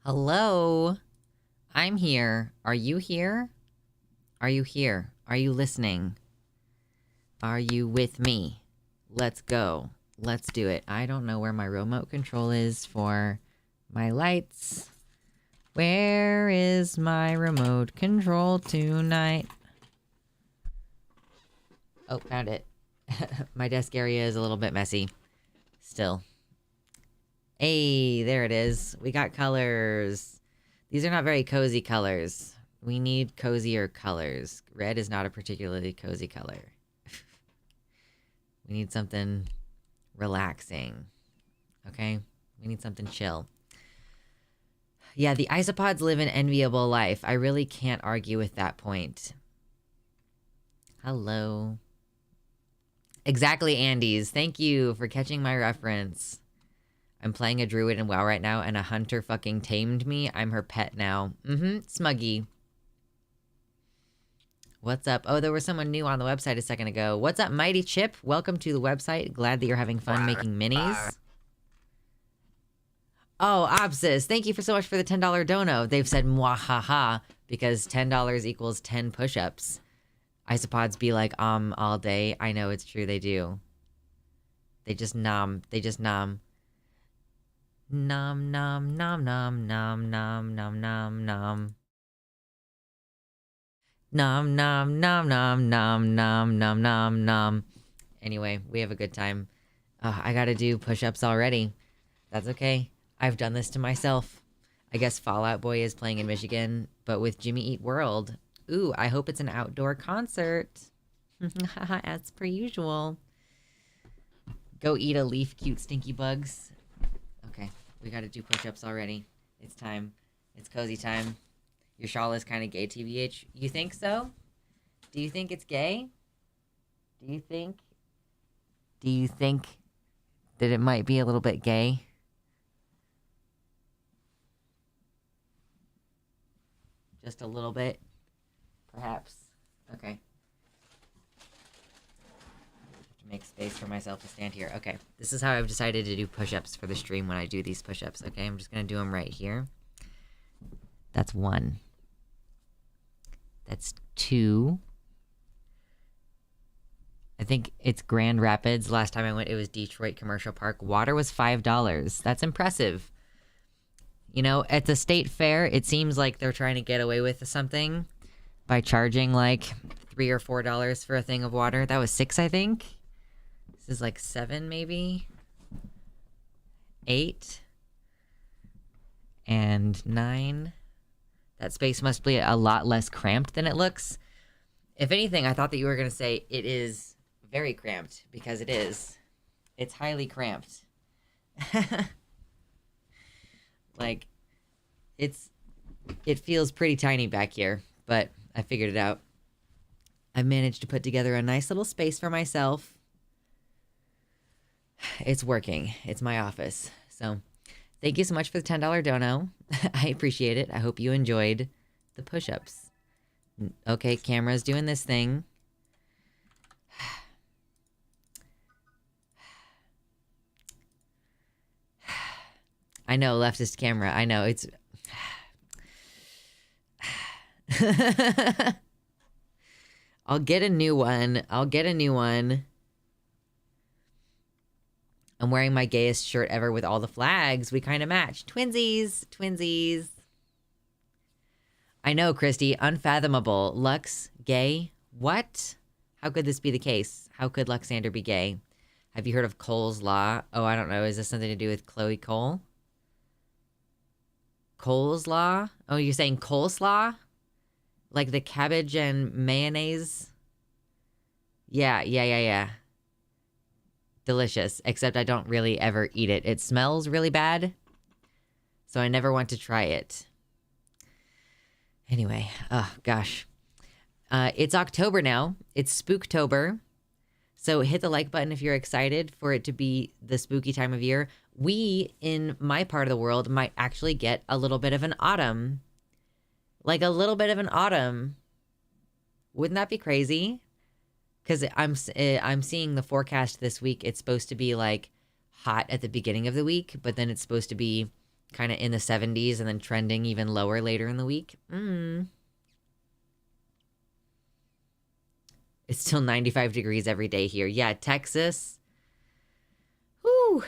Hello? I'm here. Are you here? Are you here? Are you listening? Are you with me? Let's go. Let's do it. I don't know where my remote control is for my lights. Where is my remote control tonight? Oh, found it. My desk area is a little bit messy. Still. Hey, there it is. We got colors. These are not very cozy colors. We need cozier colors. Red is not a particularly cozy color. We need something relaxing. Okay? We need something chill. Yeah, the isopods live an enviable life. I really can't argue with that point. Hello. Exactly, Andes. Thank you for catching my reference. I'm playing a druid in WoW right now, and a hunter fucking tamed me. I'm her pet now. Smuggy. What's up? Oh, there was someone new on the website a second ago. What's up, Mighty Chip? Welcome to the website. Glad that you're having fun making minis. Oh, Obsis, thank you for so much for the $10 dono. They've said mwahaha because $10 equals 10 push-ups. Isopods be like, all day. I know, it's true, they do. They just nom. They just nom. Nom nom nom nom nom nom nom nom nom. Nom nom nom nom nom nom nom nom nom. Anyway, we have a good time. I gotta do push-ups already. That's okay. I've done this to myself. I guess Fallout Boy is playing in Michigan, but with Jimmy Eat World. Ooh, I hope it's an outdoor concert. As per usual. Go eat a leaf, cute stinky bugs. Okay, we gotta do push-ups already. It's time. It's cozy time. Your shawl is kind of gay, TBH. You think so? Do you think it's gay? Do you think that it might be a little bit gay? Just a little bit? Perhaps. Okay. To make space for myself to stand here. Okay, this is how I've decided to do push-ups for the stream when I do these push-ups. Okay, I'm just gonna do them right here. That's 1. That's 2. I think it's Grand Rapids. Last time I went, it was Detroit Commercial Park. Water was $5. That's impressive. You know, at the state fair, it seems like they're trying to get away with something by charging like $3 or $4 for a thing of water. That was 6, I think. This is like 7, maybe 8 and 9. That space must be a lot less cramped than it looks. If anything, I thought that you were going to say it is very cramped, because it is. It's highly cramped. Like, it feels pretty tiny back here, but I figured it out. I managed to put together a nice little space for myself. It's working. It's my office. So thank you so much for the $10 dono. I appreciate it. I hope you enjoyed the push-ups. Okay, camera's doing this thing. I know, leftist camera. I know, it's... I'll get a new one. I'll get a new one. I'm wearing my gayest shirt ever with all the flags. We kind of match. Twinsies. Twinsies. I know, Christy. Unfathomable. Lux, gay? What? How could this be the case? How could Luxander be gay? Have you heard of Cole's Law? Oh, I don't know. Is this something to do with Chloe Cole? Cole's Law? Oh, you're saying coleslaw? Like the cabbage and mayonnaise? Yeah. Delicious, except I don't really ever eat it. It smells really bad, so I never want to try it. Anyway, oh gosh. It's October now. It's Spooktober. So hit the like button if you're excited for it to be the spooky time of year. We, in my part of the world, might actually get a little bit of an autumn. Like a little bit of an autumn. Wouldn't that be crazy? Because I'm seeing the forecast this week. It's supposed to be like hot at the beginning of the week, but then it's supposed to be kind of in the 70s and then trending even lower later in the week. It's still 95 degrees every day here. Yeah, Texas. Whew.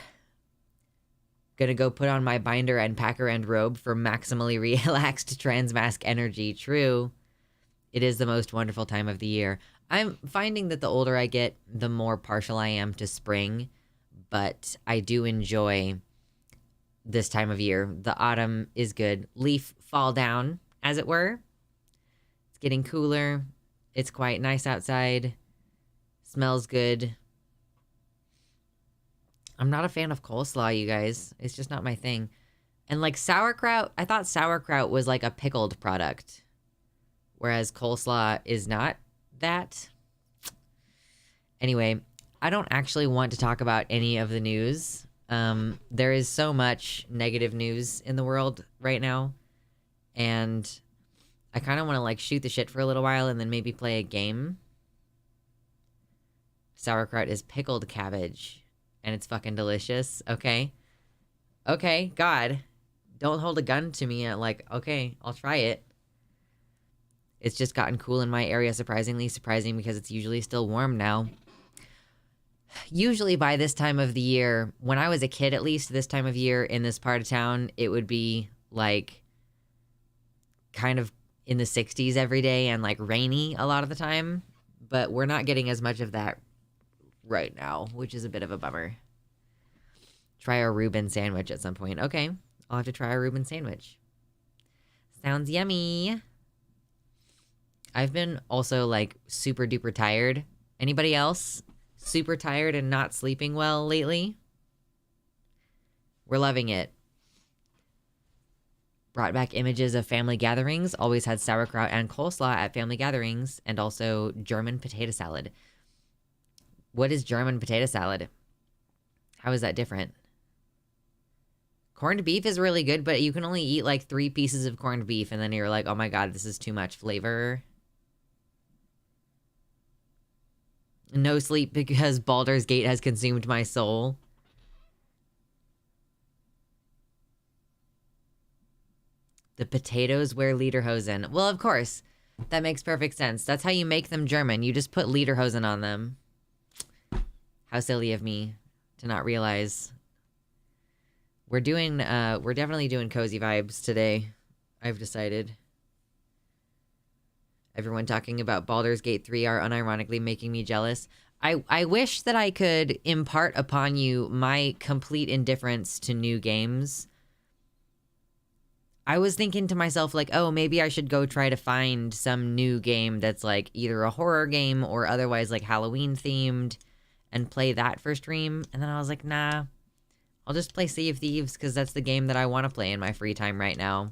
Gonna go put on my binder and packer and robe for maximally relaxed transmask energy. True. It is the most wonderful time of the year. I'm finding that the older I get, the more partial I am to spring, but I do enjoy this time of year. The autumn is good. Leaf fall down, as it were. It's getting cooler. It's quite nice outside. Smells good. I'm not a fan of coleslaw, you guys. It's just not my thing. And like sauerkraut, I thought sauerkraut was like a pickled product, whereas coleslaw is not that. Anyway, I don't actually want to talk about any of the news. There is so much negative news in the world right now, and I kind of want to like shoot the shit for a little while and then maybe play a game. Sauerkraut is pickled cabbage, and it's fucking delicious. Okay. Okay, God. Don't hold a gun to me at like, okay, I'll try it. It's just gotten cool in my area, surprisingly. Surprising because it's usually still warm now. Usually by this time of the year, when I was a kid at least, this time of year in this part of town, it would be like kind of in the 60s every day and like rainy a lot of the time. But we're not getting as much of that right now, which is a bit of a bummer. Try a Reuben sandwich at some point. Okay, I'll have to try a Reuben sandwich. Sounds yummy. I've been also like super duper tired. Anybody else super tired and not sleeping well lately? We're loving it. Brought back images of family gatherings. Always had sauerkraut and coleslaw at family gatherings, and also German potato salad. What is German potato salad? How is that different? Corned beef is really good, but you can only eat like 3 pieces of corned beef, and then you're like, oh my God, this is too much flavor. No sleep because Baldur's Gate has consumed my soul. The potatoes wear lederhosen. Well, of course. That makes perfect sense. That's how you make them German. You just put lederhosen on them. How silly of me to not realize. We're definitely doing cozy vibes today, I've decided. Everyone talking about Baldur's Gate 3 are unironically making me jealous. I wish that I could impart upon you my complete indifference to new games. I was thinking to myself, like, oh, maybe I should go try to find some new game that's, like, either a horror game or otherwise, like, Halloween-themed and play that for stream. And then I was like, nah, I'll just play Sea of Thieves because that's the game that I want to play in my free time right now.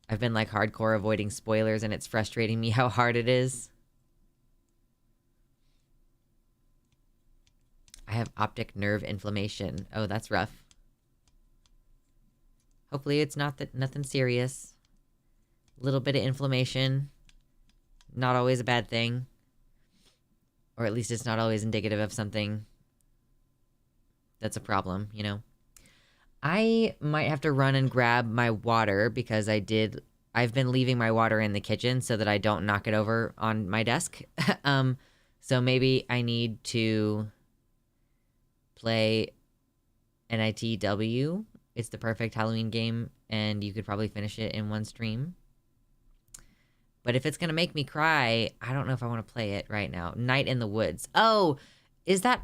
I've been, like, hardcore avoiding spoilers, and it's frustrating me how hard it is. I have optic nerve inflammation. Oh, that's rough. Hopefully it's nothing serious. A little bit of inflammation. Not always a bad thing. Or at least it's not always indicative of something that's a problem, you know? I might have to run and grab my water because I've been leaving my water in the kitchen so that I don't knock it over on my desk. So maybe I need to play NITW. It's the perfect Halloween game, and you could probably finish it in one stream. But if it's gonna make me cry, I don't know if I want to play it right now. Night in the Woods. Oh, is that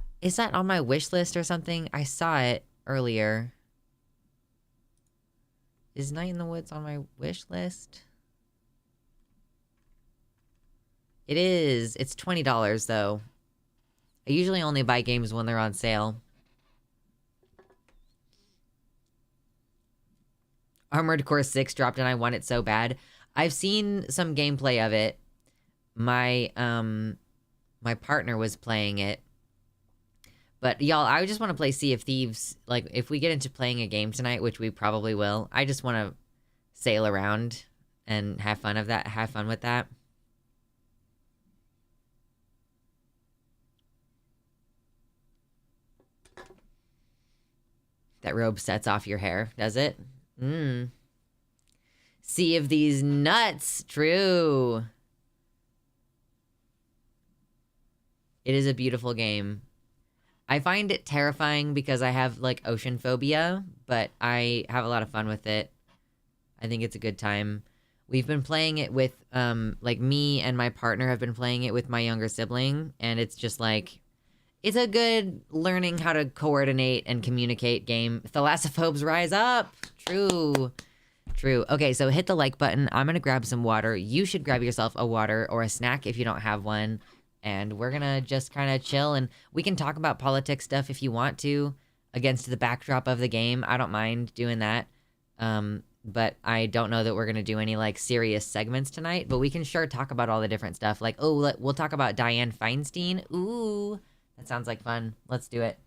on my wish list or something? I saw it earlier. Is Night in the Woods on my wish list? It is. It's $20 though. I usually only buy games when they're on sale. Armored Core 6 dropped and I want it so bad. I've seen some gameplay of it. My partner was playing it. But y'all, I just want to play Sea of Thieves. Like, if we get into playing a game tonight, which we probably will, I just want to sail around and have fun with that. That robe sets off your hair, does it? Mmm. Sea of these nuts. True. It is a beautiful game. I find it terrifying because I have, like, ocean phobia, but I have a lot of fun with it. I think it's a good time. We've been playing it with, like, me and my partner have been playing it with my younger sibling, and it's just, like, it's a good learning how to coordinate and communicate game. Thalassophobes rise up! True. True. Okay, so hit the like button. I'm gonna grab some water. You should grab yourself a water or a snack if you don't have one. And we're gonna just kind of chill, and we can talk about politics stuff if you want to, against the backdrop of the game. I don't mind doing that. But I don't know that we're gonna do any, like, serious segments tonight, but we can sure talk about all the different stuff. Like, oh, we'll talk about Dianne Feinstein. Ooh, that sounds like fun. Let's do it.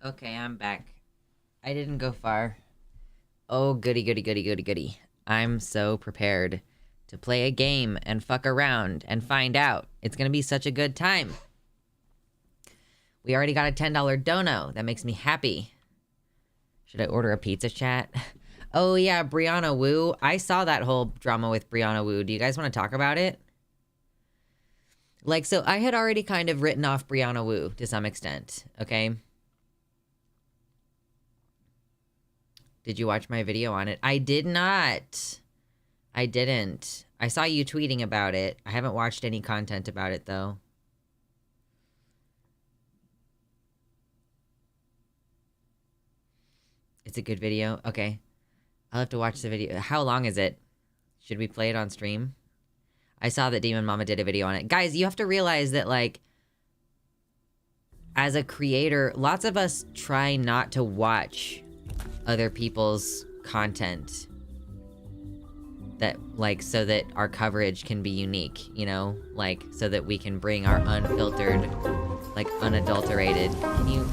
Okay, I'm back. I didn't go far. Oh, goody, goody, goody, goody, goody. I'm so prepared to play a game and fuck around and find out. It's gonna be such a good time. We already got a $10 dono. That makes me happy. Should I order a pizza, chat? Oh, yeah, Brianna Wu. I saw that whole drama with Brianna Wu. Do you guys want to talk about it? Like, so I had already kind of written off Brianna Wu to some extent, okay? Did you watch my video on it? I did not. I didn't. I saw you tweeting about it. I haven't watched any content about it, though. It's a good video? Okay. I'll have to watch the video. How long is it? Should we play it on stream? I saw that Demon Mama did a video on it. Guys, you have to realize that, like, as a creator, lots of us try not to watch other people's content that, like, so that our coverage can be unique, you know? Like, so that we can bring our unfiltered, like, unadulterated... Can you...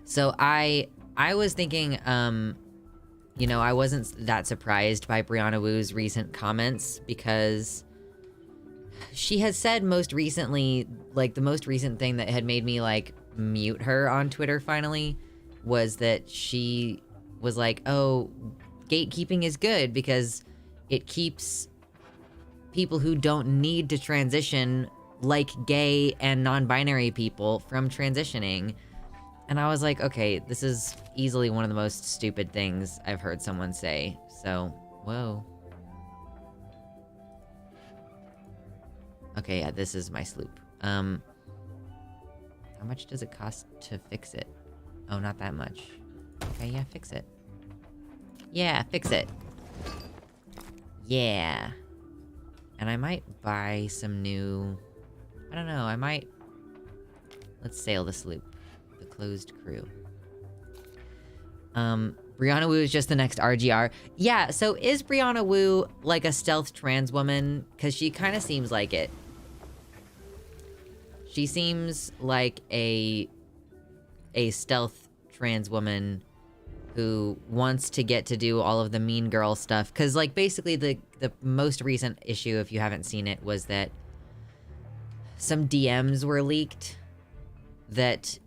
So I was thinking, you know, I wasn't that surprised by Brianna Wu's recent comments because she has said most recently, like, the most recent thing that had made me, like, mute her on Twitter finally was that she was like, oh, gatekeeping is good because it keeps people who don't need to transition, like gay and non-binary people, from transitioning. And I was like, okay, this is easily one of the most stupid things I've heard someone say. So, whoa. Okay, yeah, this is my sloop. How much does it cost to fix it? Oh, not that much. Okay, yeah, fix it. Yeah, fix it. Yeah. And I might buy some new... I don't know, I might... Let's sail the sloop. The closed crew. Brianna Wu is just the next RGR. Yeah, so is Brianna Wu like a stealth trans woman? Because she kind of seems like it. She seems like a stealth trans woman who wants to get to do all of the mean girl stuff. Because, like, basically the most recent issue, if you haven't seen it, was that some DMs were leaked that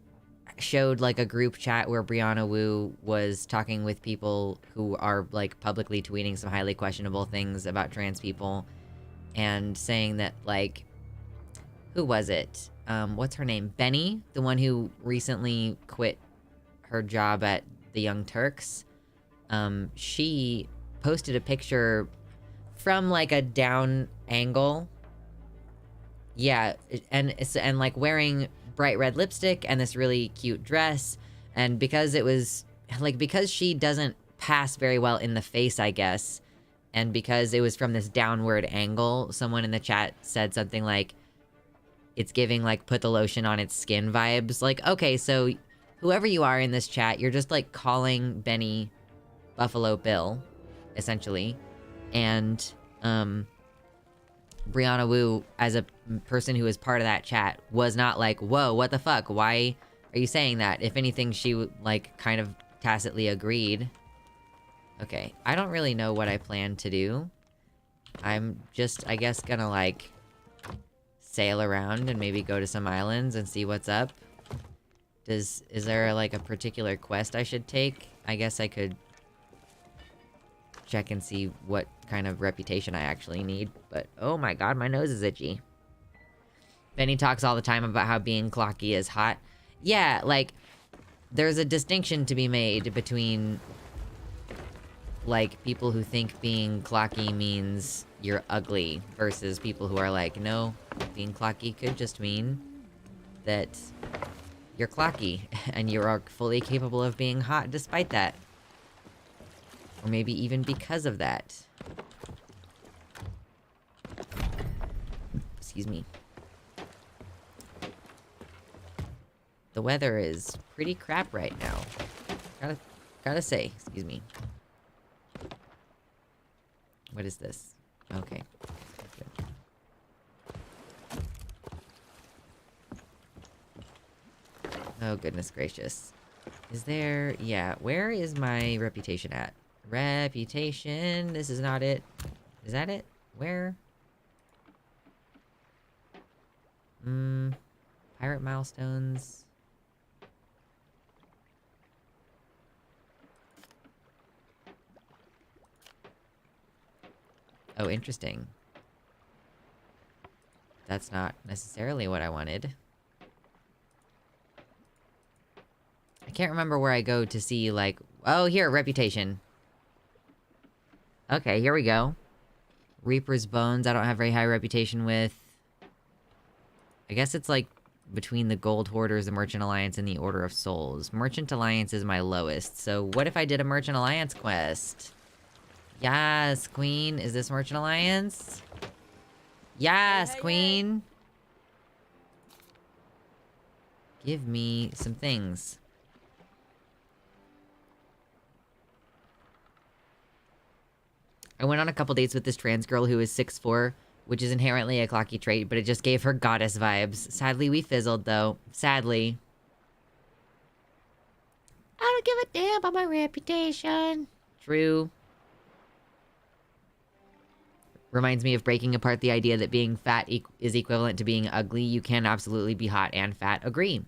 showed, like, a group chat where Brianna Wu was talking with people who are, like, publicly tweeting some highly questionable things about trans people and saying that, like, who was it? What's her name? Benny, the one who recently quit her job at the Young Turks. She posted a picture from, like, a down angle. Yeah, and like wearing bright red lipstick and this really cute dress. And because it was, like, because she doesn't pass very well in the face, I guess, And because it was from this downward angle, someone in the chat said something like, it's giving, like, put the lotion on its skin vibes. Like, okay, so whoever you are in this chat, you're just, like, calling Benny Buffalo Bill, essentially. And, Brianna Wu, as a person who was part of that chat, was not like, whoa, what the fuck? Why are you saying that? If anything, she, like, kind of tacitly agreed. Okay, I don't really know what I plan to do. I'm just, I guess, gonna, like, sail around and maybe go to some islands and see what's up. Is there, like, a particular quest I should take? I guess I could check and see what kind of reputation I actually need. But, oh my god, my nose is itchy. Benny talks all the time about how being clocky is hot. Yeah, like, there's a distinction to be made between, like, people who think being clocky means you're ugly versus people who are like, no, being clocky could just mean that you're clocky and you are fully capable of being hot despite that. Or maybe even because of that. Excuse me. The weather is pretty crap right now. Gotta say, excuse me. What is this? Okay. Good. Oh, goodness gracious. Is there... Yeah, where is my reputation at? Reputation. This is not it. Is that it? Where? Pirate milestones. Oh, interesting. That's not necessarily what I wanted. I can't remember where I go to see, like... Oh, here, reputation. Okay, here we go. Reaper's Bones, I don't have very high reputation with. I guess it's, like, between the Gold Hoarders, the Merchant Alliance, and the Order of Souls. Merchant Alliance is my lowest, so what if I did a Merchant Alliance quest? Yes, Queen. Is this Merchant Alliance? Yes, Queen! Give me some things. I went on a couple dates with this trans girl who is 6'4", which is inherently a clocky trait, but it just gave her goddess vibes. Sadly, we fizzled, though. Sadly. I don't give a damn about my reputation. True. Reminds me of breaking apart the idea that being fat is equivalent to being ugly. You can absolutely be hot and fat. Agree.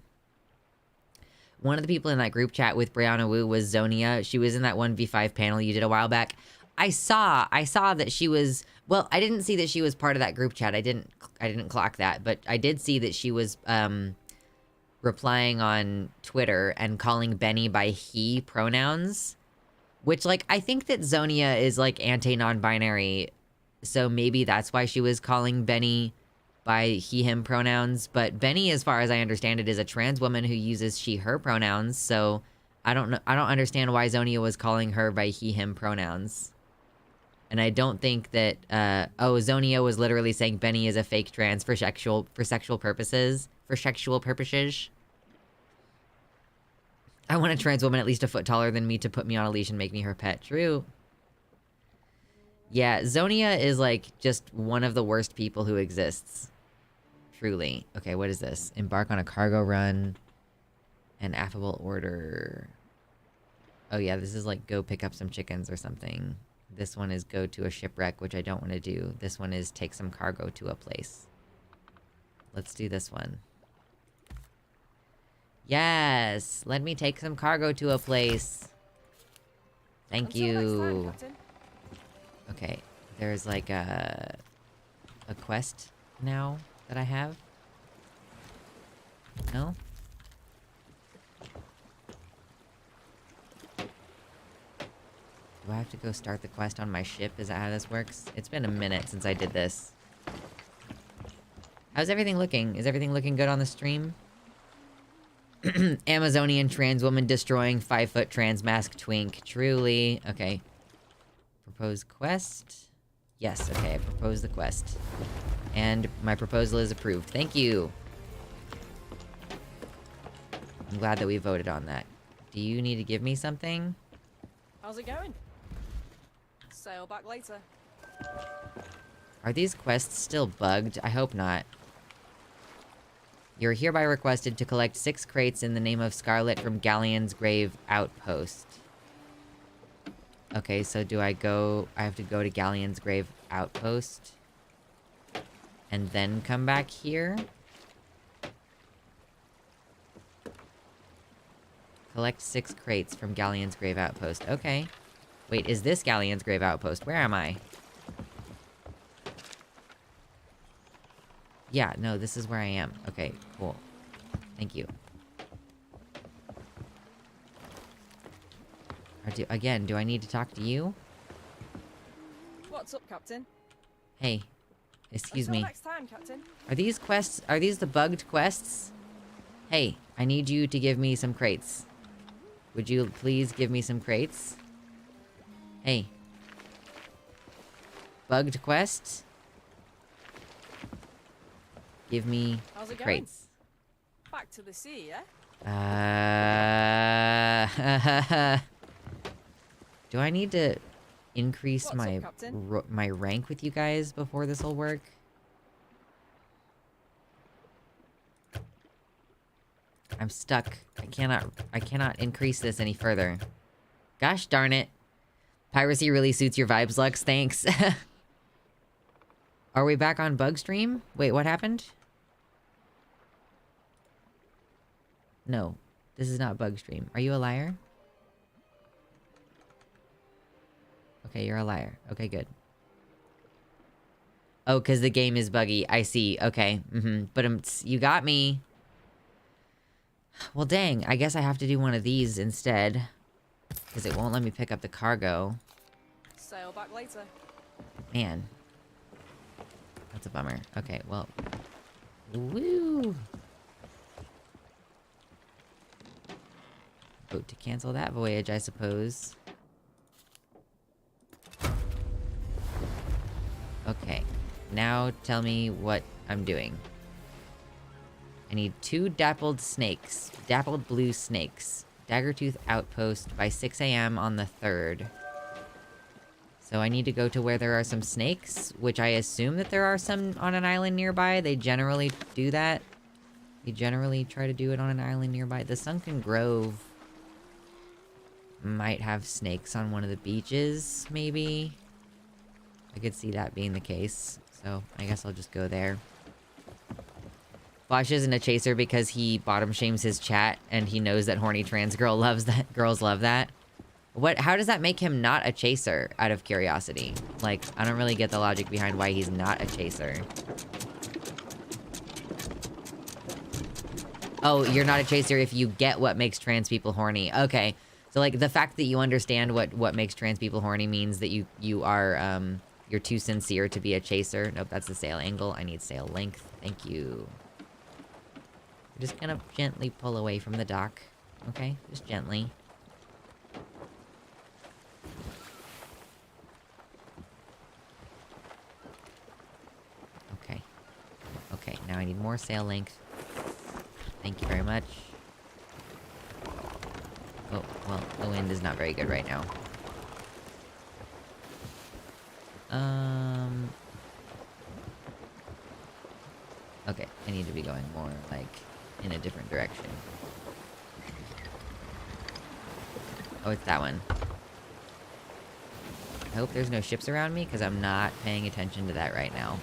One of the people in that group chat with Brianna Wu was Zonia. She was in that 1v5 panel you did a while back. I saw that she was... Well, I didn't see that she was part of that group chat. I didn't clock that, but I did see that she was replying on Twitter and calling Benny by he pronouns, which, like, I think that Zonia is, like, anti-non-binary, so maybe that's why she was calling Benny by he him pronouns. But Benny, as far as I understand it, is a trans woman who uses she her pronouns, so I don't understand why Zonia was calling her by he him pronouns. And I don't think that, Zonia was literally saying Benny is a fake trans for sexual purposes. I want a trans woman at least a foot taller than me to put me on a leash and make me her pet. True. Yeah, Zonia is, like, just one of the worst people who exists. Truly. Okay, what is this? Embark on a cargo run. An affable order. Oh yeah, this is, like, go pick up some chickens or something. This one is go to a shipwreck, which I don't want to do. This one is take some cargo to a place. Let's do this one. Yes! Let me take some cargo to a place. Thank you. Okay, there's like a quest now that I have. No? Do I have to go start the quest on my ship? Is that how this works? It's been a minute since I did this. How's everything looking? Is everything looking good on the stream? Amazonian trans woman destroying 5-foot trans mask twink. Truly. Okay. Propose quest. Yes, okay, I propose the quest. And my proposal is approved. Thank you! I'm glad that we voted on that. Do you need to give me something? How's it going? Sail back later. Are these quests still bugged? I hope not. You're hereby requested to collect 6 crates in the name of Scarlet from Galleon's Grave Outpost. Okay, so do I go... I have to go to Galleon's Grave Outpost? And then come back here? Collect 6 crates from Galleon's Grave Outpost. Okay. Wait, is this Galleon's Grave Outpost? Where am I? Yeah, no, this is where I am. Okay, cool. Thank you. Again, do I need to talk to you? What's up, Captain? Hey. Excuse me. Until next time, Captain. Are these quests... Are these the bugged quests? Hey, I need you to give me some crates. Would you please give me some crates? Hey. Bugged quest? Give me How's it going? crates. Back to the sea, yeah? Do I need to increase What's my up, Captain? my rank with you guys before this will work? I'm stuck. I cannot increase this any further. Gosh darn it. Piracy really suits your vibes, Lux. Thanks. Are we back on bug stream? Wait, what happened? No, this is not bug stream. Are you a liar? Okay, you're a liar. Okay, good. Oh, because the game is buggy. I see. Okay. But you got me. Well, dang. I guess I have to do one of these instead. Because it won't let me pick up the cargo. Sail back later. Man. That's a bummer. Okay, well. Woo! Vote to cancel that voyage, I suppose. Okay. Now tell me what I'm doing. I need 2 dappled snakes. Dappled blue snakes. Daggertooth Outpost by 6 a.m. on the 3rd. So I need to go to where there are some snakes, which I assume that there are some on an island nearby. They generally do that. They generally try to do it on an island nearby. The Sunken Grove might have snakes on one of the beaches, maybe. I could see that being the case. So I guess I'll just go there. Bosch isn't a chaser because he bottom shames his chat and he knows that horny trans girl loves that. Girls love that. How does that make him not a chaser, out of curiosity? Like, I don't really get the logic behind why he's not a chaser. Oh, you're not a chaser if you get what makes trans people horny. Okay. So, like, the fact that you understand what makes trans people horny means that you are, you're too sincere to be a chaser. Nope, that's the sail angle. I need sail length. Thank you. We're just gonna gently pull away from the dock. Okay? Just gently. Okay. Okay, now I need more sail length. Thank you very much. Oh, well, the wind is not very good right now. Okay, I need to be going more, like, in a different direction. Oh, it's that one. I hope there's no ships around me, because I'm not paying attention to that right now.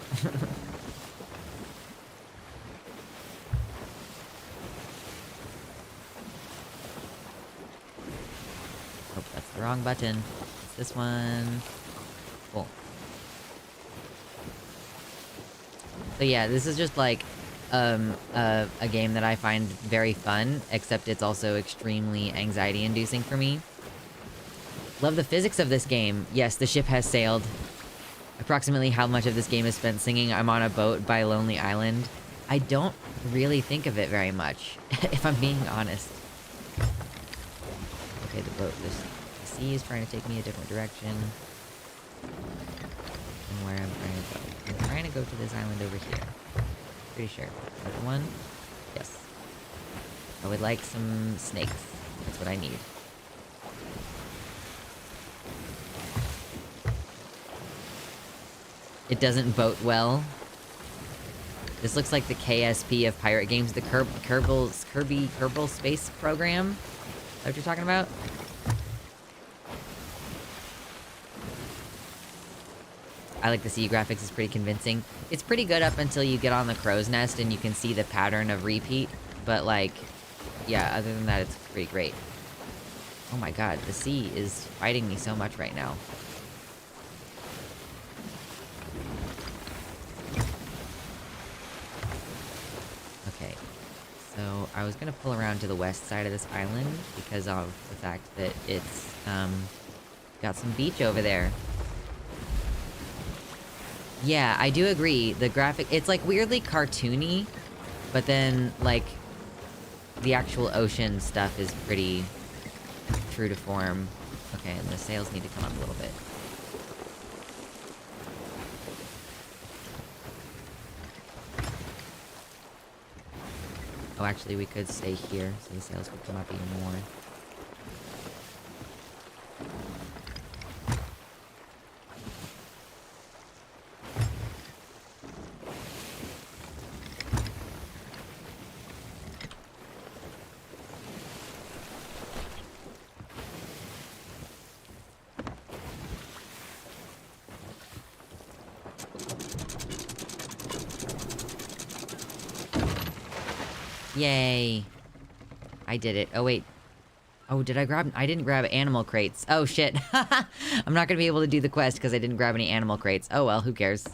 Oh, that's the wrong button. It's this one. Cool. So yeah, this is just like a game that I find very fun, except it's also extremely anxiety-inducing for me. Love the physics of this game. Yes, the ship has sailed. Approximately how much of this game is spent singing I'm on a boat by Lonely Island. I don't really think of it very much, if I'm being honest. Okay, the sea is trying to take me a different direction. And where I'm trying to go. I'm trying to go to this island over here. Pretty sure. Is that the one? Yes. I would like some snakes. That's what I need. It doesn't vote well. This looks like the KSP of pirate games, the Kirby Kerbal Space Program. Is that what you're talking about? I like the sea graphics, it's pretty convincing. It's pretty good up until you get on the crow's nest and you can see the pattern of repeat. But like, yeah, other than that, it's pretty great. Oh my god, the sea is fighting me so much right now. Okay, so I was gonna pull around to the west side of this island because of the fact that it's, got some beach over there. Yeah, I do agree. The graphic, it's like weirdly cartoony, but then like the actual ocean stuff is pretty true to form. Okay, and the sails need to come up a little bit. Oh, actually, we could stay here so the sails could come up even more. Yay. I did it. Oh, wait. Oh, did I grab... I didn't grab animal crates. Oh, shit. I'm not gonna be able to do the quest because I didn't grab any animal crates. Oh, well, who cares?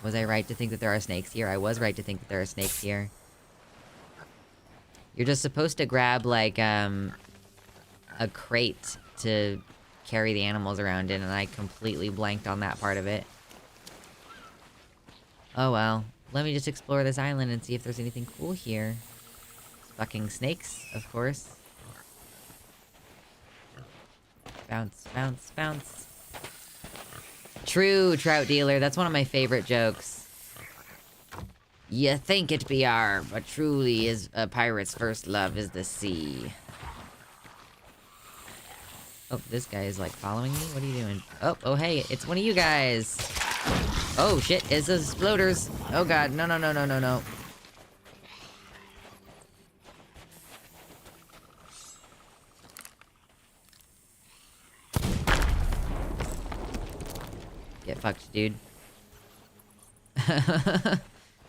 Was I right to think that there are snakes here? I was right to think that there are snakes here. You're just supposed to grab, like, a crate to carry the animals around in, and I completely blanked on that part of it. Oh well. Let me just explore this island and see if there's anything cool here. Fucking snakes, of course. Bounce, bounce, bounce. True, trout dealer. That's one of my favorite jokes. You think it be our, but truly is a pirate's first love is the sea. Oh, this guy is like following me? What are you doing? Oh, hey, it's one of you guys. Oh shit, it's those floaters. Oh god, no, no, no, no, no, no. Get fucked, dude.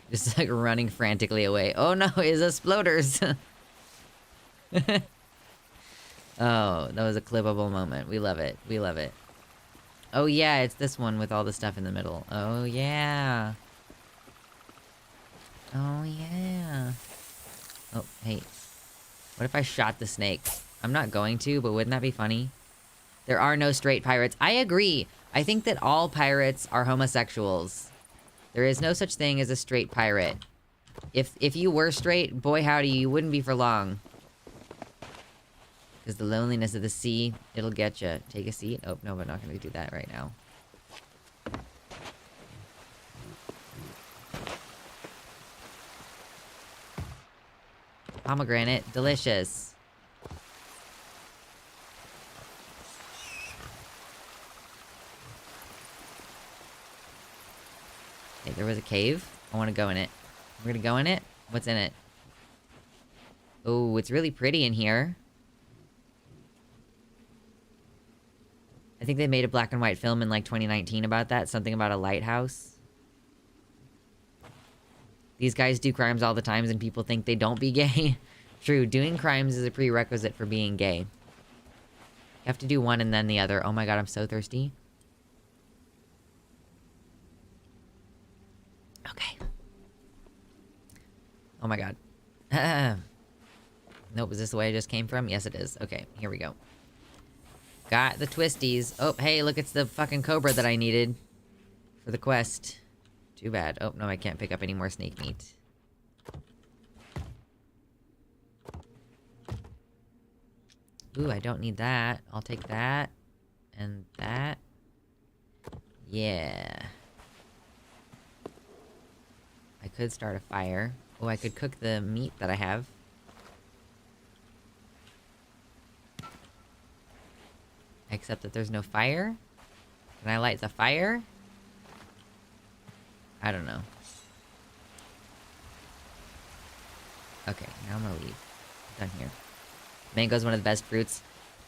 Just like running frantically away. Oh no, it's those floaters. Oh, that was a clippable moment. We love it. We love it. Oh yeah, it's this one with all the stuff in the middle. Oh yeah. Oh yeah. Oh, hey. What if I shot the snake? I'm not going to, but wouldn't that be funny? There are no straight pirates. I agree. I think that all pirates are homosexuals. There is no such thing as a straight pirate. If you were straight, boy howdy, you wouldn't be for long. Because the loneliness of the sea, it'll get you. Take a seat. Oh, no, we're not going to do that right now. Pomegranate, delicious. Okay, there was a cave. I want to go in it. We're going to go in it? What's in it? Oh, it's really pretty in here. I think they made a black and white film in like 2019 about that. Something about a lighthouse. These guys do crimes all the time and people think they don't be gay. True, doing crimes is a prerequisite for being gay. You have to do one and then the other. Oh my god, I'm so thirsty. Okay. Oh my god. Nope, is this the way I just came from? Yes, it is. Okay, here we go. Got the twisties. Oh, hey, look, it's the fucking cobra that I needed for the quest. Too bad. Oh, no, I can't pick up any more snake meat. Ooh, I don't need that. I'll take that. And that. Yeah. I could start a fire. Oh, I could cook the meat that I have. Except that there's no fire? Can I light the fire? I don't know. Okay, now I'm gonna leave. Done here. Mango's one of the best fruits.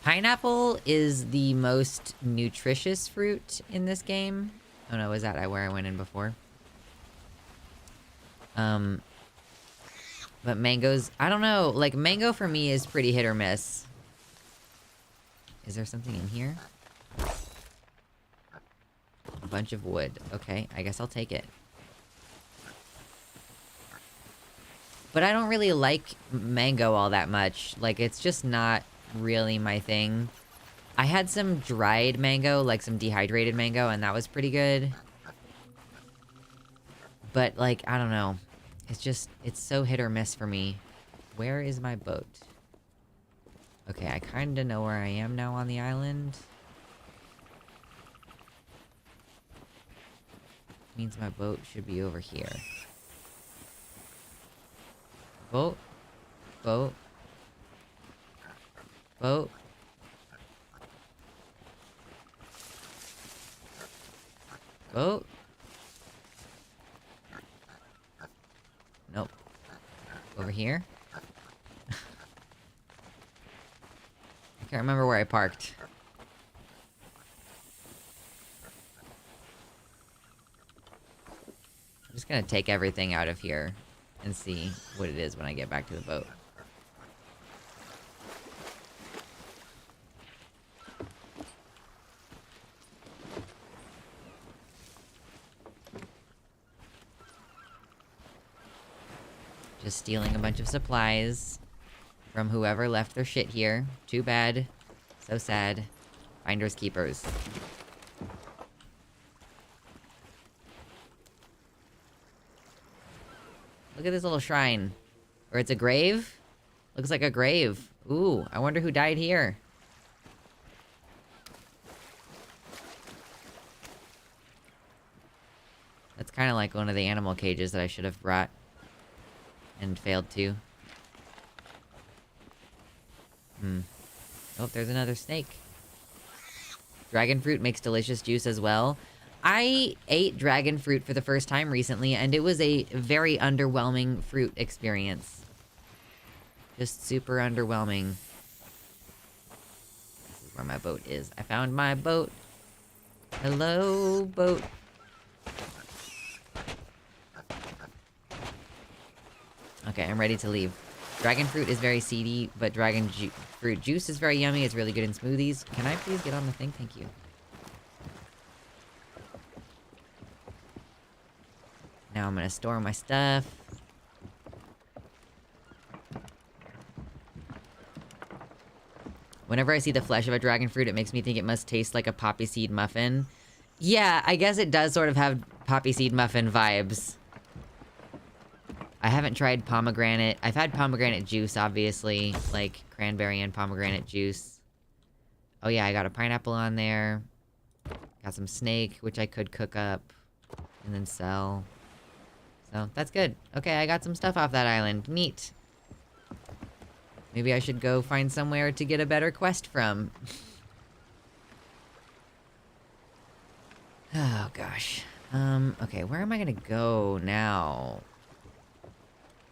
Pineapple is the most nutritious fruit in this game. Oh no, is that where I went in before? But mangoes, I don't know. Like, mango for me is pretty hit or miss. Is there something in here? A bunch of wood. Okay, I guess I'll take it. But I don't really like mango all that much. Like, it's just not really my thing. I had some dried mango, like some dehydrated mango, and that was pretty good. But, like, I don't know. It's just, it's so hit or miss for me. Where is my boat? Okay, I kinda know where I am now on the island. Means my boat should be over here. Boat. Boat. Boat. Boat. Nope. Over here? I can't remember where I parked. I'm just gonna take everything out of here and see what it is when I get back to the boat. Just stealing a bunch of supplies from whoever left their shit here. Too bad. So sad. Finders keepers. Look at this little shrine. Or it's a grave? Looks like a grave. Ooh, I wonder who died here. That's kind of like one of the animal cages that I should have brought. And failed to. Oh, there's another snake. Dragon fruit makes delicious juice as well. I ate dragon fruit for the first time recently, and it was a very underwhelming fruit experience. Just super underwhelming. This is where my boat is. I found my boat. Hello, boat. Okay, I'm ready to leave. Dragon fruit is very seedy, but fruit juice is very yummy. It's really good in smoothies. Can I please get on the thing? Thank you. Now I'm gonna store my stuff. Whenever I see the flesh of a dragon fruit, it makes me think it must taste like a poppy seed muffin. Yeah, I guess it does sort of have poppy seed muffin vibes. I haven't tried pomegranate. I've had pomegranate juice, obviously. Like, cranberry and pomegranate juice. Oh yeah, I got a pineapple on there. Got some snake, which I could cook up. And then sell. So, that's good. Okay, I got some stuff off that island. Neat. Maybe I should go find somewhere to get a better quest from. Oh, gosh. Okay, where am I gonna go now?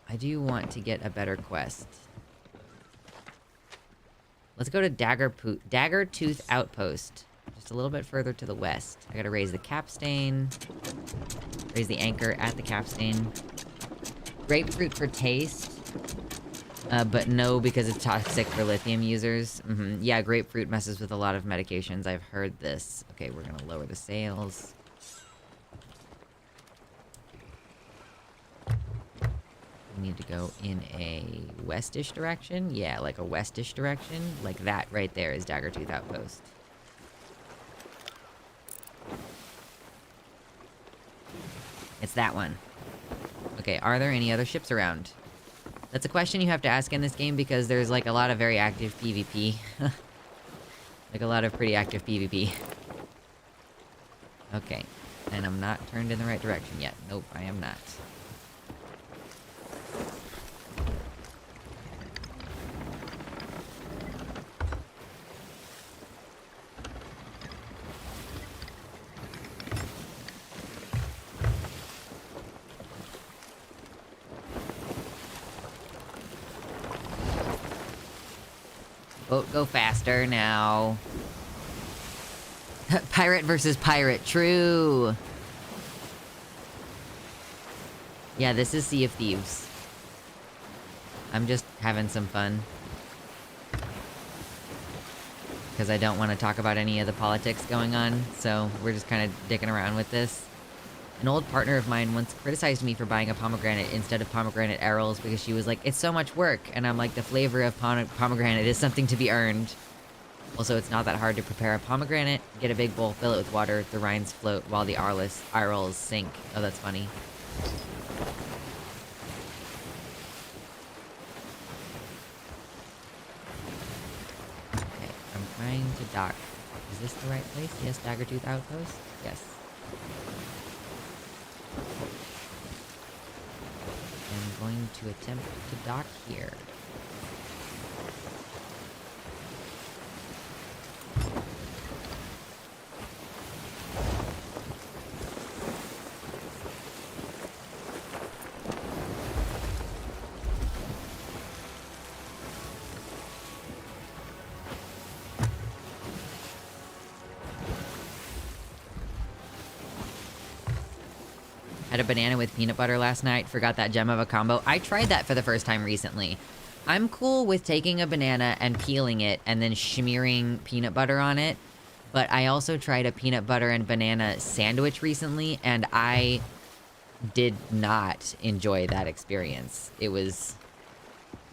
I do want to get a better quest. Let's go to Daggertooth Outpost. Just a little bit further to the west. I gotta raise the capstan. Raise the anchor at the capstan. Grapefruit for taste. But no, because it's toxic for lithium users. Yeah, grapefruit messes with a lot of medications. I've heard this. Okay, we're gonna lower the sails. We need to go in a westish direction. Yeah, like a westish direction. Like that right there is Daggertooth Outpost. It's that one. Okay, are there any other ships around? That's a question you have to ask in this game because there's like a lot of very active PvP. Like a lot of pretty active PvP. Okay. And I'm not turned in the right direction yet. Nope, I am not. Boat, go faster now. Pirate versus pirate, true. Yeah, this is Sea of Thieves. I'm just having some fun. Because I don't want to talk about any of the politics going on, so we're just kind of dicking around with this. An old partner of mine once criticized me for buying a pomegranate instead of pomegranate arrows because she was like, it's so much work. And I'm like, the flavor of pomegranate is something to be earned. Also, it's not that hard to prepare a pomegranate. Get a big bowl, fill it with water, the rinds float while the arrows sink. Oh, that's funny. Okay, I'm trying to dock. Is this the right place? Yes, Daggertooth Outpost? Yes. I'm going to attempt to dock here. Had a banana with peanut butter last night. Forgot that gem of a combo. I tried that for the first time recently. I'm cool with taking a banana and peeling it and then smearing peanut butter on it. But I also tried a peanut butter and banana sandwich recently, and I did not enjoy that experience. It was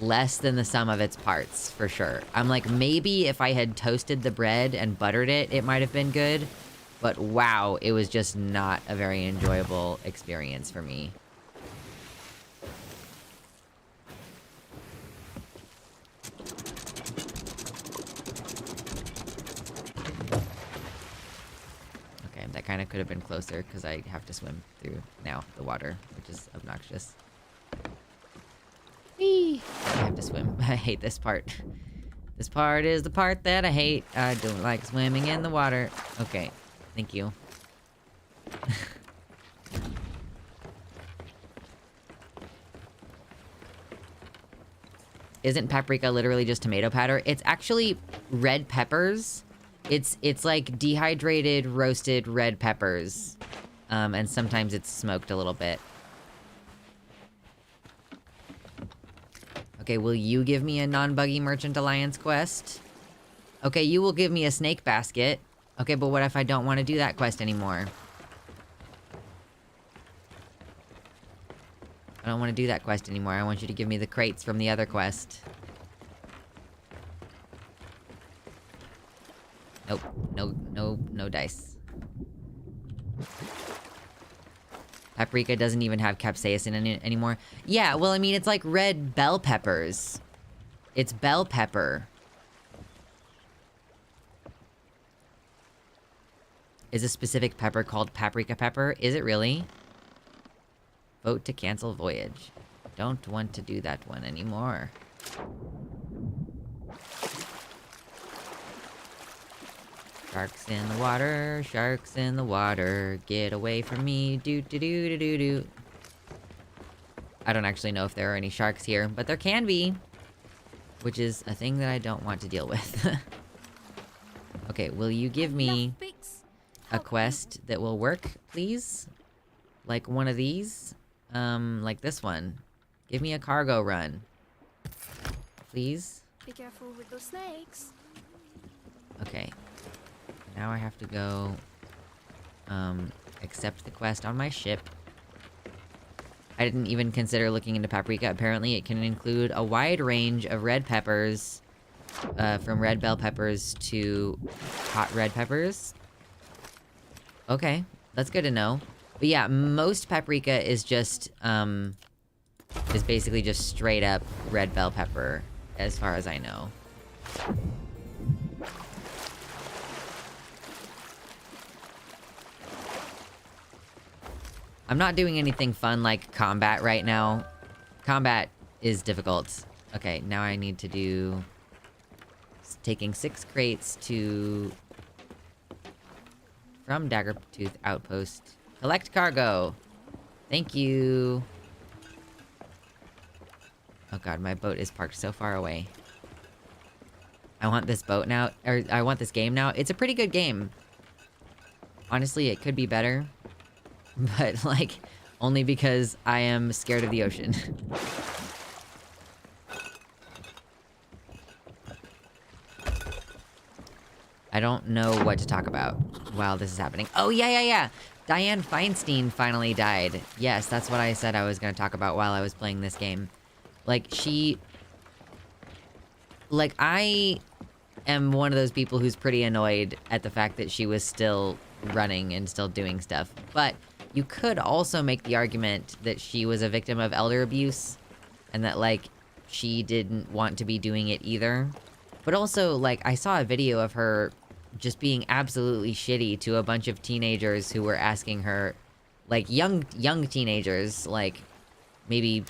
less than the sum of its parts, for sure. I'm like, maybe if I had toasted the bread and buttered it, it might have been good. But wow, it was just not a very enjoyable experience for me. Okay, that kind of could have been closer because I have to swim through now the water, which is obnoxious. Whee! I have to swim. I hate this part. This part is the part that I hate. I don't like swimming in the water. Okay. Thank you. Isn't paprika literally just tomato powder? It's actually red peppers. It's like dehydrated, roasted red peppers. And sometimes it's smoked a little bit. Okay, will you give me a non-buggy Merchant Alliance quest? Okay, you will give me a snake basket. Okay, but what if I don't want to do that quest anymore? I don't want to do that quest anymore. I want you to give me the crates from the other quest. Nope. No dice. Paprika doesn't even have capsaicin in it anymore. Yeah, well, I mean, it's like red bell peppers. It's bell pepper. Is a specific pepper called paprika pepper? Is it really? Vote to cancel voyage. Don't want to do that one anymore. Sharks in the water, sharks in the water. Get away from me, do. I don't actually know if there are any sharks here, but there can be. Which is a thing that I don't want to deal with. Okay, will you give me a quest that will work, please? Like one of these? Like this one. Give me a cargo run. Please? Be careful with those snakes. Okay. Now I have to go, accept the quest on my ship. I didn't even consider looking into paprika. Apparently it can include a wide range of red peppers, from red bell peppers to hot red peppers. Okay, that's good to know. But yeah, most paprika is just, is basically just straight up red bell pepper, as far as I know. I'm not doing anything fun like combat right now. Combat is difficult. Okay, now I need to do... taking 6 crates to... from Daggertooth Outpost. Collect cargo! Thank you! Oh god, my boat is parked so far away. I want this boat now, or I want this game now. It's a pretty good game. Honestly, it could be better. But, like, only because I am scared of the ocean. I don't know what to talk about while this is happening. Oh, yeah. Diane Feinstein finally died. Yes, that's what I said I was going to talk about while I was playing this game. Like, she... Like, I am one of those people who's pretty annoyed at the fact that she was still running and still doing stuff. But you could also make the argument that she was a victim of elder abuse and that, like, she didn't want to be doing it either. But also, like, I saw a video of her just being absolutely shitty to a bunch of teenagers who were asking her, like, young teenagers, like, maybe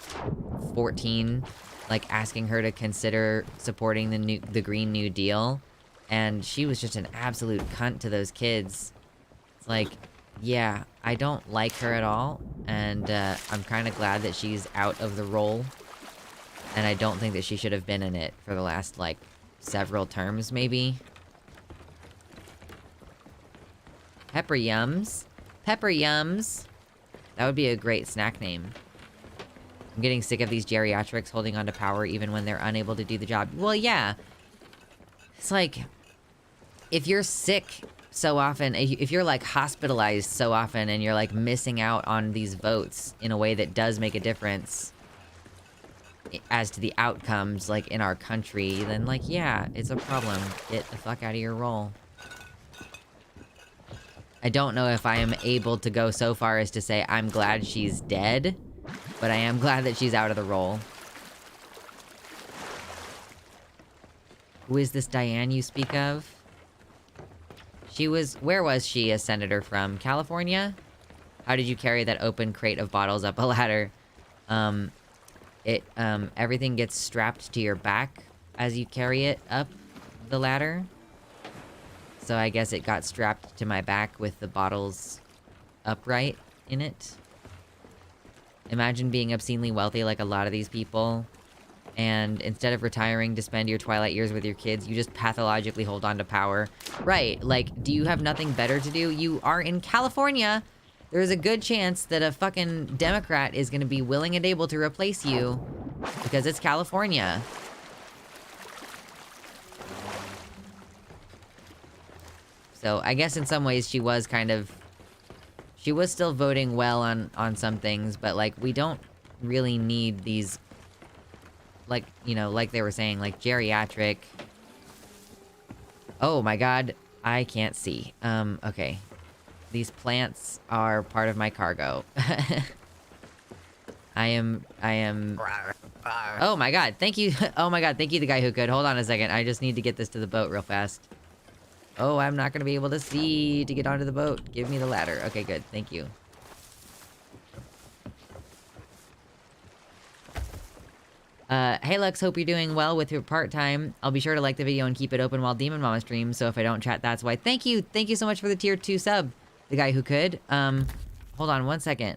14, like, asking her to consider supporting the Green New Deal. And she was just an absolute cunt to those kids. It's like, yeah, I don't like her at all, and I'm kind of glad that she's out of the role. And I don't think that she should have been in it for the last, like, several terms, maybe. Pepper Yums. Pepper Yums. That would be a great snack name. I'm getting sick of these geriatrics holding on to power even when they're unable to do the job. Well, yeah. It's like, if you're sick so often, if you're, like, hospitalized so often and you're, like, missing out on these votes in a way that does make a difference as to the outcomes, like, in our country, then, like, yeah, it's a problem. Get the fuck out of your role. I don't know if I am able to go so far as to say I'm glad she's dead, but I am glad that she's out of the role. Who is this Diane you speak of? She was... Where was she a senator from? California? How did you carry that open crate of bottles up a ladder? Everything gets strapped to your back as you carry it up the ladder. So I guess it got strapped to my back with the bottles upright in it. Imagine being obscenely wealthy like a lot of these people, and instead of retiring to spend your twilight years with your kids, you just pathologically hold on to power. Right, like, do you have nothing better to do? You are in California! There's a good chance that a fucking Democrat is gonna be willing and able to replace you, because it's California. So, I guess in some ways she was kind of... She was still voting well on some things, but, like, we don't really need these... Like, you know, like they were saying, like, geriatric... Oh my god, I can't see. Okay. These plants are part of my cargo. I am... Oh my god, thank you. Oh my god, thank you, the guy who could. Hold on a second, I just need to get this to the boat real fast. Oh, I'm not gonna be able to see to get onto the boat. Give me the ladder. Okay, good. Thank you. Hey Lux, hope you're doing well with your part-time. I'll be sure to like the video and keep it open while Demon Mama streams, so if I don't chat, that's why. Thank you! Thank you so much for the tier 2 sub, the guy who could. Hold on one second.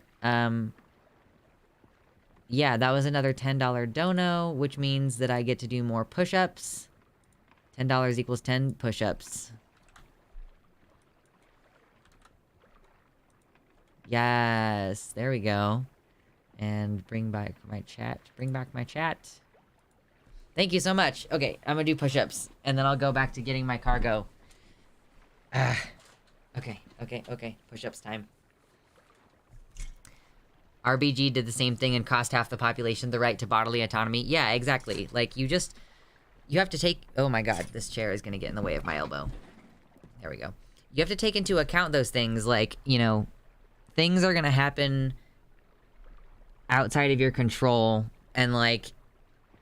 Yeah, that was another $10 dono, which means that I get to do more push-ups. $10 equals 10 push-ups. Yes, there we go. And bring back my chat. Bring back my chat. Thank you so much. Okay, I'm gonna do push-ups, and then I'll go back to getting my cargo. Okay. Push-ups time. RBG did the same thing and cost half the population the right to bodily autonomy. Yeah, exactly. Like, you have to take... Oh my god, this chair is gonna get in the way of my elbow. There we go. You have to take into account those things, like, you know... Things are gonna happen outside of your control, and like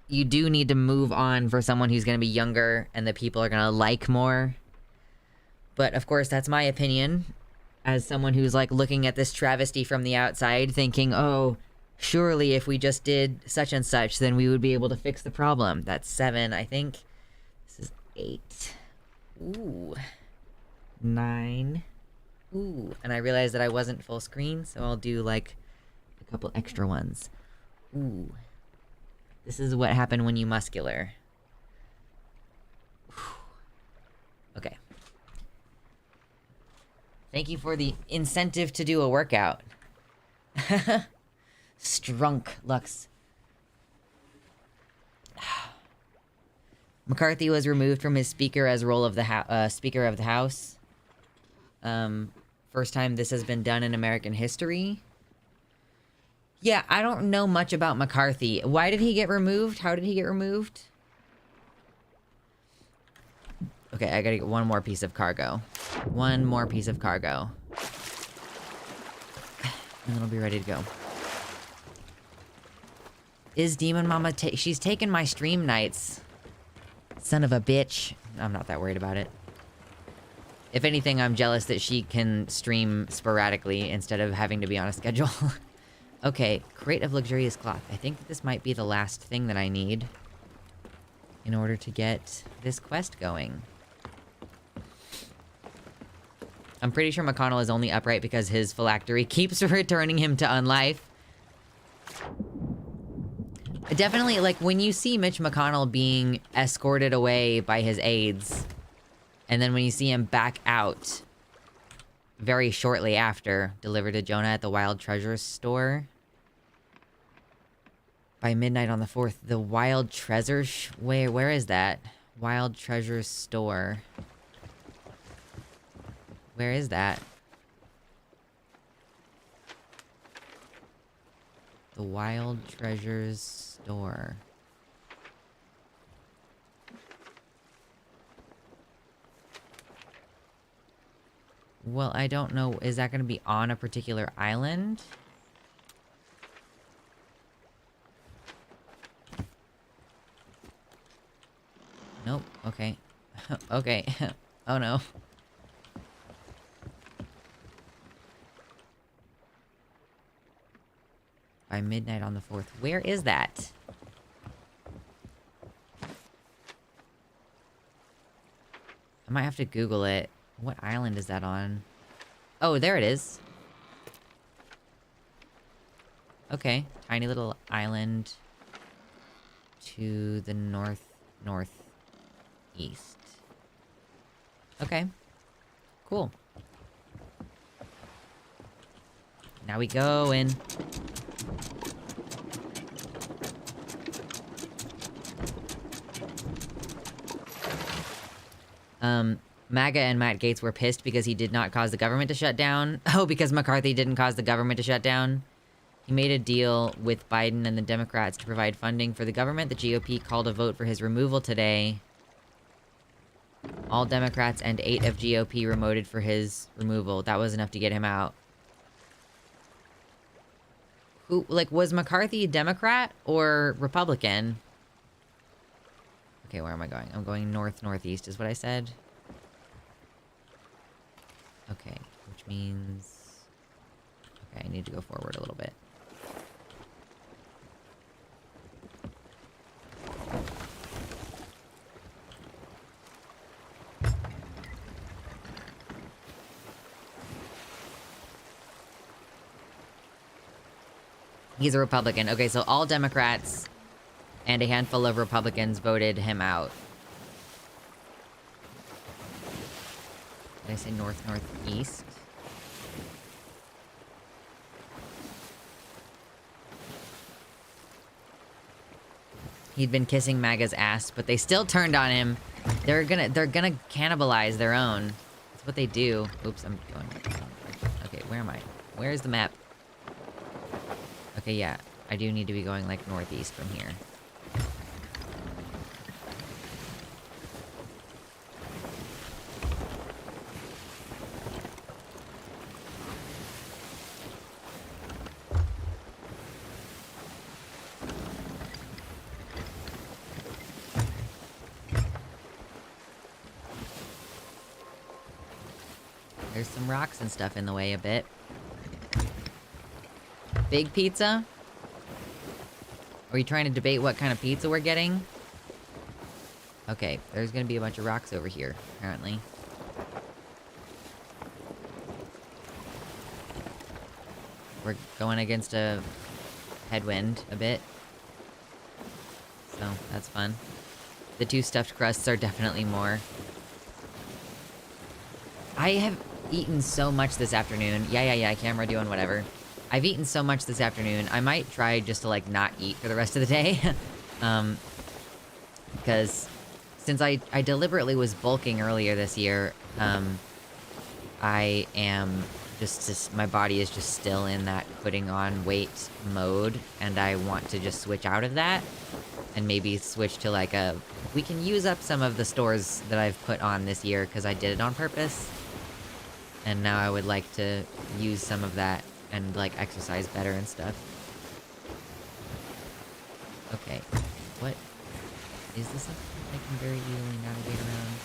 you do need to move on for someone who's gonna be younger and that people are gonna like more. But of course, that's my opinion as someone who's like looking at this travesty from the outside, thinking, oh, surely if we just did such and such, then we would be able to fix the problem. That's 7, I think. This is 8. Ooh. 9. Ooh. And I realized that I wasn't full screen, so I'll do like a couple extra ones. Ooh. This is what happened when you muscular. Whew. Okay. Thank you for the incentive to do a workout. Strunk, Lux. McCarthy was removed from his speaker as role of the Speaker of the House. First time this has been done in American history. Yeah, I don't know much about McCarthy. Why did he get removed? How did he get removed? Okay, I gotta get one more piece of cargo. One more piece of cargo. And it'll be ready to go. Is Demon Mama she's taken my stream nights. Son of a bitch. I'm not that worried about it. If anything, I'm jealous that she can stream sporadically instead of having to be on a schedule. Okay, crate of luxurious cloth. I think that this might be the last thing that I need in order to get this quest going. I'm pretty sure McConnell is only upright because his phylactery keeps returning him to unlife. Definitely, like, when you see Mitch McConnell being escorted away by his aides, and then when you see him back out very shortly after, delivered to Jonah at the Wild Treasures store. By midnight on the 4th, the Wild Treasures... Where is that? Wild Treasures store. Where is that? The Wild Treasures store. Well, I don't know. Is that going to be on a particular island? Nope. Okay. Okay. Oh no. By midnight on the 4th. Where is that? I might have to Google it. What island is that on? Oh, there it is. Okay. Tiny little island to the northeast. Okay. Cool. Now we go in. MAGA and Matt Gaetz were pissed because he did not cause the government to shut down. Oh, because McCarthy didn't cause the government to shut down. He made a deal with Biden and the Democrats to provide funding for the government. The GOP called a vote for his removal today. All Democrats and 8 of GOP remoted for his removal. That was enough to get him out. Who, like, was McCarthy Democrat or Republican? Okay, where am I going? I'm going northeast is what I said. Okay, which means... Okay, I need to go forward a little bit. He's a Republican. Okay, so all Democrats and a handful of Republicans voted him out. Did I say northeast? He'd been kissing MAGA's ass, but they still turned on him. They're gonna cannibalize their own. That's what they do. Oops, I'm going. Okay, where am I? Where's the map? Okay, yeah. I do need to be going, like, northeast from here. There's some rocks and stuff in the way a bit. Big pizza? Are we trying to debate what kind of pizza we're getting? Okay, there's gonna be a bunch of rocks over here, apparently. We're going against a headwind a bit. So, that's fun. The 2 stuffed crusts are definitely more. I have eaten so much this afternoon. Yeah, camera doing whatever. I've eaten so much this afternoon. I might try just to, like, not eat for the rest of the day. Because since I deliberately was bulking earlier this year, I am just my body is just still in that putting on weight mode, and I want to just switch out of that and maybe switch to like we can use up some of the stores that I've put on this year because I did it on purpose, and now I would like to use some of that and like exercise better and stuff. Okay, what is this something I can very easily navigate around?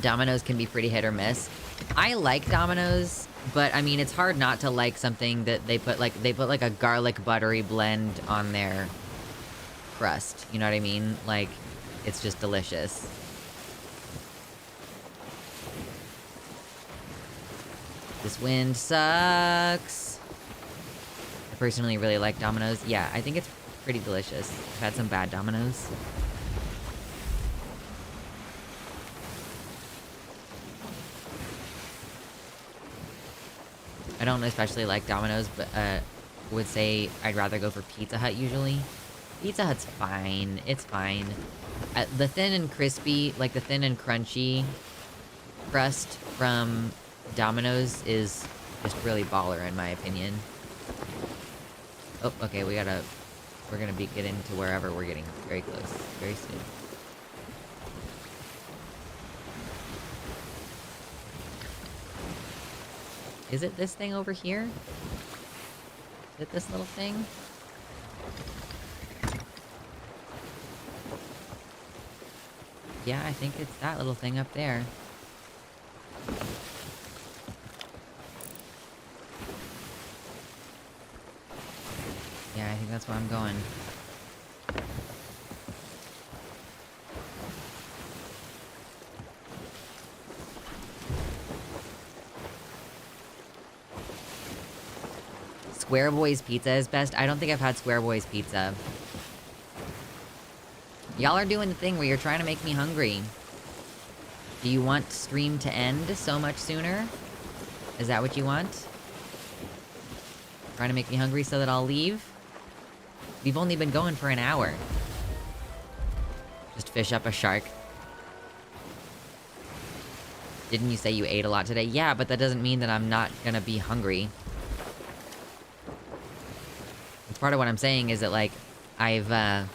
Domino's can be pretty hit or miss. I like Domino's, but I mean, it's hard not to like something that they put like a garlic buttery blend on their crust. You know what I mean? Like, it's just delicious. This wind sucks. I personally really like Domino's. Yeah, I think it's pretty delicious. I've had some bad Domino's. I don't especially like Domino's, but would say I'd rather go for Pizza Hut usually. Pizza Hut's fine. It's fine. The thin and crispy, like the thin and crunchy crust from Domino's is just really baller in my opinion. Oh, okay, we're gonna get into wherever we're getting very close, very soon. Is it this thing over here? Is it this little thing? Yeah, I think it's that little thing up there. Yeah, I think that's where I'm going. Square Boy's Pizza is best. I don't think I've had Square Boy's Pizza. Y'all are doing the thing where you're trying to make me hungry. Do you want stream to end so much sooner? Is that what you want? Trying to make me hungry so that I'll leave? We've only been going for an hour. Just fish up a shark. Didn't you say you ate a lot today? Yeah, but that doesn't mean that I'm not gonna be hungry. Part of what I'm saying is that, like, I've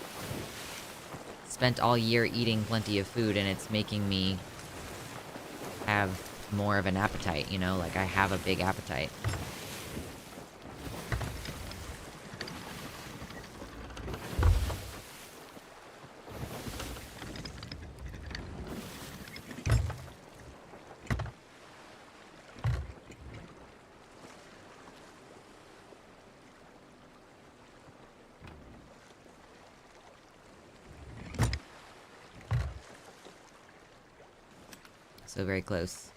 spent all year eating plenty of food, and it's making me have more of an appetite, you know? Like, I have a big appetite. So very close.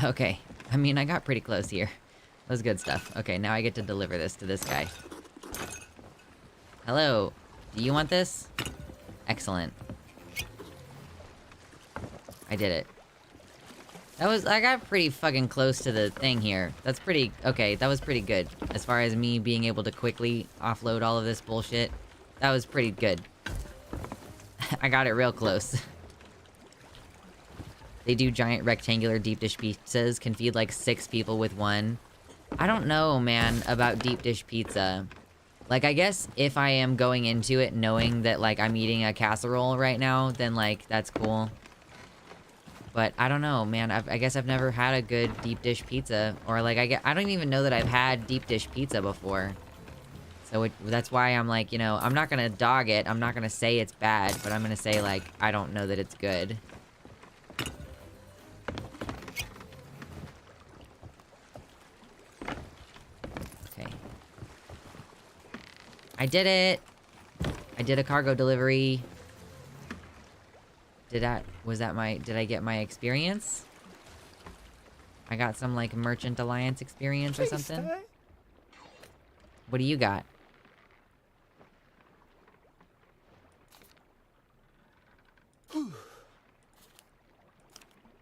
Okay. I mean, I got pretty close here. That was good stuff. Okay, now I get to deliver this to this guy. Hello. Do you want this? Excellent. I did it. I got pretty fucking close to the thing here. That's pretty, okay, that was pretty good. As far as me being able to quickly offload all of this bullshit, that was pretty good. I got it real close. They do giant rectangular deep dish pizzas, can feed like 6 people with one. I don't know, man, about deep dish pizza. Like, I guess if I am going into it knowing that, like, I'm eating a casserole right now, then, like, that's cool. But I don't know, man. I guess I've never had a good deep dish pizza. Or, like, I don't even know that I've had deep dish pizza before. So that's why I'm like, you know, I'm not gonna dog it. I'm not gonna say it's bad, but I'm gonna say, like, I don't know that it's good. Okay. I did it! I did a cargo delivery. Did I get my experience? I got some, like, Merchant Alliance experience or something? Stay. What do you got?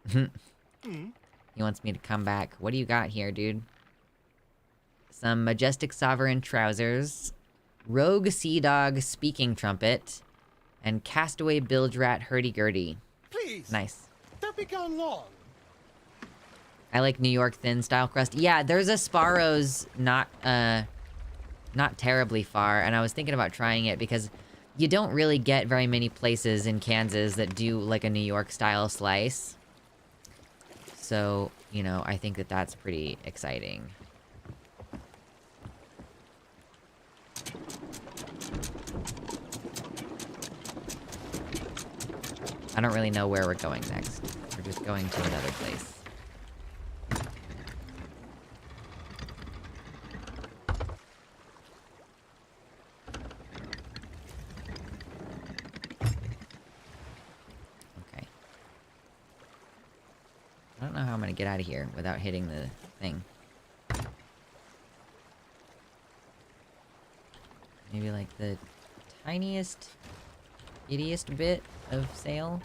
He wants me to come back. What do you got here, dude? Some Majestic Sovereign trousers, Rogue Sea Dog speaking trumpet, and Castaway Bilge Rat hurdy-gurdy. Please. Nice. Don't be gone long. I like New York thin style crust. Yeah, there's a Sparrow's not terribly far, and I was thinking about trying it because you don't really get very many places in Kansas that do like a New York style slice. So, you know, I think that that's pretty exciting. I don't really know where we're going next. We're just going to another place. Okay. I don't know how I'm gonna get out of here without hitting the thing. Maybe like the tiniest, ittiest bit of sail.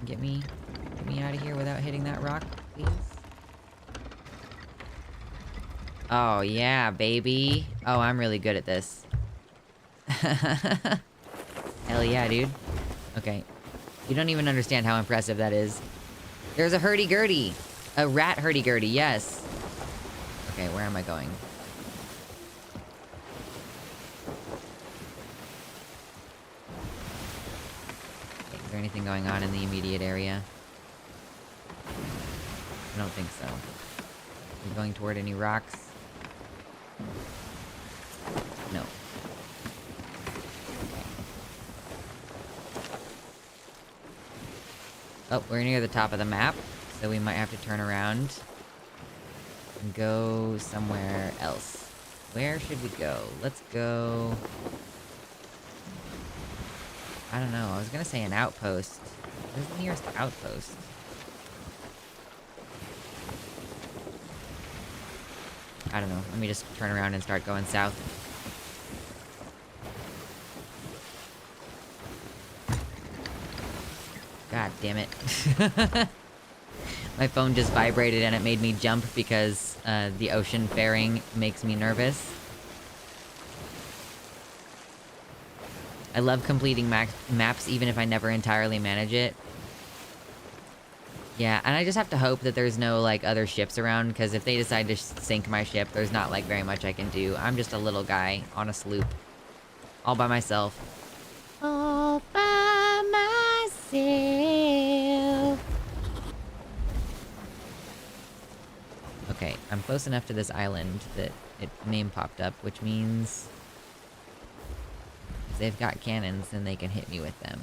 Get me out of here without hitting that rock, please. Oh yeah, baby. Oh, I'm really good at this. Hell yeah, dude. Okay. You don't even understand how impressive that is. There's a hurdy-gurdy. A rat hurdy-gurdy, yes. Okay, where am I going? Okay, is there anything going on in the immediate area? I don't think so. Are we going toward any rocks? No. Oh, we're near the top of the map, so we might have to turn around and go somewhere else. Where should we go? Let's go... I don't know, I was gonna say an outpost. Where's the nearest outpost? I don't know, let me just turn around and start going south. God damn it. My phone just vibrated and it made me jump because the ocean faring makes me nervous. I love completing maps even if I never entirely manage it. Yeah, and I just have to hope that there's no, like, other ships around, because if they decide to sink my ship, there's not, like, very much I can do. I'm just a little guy on a sloop. All by myself. All by myself. Okay, I'm close enough to this island that it name popped up, which means... if they've got cannons, then they can hit me with them.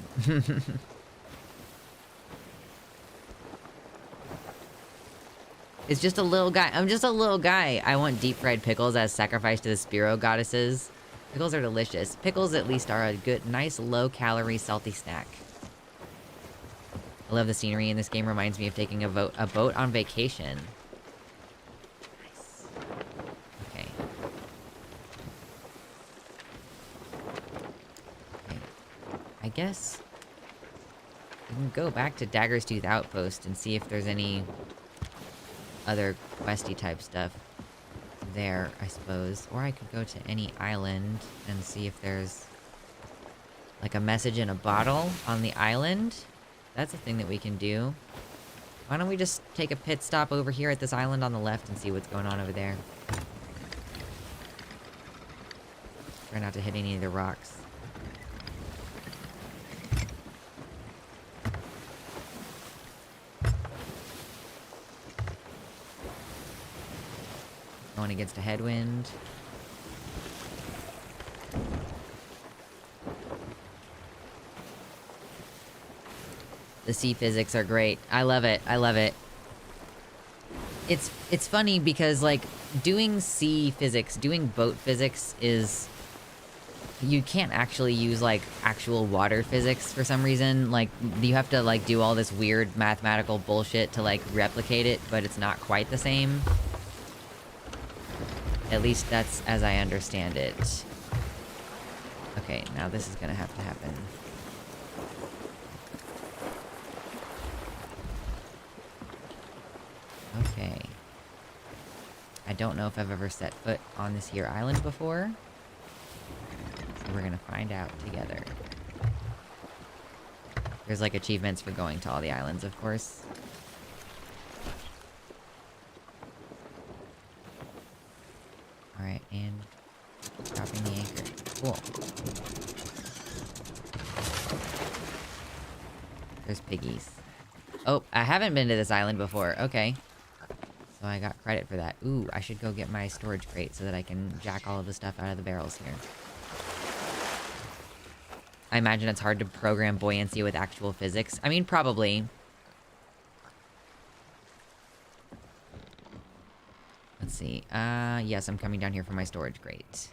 It's just a little guy. I'm just a little guy. I want deep-fried pickles as sacrifice to the Spiro goddesses. Pickles are delicious. Pickles at least are a good, nice, low-calorie, salty snack. I love the scenery in this game. Reminds me of taking a boat on vacation. Nice. Okay. Okay. I guess we can go back to Dagger's Tooth Outpost and see if there's any other questy type stuff there, I suppose. Or I could go to any island and see if there's Like a message in a bottle on the island. That's a thing that we can do. Why don't we just take a pit stop over here at this island on the left and see what's going on over there. Try not to hit any of the rocks. Going against a headwind. The sea physics are great. I love it. I love it. It's funny because, like, doing sea physics, doing boat physics is... You can't actually use, like, actual water physics for some reason. Like, you have to, like, do all this weird mathematical bullshit to, like, replicate it, but it's not quite the same. At least that's as I understand it. Okay, now this is gonna have to happen. Okay. I don't know if I've ever set foot on this here island before. So we're gonna find out together. There's like achievements for going to all the islands, of course. Alright, and dropping the anchor. Cool. There's piggies. Oh, I haven't been to this island before. Okay. So I got credit for that. Ooh, I should go get my storage crate so that I can jack all of the stuff out of the barrels here. I imagine it's hard to program buoyancy with actual physics. I mean, probably. Let's see. Yes, I'm coming down here for my storage crate.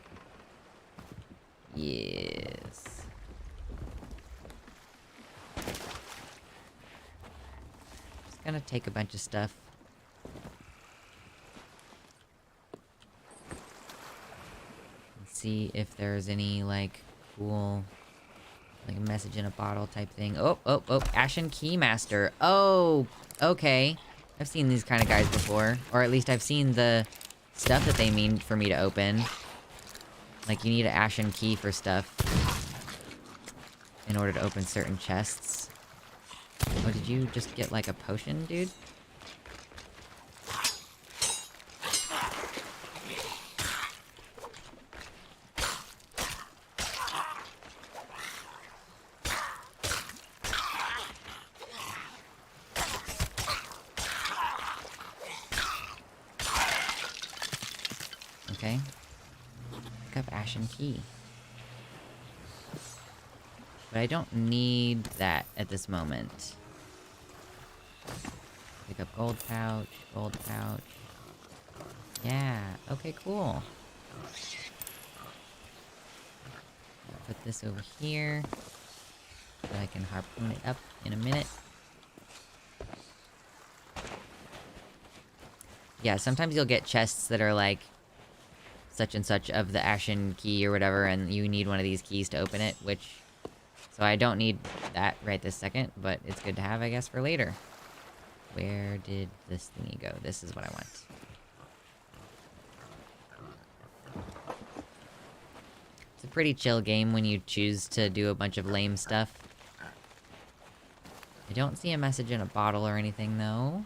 Yes. Just gonna take a bunch of stuff. See if there's any, like, cool, like, a message in a bottle type thing. Oh, Ashen Keymaster. Oh, okay. I've seen these kind of guys before. Or at least I've seen the stuff that they mean for me to open. Like, you need an Ashen Key for stuff in order to open certain chests. Oh, did you just get, like, a potion, dude? Okay. Pick up Ashen Key. But I don't need that at this moment. Pick up gold pouch, gold pouch. Yeah, okay, cool. Put this over here. So I can harpoon it up in a minute. Yeah, sometimes you'll get chests that are like such and such of the Ashen Key or whatever, and you need one of these keys to open it, which... So I don't need that right this second, but it's good to have, I guess, for later. Where did this thingy go? This is what I want. It's a pretty chill game when you choose to do a bunch of lame stuff. I don't see a message in a bottle or anything, though.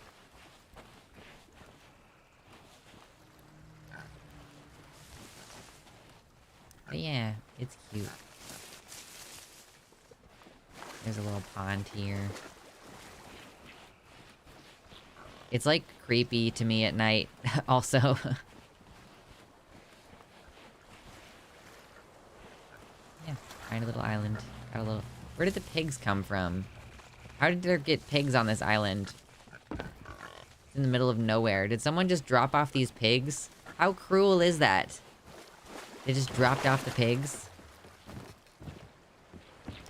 But yeah, it's cute. There's a little pond here. It's, like, creepy to me at night, also. Yeah, tiny little island. Got a little... Where did the pigs come from? How did there get pigs on this island? It's in the middle of nowhere. Did someone just drop off these pigs? How cruel is that? They just dropped off the pigs?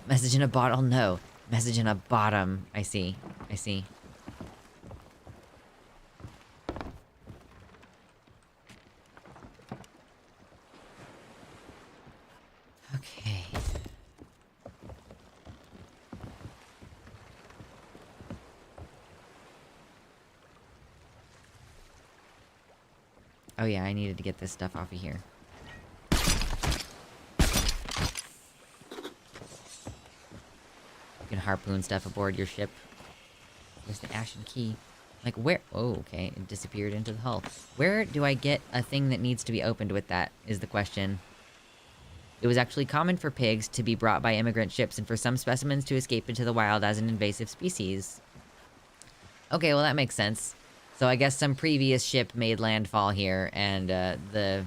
Message in a bottle? No. Message in a bottom. I see. I see. Okay. Oh yeah, I needed to get this stuff off of here. harpoon stuff aboard your ship. There's the ashen key. Like, where? Oh, okay. It disappeared into the hull. Where do I get a thing that needs to be opened with that, is the question. It was actually common for pigs to be brought by immigrant ships and for some specimens to escape into the wild as an invasive species. Okay, well, that makes sense. So I guess some previous ship made landfall here, and the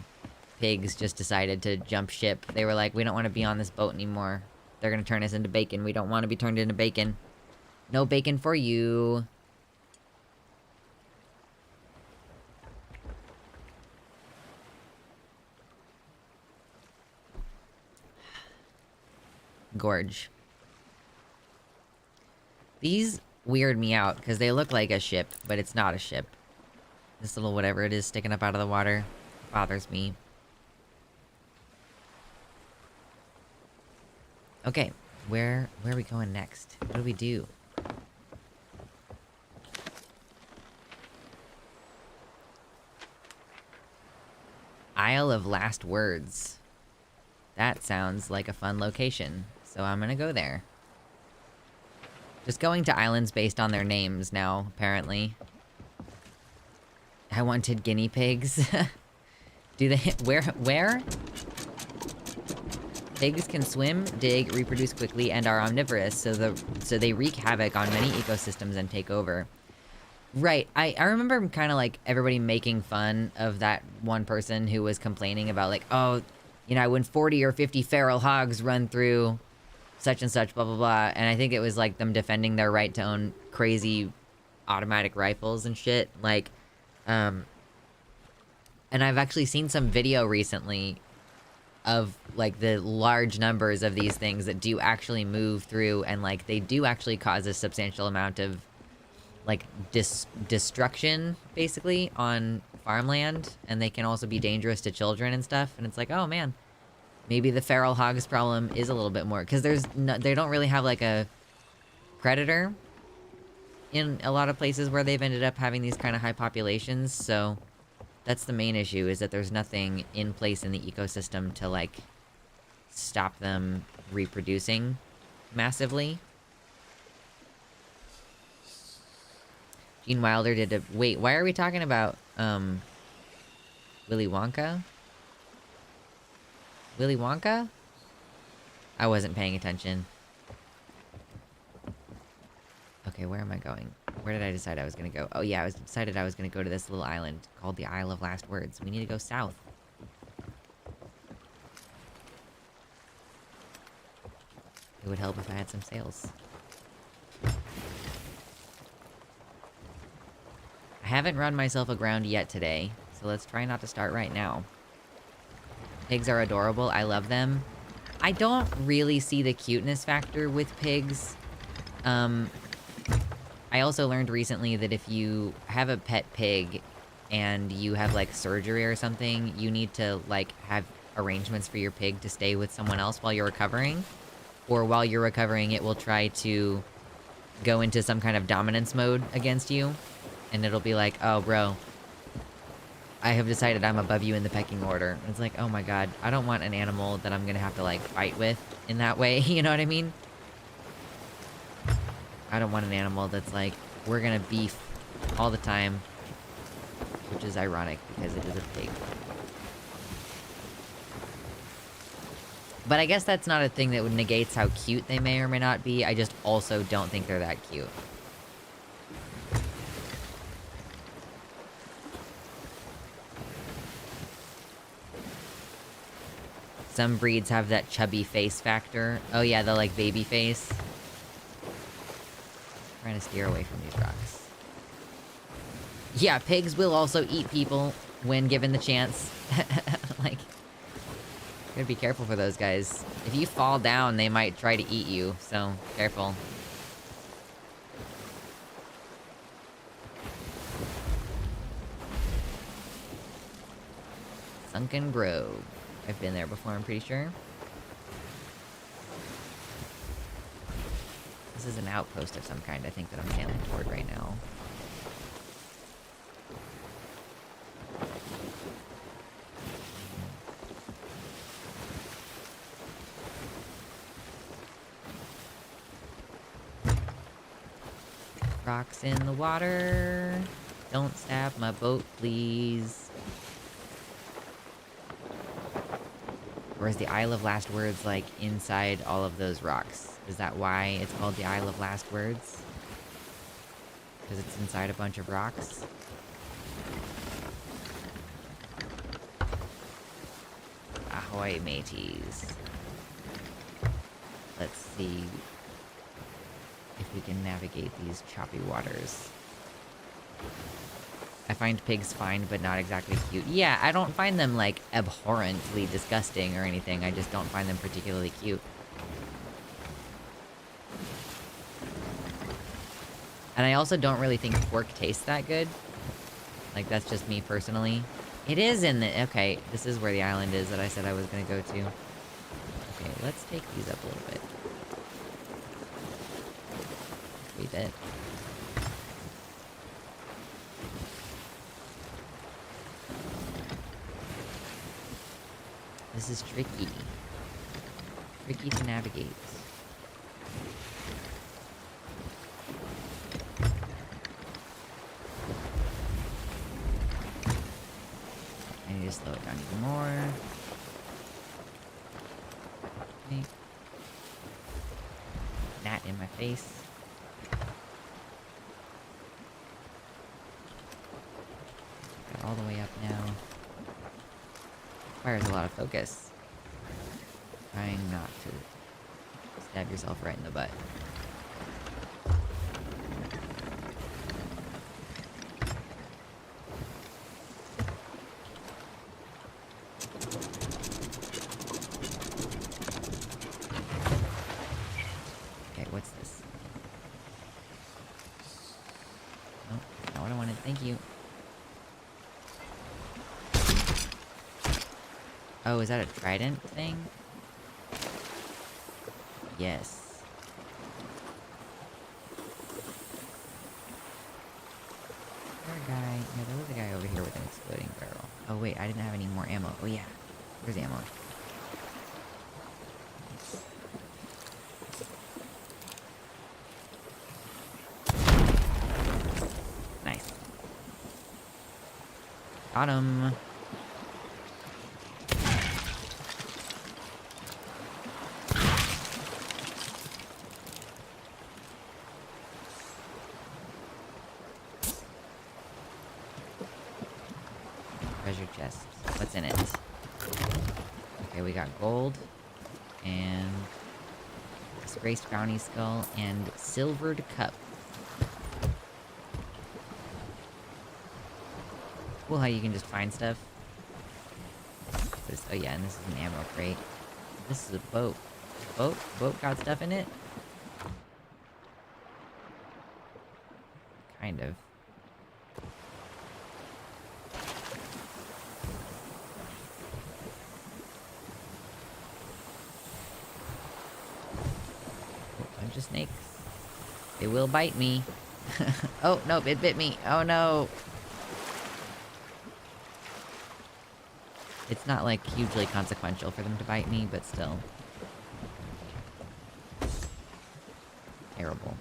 pigs just decided to jump ship. They were like, we don't want to be on this boat anymore. They're gonna turn us into bacon. We don't want to be turned into bacon. No bacon for you. Gorge. These weird me out, because they look like a ship, but it's not a ship. This little whatever it is sticking up out of the water bothers me. Okay, where are we going next? What do we do? Isle of Last Words. That sounds like a fun location, so I'm gonna go there. Just going to islands based on their names now, apparently. I wanted guinea pigs. Do they- where? Pigs can swim, dig, reproduce quickly, and are omnivorous, so they wreak havoc on many ecosystems and take over. Right, I remember kind of like everybody making fun of that one person who was complaining about like, oh, you know, when 40 or 50 feral hogs run through such and such, blah, blah, blah. And I think it was like them defending their right to own crazy automatic rifles and shit. Like, and I've actually seen some video recently of like the large numbers of these things that do actually move through, and like they do actually cause a substantial amount of like destruction basically on farmland, and they can also be dangerous to children and stuff. And it's like, oh man, maybe the feral hogs problem is a little bit more, because they don't really have like a predator in a lot of places where they've ended up having these kind of high populations. So that's the main issue, is that there's nothing in place in the ecosystem to like stop them reproducing massively. Gene Wilder did a... Wait, why are we talking about, Willy Wonka? Willy Wonka? I wasn't paying attention. Okay, where am I going? Where did I decide I was gonna go? Oh yeah, I decided I was gonna go to this little island called the Isle of Last Words. We need to go south. It would help if I had some sails. I haven't run myself aground yet today, so let's try not to start right now. Pigs are adorable. I love them. I don't really see the cuteness factor with pigs. I also learned recently that if you have a pet pig and you have like surgery or something, you need to like have arrangements for your pig to stay with someone else while you're recovering. Or while you're recovering, it will try to go into some kind of dominance mode against you. And it'll be like, oh bro, I have decided I'm above you in the pecking order. And it's like, oh my god, I don't want an animal that I'm gonna have to like fight with in that way, you know what I mean? I don't want an animal that's like, we're gonna beef all the time. Which is ironic, because it is a pig. But I guess that's not a thing that would negate how cute they may or may not be. I just also don't think they're that cute. Some breeds have that chubby face factor. Oh yeah, the like baby face. Trying to steer away from these rocks. Yeah, pigs will also eat people when given the chance. Like, you gotta be careful for those guys. If you fall down, they might try to eat you, so careful. Sunken Grove. I've been there before, I'm pretty sure. This is an outpost of some kind, I think, that I'm sailing toward right now. Rocks in the water. Don't stab my boat, please. Or is the Isle of Last Words, like, inside all of those rocks? Is that why it's called the Isle of Last Words? Because it's inside a bunch of rocks? Ahoy, mateys. Let's see if we can navigate these choppy waters. I find pigs fine, but not exactly cute. Yeah, I don't find them, like, abhorrently disgusting or anything. I just don't find them particularly cute. And I also don't really think pork tastes that good. Like, that's just me personally. It is in the... Okay, this is where the island is that I said I was gonna go to. Okay, let's take these up a little bit. Wait a bit. This is tricky. Tricky to navigate. I need to slow it down even more. Okay. Gnat in my face. Got all the way up now. Requires a lot of focus. Trying not to stab yourself right in the butt. Okay, what's this? Nope, not what I wanted. Thank you. Oh, is that a trident thing? Yes. There a guy? Yeah, there was a guy over here with an exploding barrel. Oh wait, I didn't have any more ammo. Oh yeah, there's ammo. Nice. Got him. Treasure chest. What's in it? Okay, we got gold and disgraced bounty skull and silvered cup. Cool how you can just find stuff. Oh yeah, and this is an ammo crate. This is a boat. Boat got stuff in it? Kind of. Bunch of snakes. They will bite me. Oh, nope, it bit me. Oh no. It's not, like, hugely consequential for them to bite me, but still. Terrible.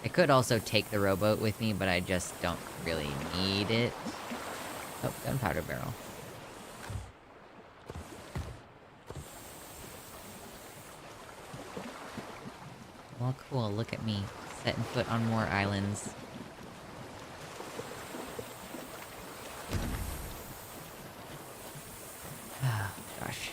I could also take the rowboat with me, but I just don't really need it. Oh, gunpowder barrel. Well, cool, look at me. Setting foot on more islands. Oh, gosh.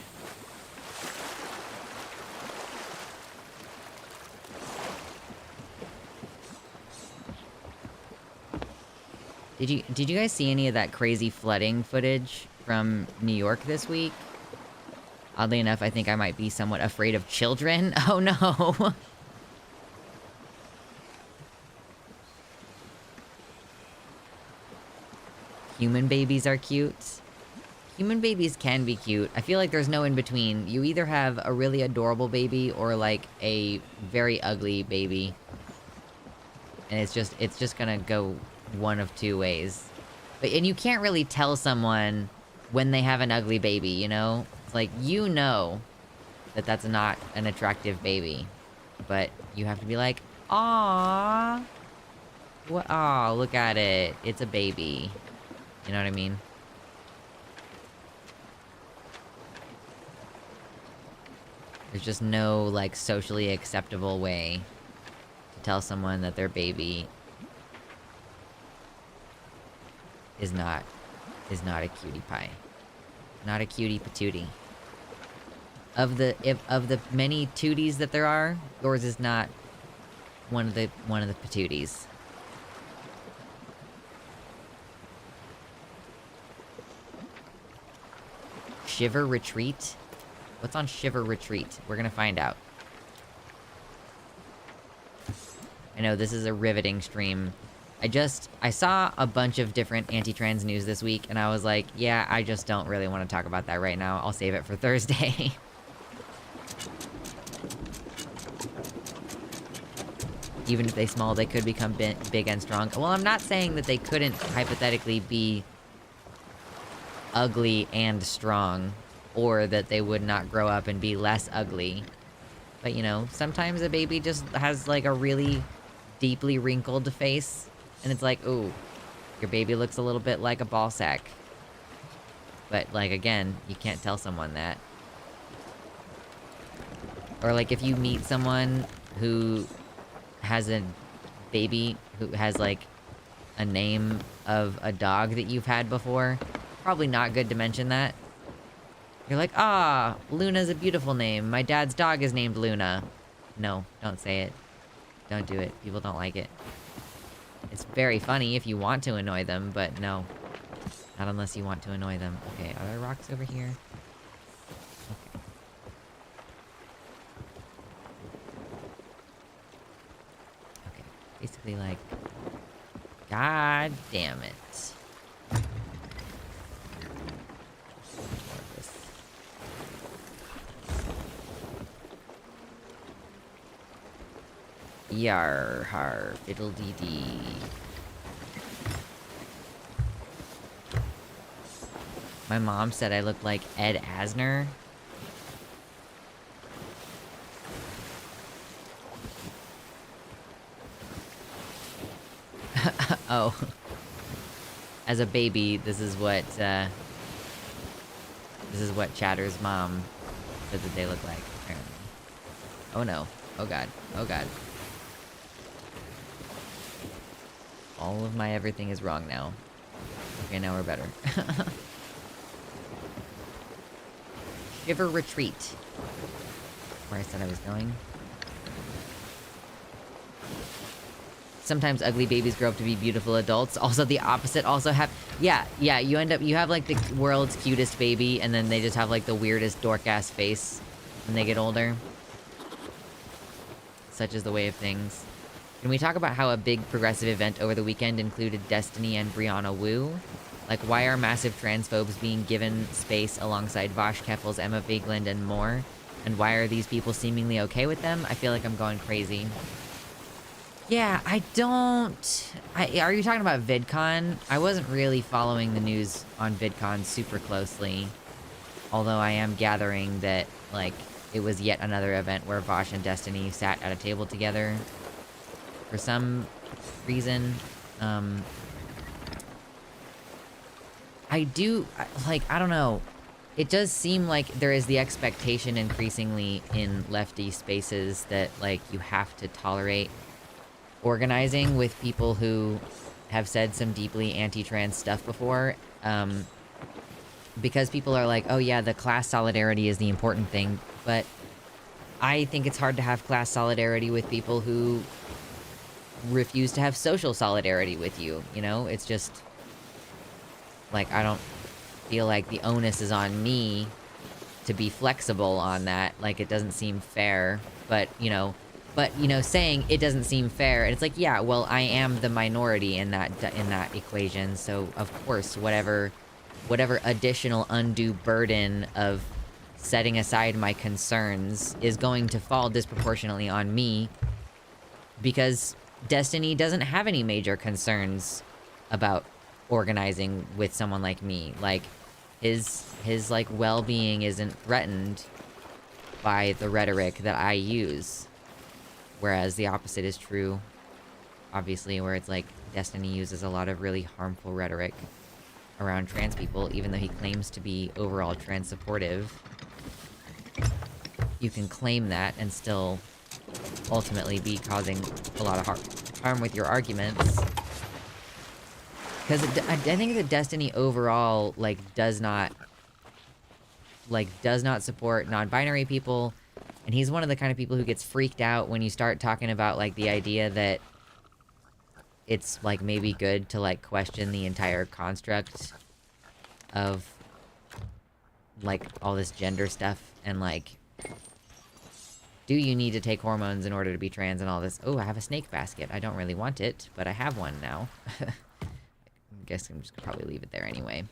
Did you guys see any of that crazy flooding footage from New York this week? Oddly enough, I think I might be somewhat afraid of children. Oh no. Human babies are cute. Human babies can be cute. I feel like there's no in between. You either have a really adorable baby or like a very ugly baby. And it's just gonna go one of two ways. And you can't really tell someone when they have an ugly baby, you know? It's like, you know that that's not an attractive baby. But you have to be like, "Aww. What? Aw, look at it. It's a baby." You know what I mean? There's just no, like, socially acceptable way to tell someone that their baby is not a cutie pie. Not a cutie patootie. Of the many tooties that there are, yours is not one of the patooties. Shiver Retreat? What's on Shiver Retreat? We're gonna find out. I know this is a riveting stream. I saw a bunch of different anti-trans news this week, and I was like, yeah, I just don't really want to talk about that right now. I'll save it for Thursday. Even if they small, they could become big and strong. Well, I'm not saying that they couldn't hypothetically be ugly and strong, or that they would not grow up and be less ugly. But, you know, sometimes a baby just has, like, a really deeply wrinkled face, and it's like, ooh, your baby looks a little bit like a ball sack. But, like, again, you can't tell someone that. Or, like, if you meet someone who has a baby who has, like, a name of a dog that you've had before, probably not good to mention that. You're like, ah, Luna's a beautiful name. My dad's dog is named Luna. No, don't say it. Don't do it. People don't like it. It's very funny if you want to annoy them, but no. Not unless you want to annoy them. Okay, are there rocks over here? Okay. Okay, basically like... God damn it. Yar, har, fiddle dee dee. My mom said I looked like Ed Asner. Oh. As a baby, this is what Chatter's mom said that they look like, apparently. Oh no. Oh god. Oh god. All of my everything is wrong now. Okay, now we're better. Shiver Retreat. Where I said I was going. Sometimes ugly babies grow up to be beautiful adults. Also, the opposite also yeah, you have like the world's cutest baby, and then they just have like the weirdest dork-ass face when they get older. Such is the way of things. Can we talk about how a big progressive event over the weekend included Destiny and Brianna Wu? Like, why are massive transphobes being given space alongside Vosh Keffel's Emma Vigeland and more? And why are these people seemingly okay with them? I feel like I'm going crazy. Yeah, I don't... are you talking about VidCon? I wasn't really following the news on VidCon super closely. Although I am gathering that, like, it was yet another event where Vosh and Destiny sat at a table together. For some reason, I don't know. It does seem like there is the expectation increasingly in lefty spaces that, like, you have to tolerate organizing with people who have said some deeply anti-trans stuff before, because people are like, oh yeah, the class solidarity is the important thing, but I think it's hard to have class solidarity with people who refuse to have social solidarity with you, you know? It's just, like, I don't feel like the onus is on me to be flexible on that. Like, it doesn't seem fair, but, you know, saying it doesn't seem fair, and it's like, yeah, well, I am the minority in that equation, so of course, whatever additional undue burden of setting aside my concerns is going to fall disproportionately on me, because Destiny doesn't have any major concerns about organizing with someone like me. Like, his like, well-being isn't threatened by the rhetoric that I use. Whereas the opposite is true, obviously, where it's like Destiny uses a lot of really harmful rhetoric around trans people, even though he claims to be overall trans supportive. You can claim that and still ultimately be causing a lot of harm with your arguments. Because I think that Destiny overall, like, does not support non-binary people. And he's one of the kind of people who gets freaked out when you start talking about, like, the idea that it's, like, maybe good to, like, question the entire construct of, like, all this gender stuff. And, like, do you need to take hormones in order to be trans and all this? Oh, I have a snake basket. I don't really want it, but I have one now. I guess I'm just gonna probably leave it there anyway.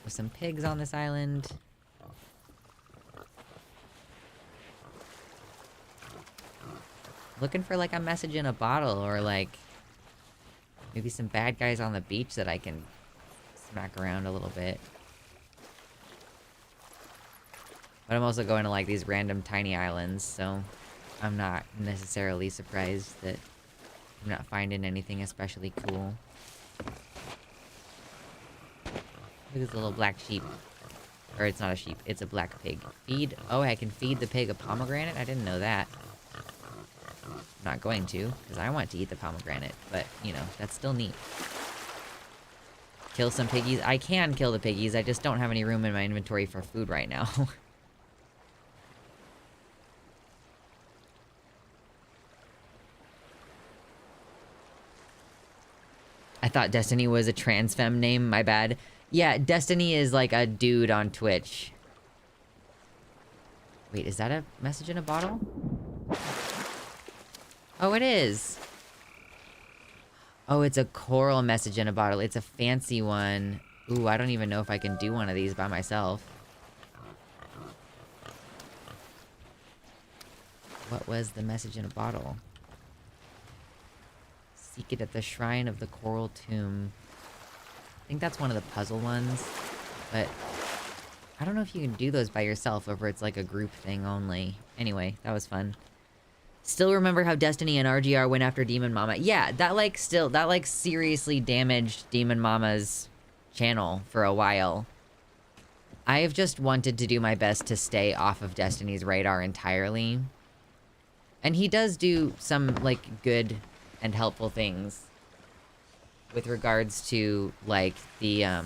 There's some pigs on this island. Looking for, like, a message in a bottle, or, like, maybe some bad guys on the beach that I can smack around a little bit. But I'm also going to, like, these random tiny islands, so I'm not necessarily surprised that I'm not finding anything especially cool. Look at this little black sheep. Or it's not a sheep, it's a black pig. Feed? Oh, I can feed the pig a pomegranate? I didn't know that. I'm not going to, because I want to eat the pomegranate. But, you know, that's still neat. Kill some piggies? I can kill the piggies, I just don't have any room in my inventory for food right now. I thought Destiny was a trans femme name, my bad. Yeah, Destiny is like a dude on Twitch. Wait, is that a message in a bottle? Oh, it is. Oh, it's a coral message in a bottle. It's a fancy one. Ooh, I don't even know if I can do one of these by myself. What was the message in a bottle? Seek it at the shrine of the coral tomb. I think that's one of the puzzle ones, but I don't know if you can do those by yourself or if it's like a group thing only. Anyway, that was fun. Still remember how Destiny and RGR went after Demon Mama. Yeah, that seriously damaged Demon Mama's channel for a while. I've just wanted to do my best to stay off of Destiny's radar entirely. And he does do some, like, good and helpful things with regards to, like, the,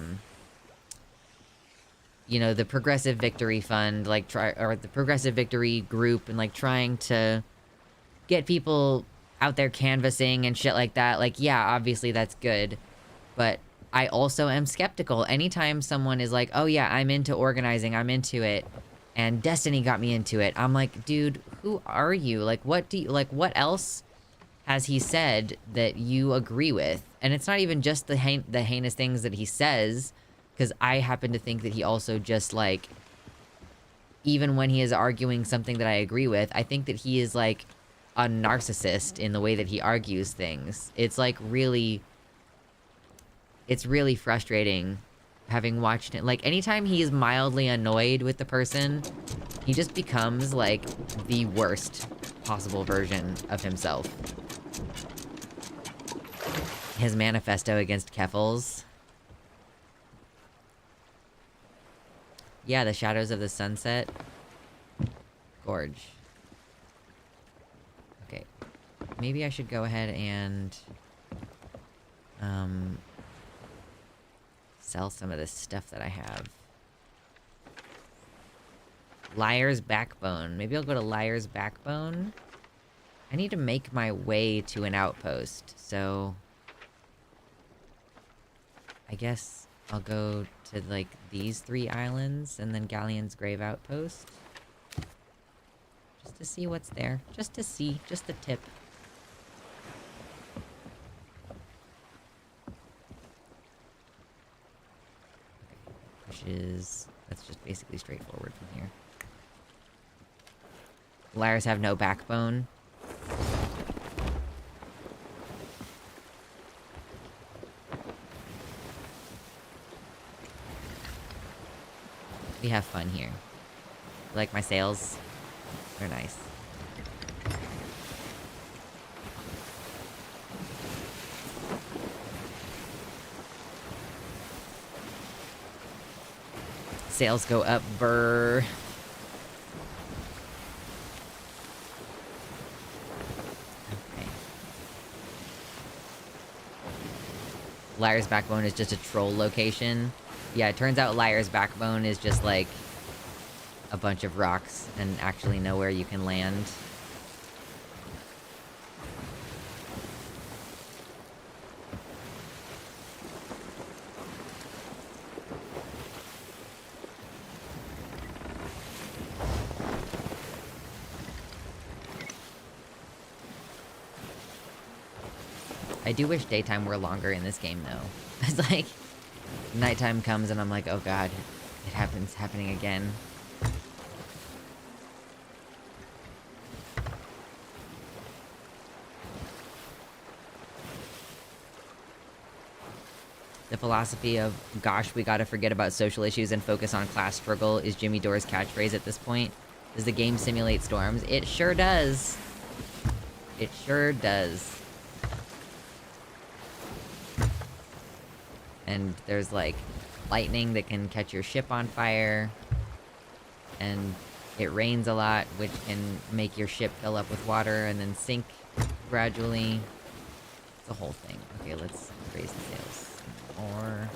you know, the Progressive Victory Fund, like, or the Progressive Victory group, and, like, trying to get people out there canvassing and shit like that. Like, yeah, obviously that's good, but I also am skeptical. Anytime someone is like, oh yeah, I'm into organizing, I'm into it, and Destiny got me into it, I'm like, dude, who are you? Like, what else has he said that you agree with? And it's not even just the heinous things that he says, because I happen to think that he also just, like, even when he is arguing something that I agree with, I think that he is, like, a narcissist in the way that he argues things. It's, like, really... It's really frustrating having watched it. Like, anytime he is mildly annoyed with the person, he just becomes, like, the worst possible version of himself. His manifesto against Keffels. Yeah, the shadows of the sunset. Gorge. Okay. Maybe I should go ahead and... sell some of this stuff that I have. Liar's Backbone. Maybe I'll go to Liar's Backbone. I need to make my way to an outpost, so... I guess I'll go to, like, these 3 islands, and then Galleon's Grave Outpost. Just to see what's there. Just to see. Just the tip. Which is... that's just basically straightforward from here. Liars have no backbone. We have fun here. Like my sails? They're nice. Sails go up, brr. Okay. Liar's Backbone is just a troll location. Yeah, it turns out Liar's Backbone is just like a bunch of rocks and actually nowhere you can land. I do wish daytime were longer in this game, though. It's like, nighttime comes and I'm like, oh god, happening again. The philosophy of, gosh, we gotta forget about social issues and focus on class struggle is Jimmy Dore's catchphrase at this point. Does the game simulate storms? It sure does. It sure does. And there's, like, lightning that can catch your ship on fire. And it rains a lot, which can make your ship fill up with water and then sink gradually. It's a whole thing. Okay, let's raise the sails some more.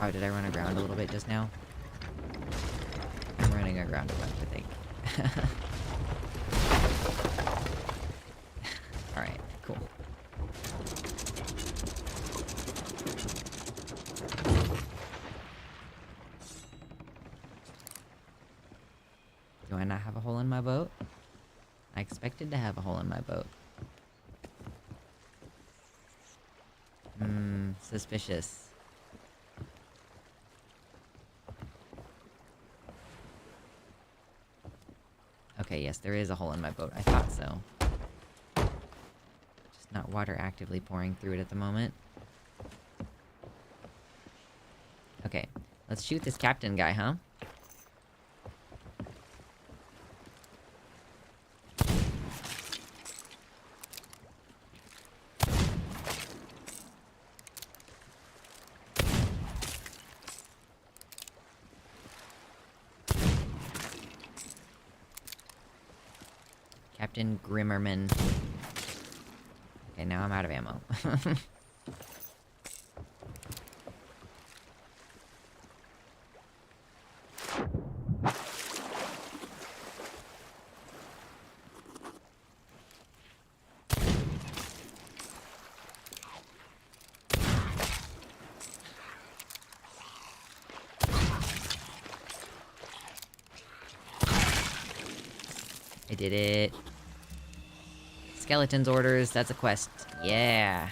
Oh, did I run aground a little bit just now? I'm running aground a bunch, I think. Alright, cool. Do I not have a hole in my boat? I expected to have a hole in my boat. Suspicious. Okay, yes, there is a hole in my boat. I thought so. Just not water actively pouring through it at the moment. Okay, let's shoot this captain guy, huh? Captain Grimmerman. Okay, now I'm out of ammo. I did it. Skeleton's orders, that's a quest. Yeah.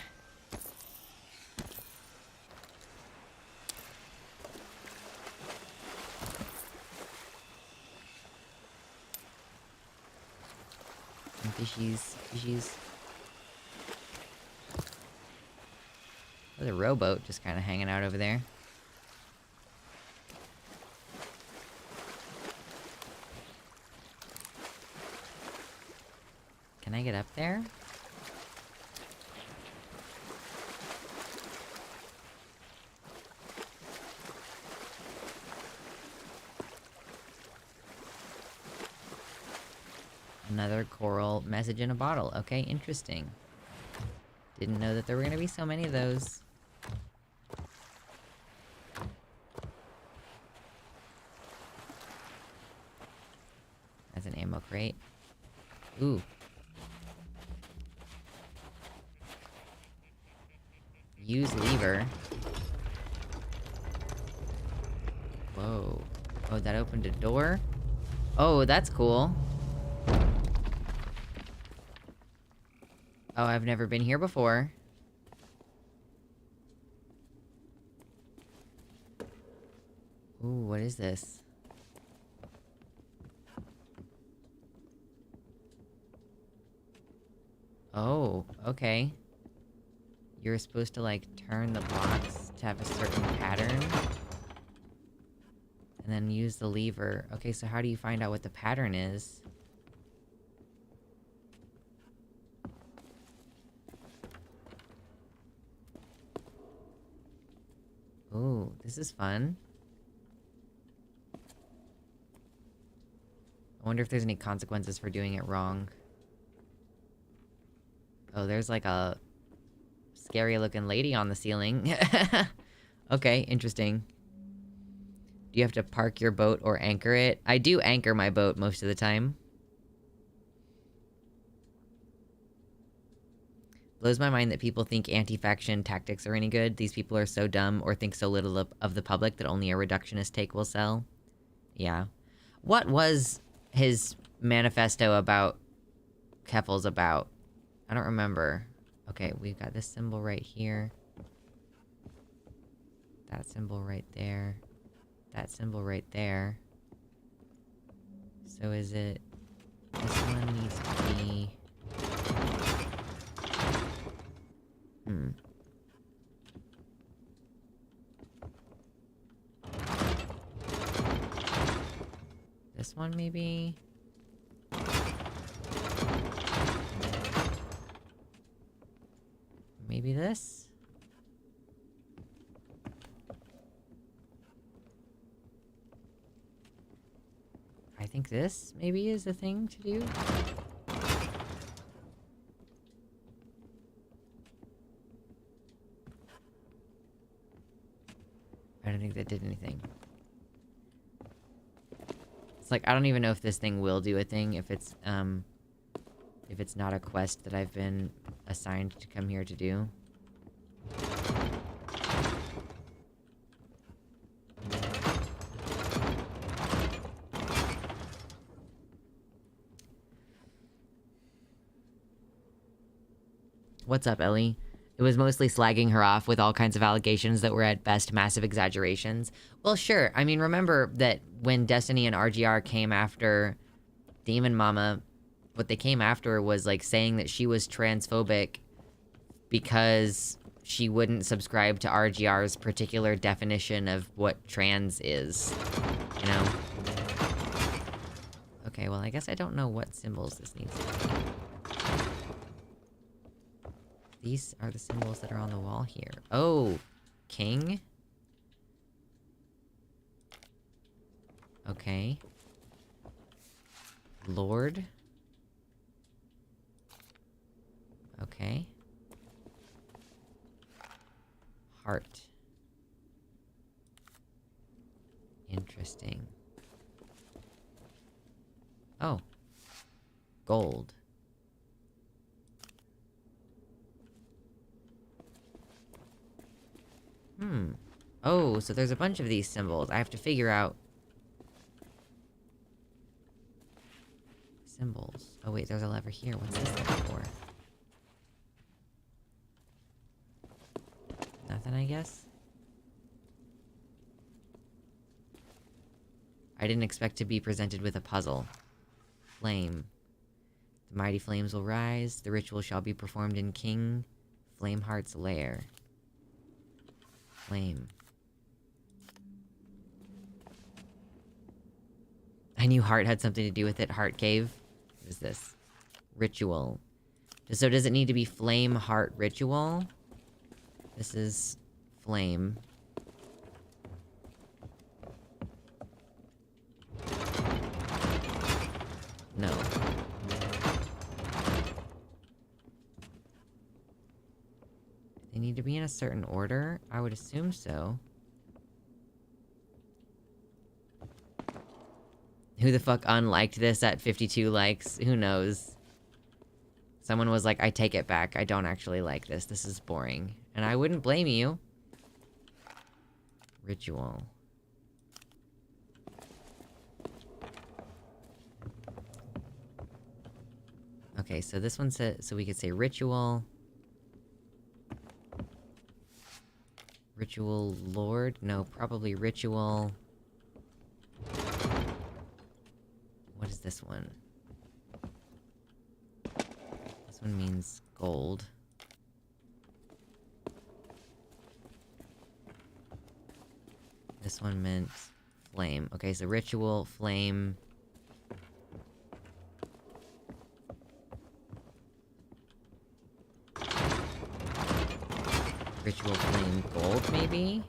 Some fishies. There's a rowboat just kind of hanging out over there. Can I get up there? Another coral message in a bottle. Okay, interesting. Didn't know that there were gonna be so many of those. That's an ammo crate. Ooh. Use lever. Whoa. Oh, that opened a door? Oh, that's cool. Oh, I've never been here before. Ooh, what is this? Oh, okay. You're supposed to, like, turn the blocks to have a certain pattern. And then use the lever. Okay, so how do you find out what the pattern is? Ooh, this is fun. I wonder if there's any consequences for doing it wrong. Oh, there's like a scary looking lady on the ceiling. Okay, interesting. Do you have to park your boat or anchor it? I do anchor my boat most of the time. Blows my mind that people think anti-faction tactics are any good. These people are so dumb or think so little of the public that only a reductionist take will sell. Yeah. What was his manifesto about Keffel's about? I don't remember. Okay, we've got this symbol right here. That symbol right there. That symbol right there. So is it... This one needs to be... This one, maybe? Maybe this? I think this, maybe, is the thing to do? I don't think that did anything. It's like, I don't even know if this thing will do a thing, if it's not a quest that I've been assigned to come here to do. What's up, Ellie? It was mostly slagging her off with all kinds of allegations that were at best massive exaggerations. Well, sure. I mean, remember that when Destiny and RGR came after Demon Mama, what they came after was, like, saying that she was transphobic because she wouldn't subscribe to RGR's particular definition of what trans is. You know? Okay, well, I guess I don't know what symbols this needs to be. These are the symbols that are on the wall here. Oh, king? Okay. Lord? Okay. Heart. Interesting. Oh. Gold. Oh, so there's a bunch of these symbols. I have to figure out... Symbols. Oh wait, there's a lever here. What's this lever for? Nothing, I guess? I didn't expect to be presented with a puzzle. Flame. The mighty flames will rise. The ritual shall be performed in King Flameheart's lair. Flame. I knew heart had something to do with it. Heart cave. What is this? Ritual. So does it need to be flame heart ritual? This is flame. No. They need to be in a certain order? I would assume so. Who the fuck unliked this at 52 likes? Who knows? Someone was like, I take it back. I don't actually like this. This is boring. And I wouldn't blame you. Ritual. Okay, so this one says... So we could say ritual. Ritual lord? No, probably ritual... What is this one? This one means gold. This one meant flame. Okay, so ritual, flame... Ritual, flame, gold, maybe?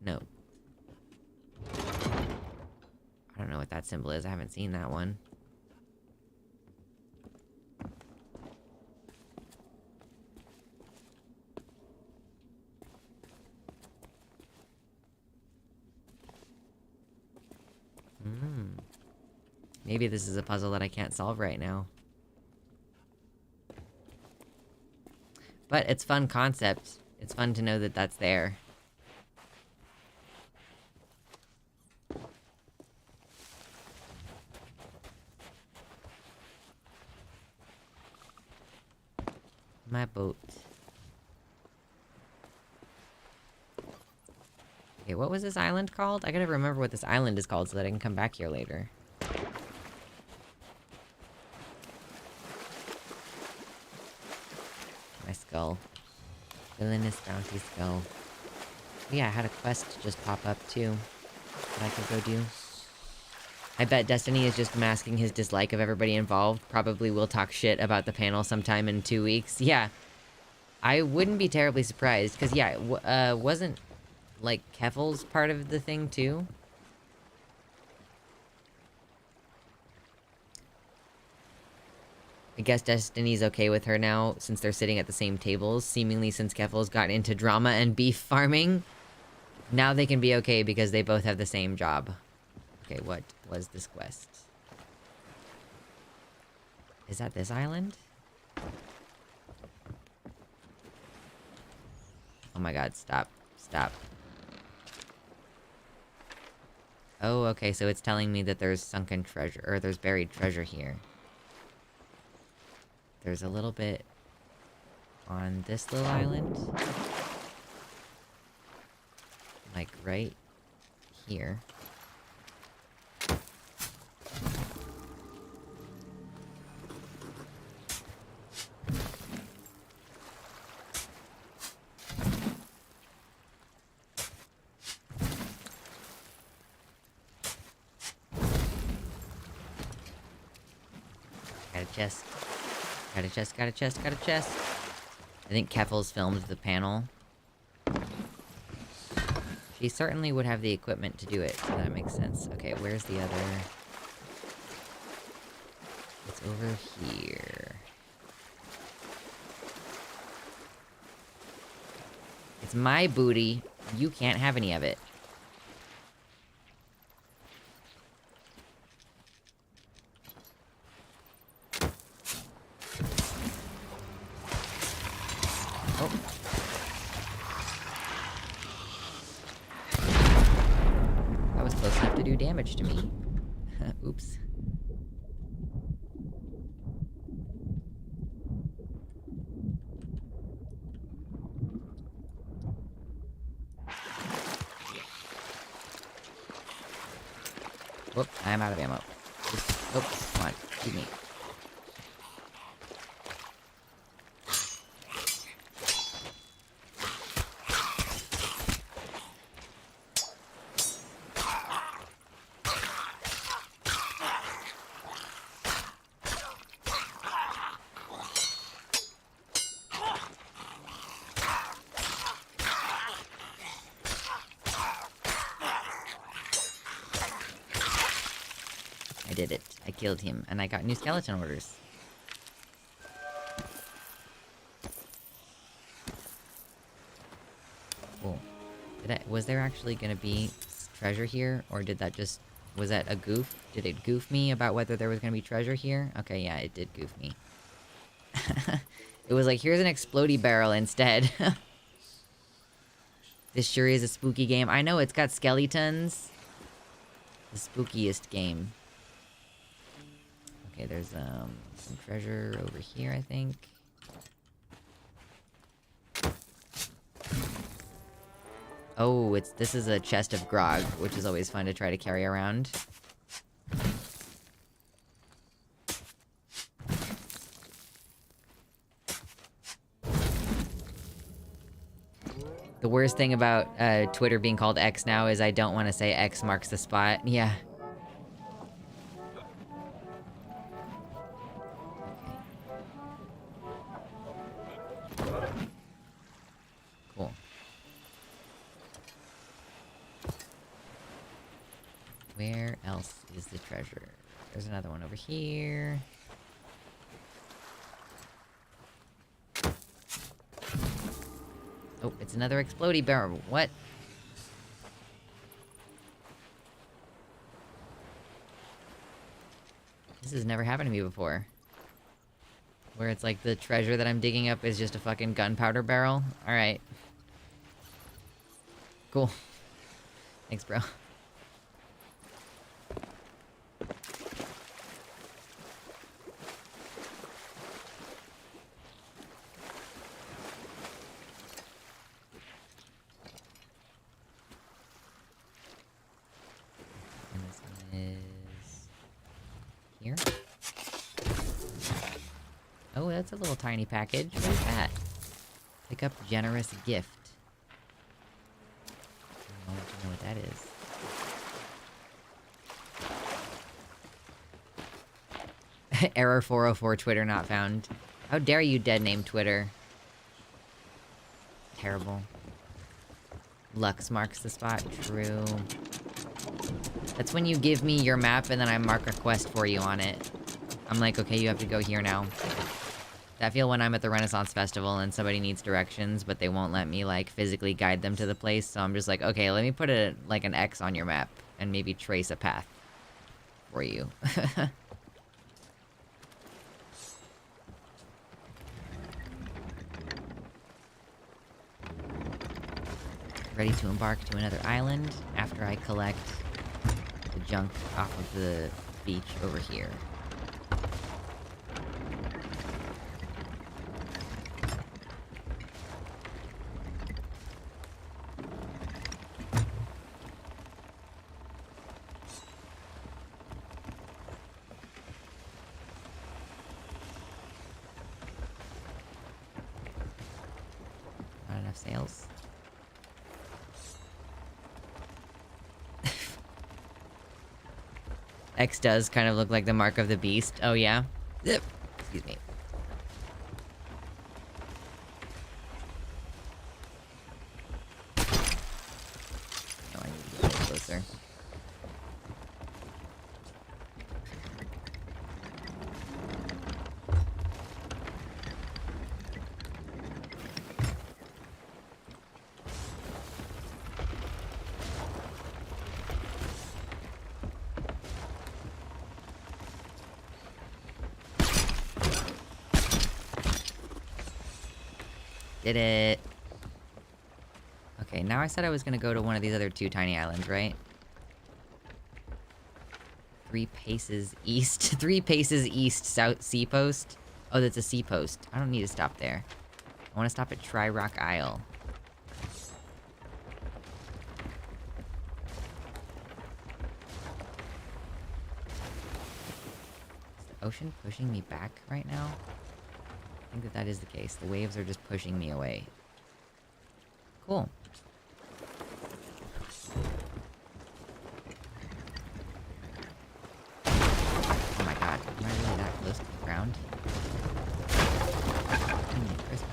No. I don't know what that symbol is. I haven't seen that one. Maybe this is a puzzle that I can't solve right now. But it's fun concept. It's fun to know that that's there. My boat. Okay, what was this island called? I gotta remember what this island is called so that I can come back here later. My skull. Villainous bounty skull. Yeah, I had a quest just pop up too that I could go do. I bet Destiny is just masking his dislike of everybody involved. Probably will talk shit about the panel sometime in 2 weeks. Yeah. I wouldn't be terribly surprised, because yeah, wasn't, like, Keffel's part of the thing too? I guess Destiny's okay with her now, since they're sitting at the same tables, seemingly since Keffel's gotten into drama and beef farming. Now they can be okay because they both have the same job. Okay, what was this quest? Is that this island? Oh my god, stop. Stop. Oh, okay, so it's telling me that there's sunken treasure, or there's buried treasure here. There's a little bit on this little island. Like, right here. Got a chest. Got a chest, got a chest, got a chest. I think Keffel's filmed the panel. She certainly would have the equipment to do it, so that makes sense. Okay, where's the other... It's over here. It's my booty. You can't have any of it. Oh. That was close enough to do damage to me. Oops. Whoop, I'm out of ammo. Oh, come on, shoot me. I did it. I killed him, and I got new skeleton orders. Cool. Was there actually gonna be treasure here, or did that just... Was that a goof? Did it goof me about whether there was gonna be treasure here? Okay, yeah, it did goof me. It was like, here's an explodey barrel instead. This sure is a spooky game. I know, it's got skeletons. The spookiest game. Okay, there's some treasure over here, I think. Oh, this is a chest of grog, which is always fun to try to carry around. The worst thing about Twitter being called X now is I don't want to say X marks the spot. Yeah. Okay. Cool. Where else is the treasure? There's another one over here. Oh, it's another explodey barrel. What? This has never happened to me before. Where it's like the treasure that I'm digging up is just a fucking gunpowder barrel. Alright. Cool. Thanks, bro. And this one is here. Oh, that's a little tiny package. What is that? Pick up generous gift. I don't know what that is. Error 404, Twitter not found. How dare you dead name Twitter? Terrible. Lux marks the spot. True. That's when you give me your map and then I mark a quest for you on it. I'm like, okay, you have to go here now. I feel when I'm at the Renaissance Festival and somebody needs directions, but they won't let me, like, physically guide them to the place, so I'm just like, okay, let me put like, an X on your map, and maybe trace a path for you. Ready to embark to another island after I collect the junk off of the beach over here. Not enough sails. X does kind of look like the mark of the beast. Oh, yeah? Excuse me. No, I need to get closer. Did it. Okay, now I said I was gonna go to one of these other two tiny islands, right? 3 paces east. 3 paces east, south sea post. Oh, that's a sea post. I don't need to stop there. I want to stop at Tri Rock Isle. Is the ocean pushing me back right now? I think that is the case. The waves are just pushing me away. Cool. Oh my god, am I really that close to the ground? Christmas.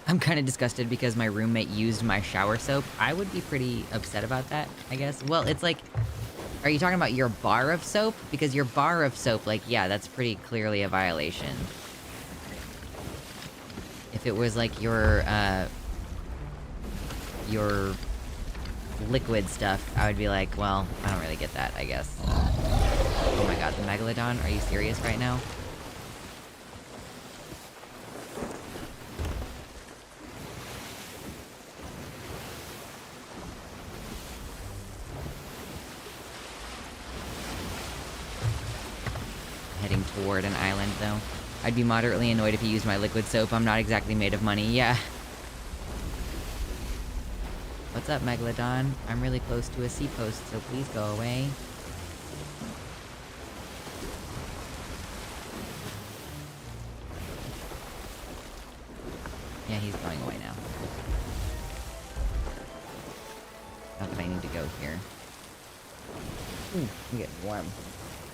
I'm kind of disgusted because my roommate used my shower soap. I would be pretty upset about that, I guess. Well, it's like, are you talking about your bar of soap? Because your bar of soap, like, yeah, that's pretty clearly a violation. If it was like your liquid stuff, I would be like, well, I don't really get that, I guess. Oh my god, the Megalodon? Are you serious right now? Heading toward an island, though. I'd be moderately annoyed if he used my liquid soap. I'm not exactly made of money, yeah. What's up, Megalodon? I'm really close to a sea post, so please go away. Yeah, he's going away now. Not that I need to go here. Ooh, I'm getting warm.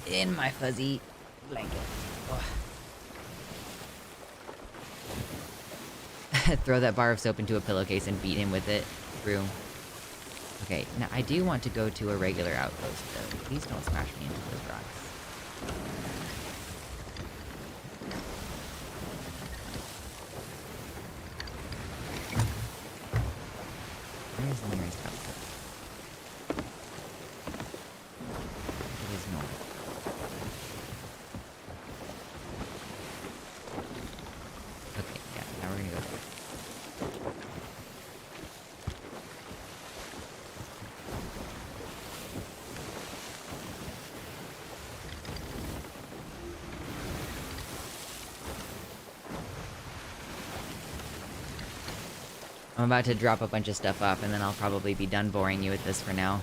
In my fuzzy blanket. Ugh. Throw that bar of soap into a pillowcase and beat him with it. True. Okay, now I do want to go to a regular outpost, though. Please don't smash me into those rocks. Where is the nearest outpost? It is north. Okay, yeah, now we're gonna go there. I'm about to drop a bunch of stuff off, and then I'll probably be done boring you with this for now.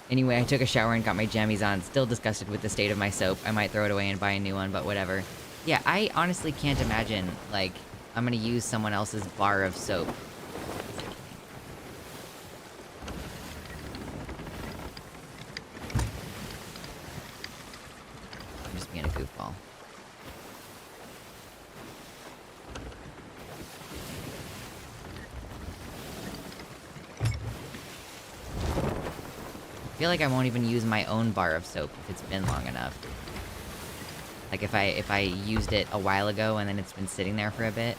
Anyway, I took a shower and got my jammies on. Still disgusted with the state of my soap. I might throw it away and buy a new one, but whatever. Yeah, I honestly can't imagine, like, I'm gonna use someone else's bar of soap. I'm just being a goofball. I feel like I won't even use my own bar of soap if it's been long enough. Like if I used it a while ago and then it's been sitting there for a bit.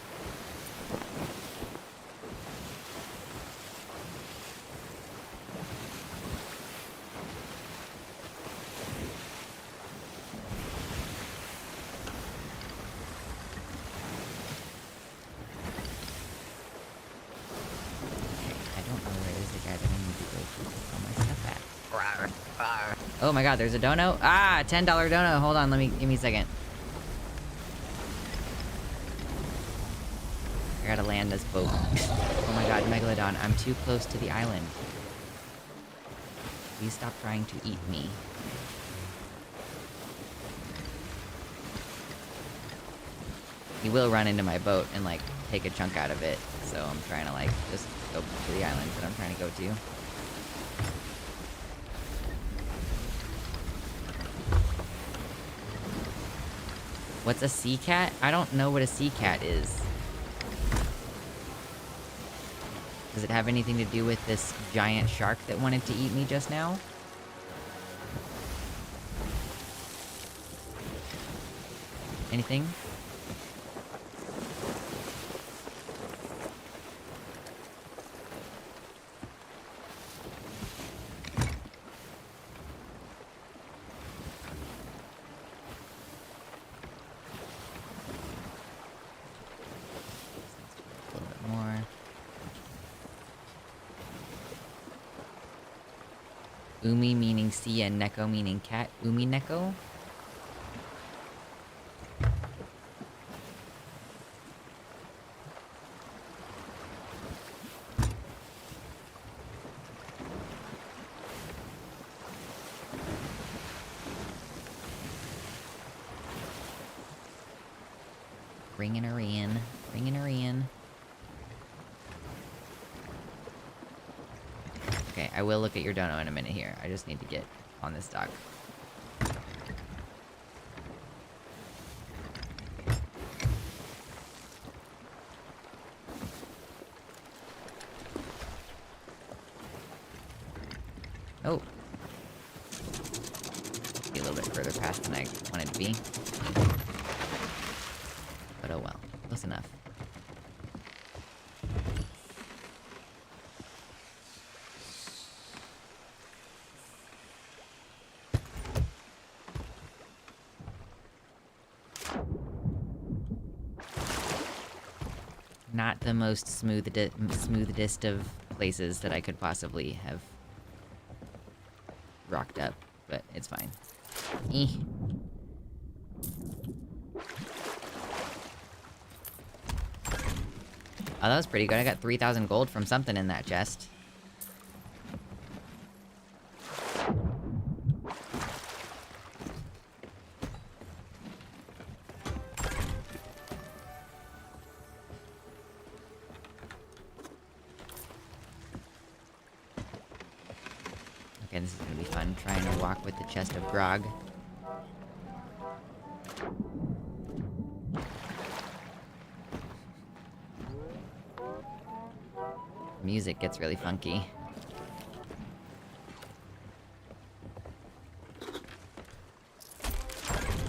Oh my god, there's a dono? Ah, $10 dono. Hold on, give me a second. I gotta land this boat. Oh my god, Megalodon, I'm too close to the island. Please stop trying to eat me. He will run into my boat and, like, take a chunk out of it. So I'm trying to, like, just go to the island that I'm trying to go to. What's a sea cat? I don't know what a sea cat is. Does it have anything to do with this giant shark that wanted to eat me just now? Anything? Umi meaning sea and neko meaning cat. Umi neko? Bringing her in. Bringing her in. Okay, I will look at your dono in a minute here. I just need to get on this dock. Oh. fast than I wanted to be. But oh well. Close enough. Not the most smoothest of places that I could possibly have rocked up, but it's fine. Eh. Oh, that was pretty good. I got 3,000 gold from something in that chest. Okay, this is gonna be fun, trying to walk with the chest of grog. Music gets really funky.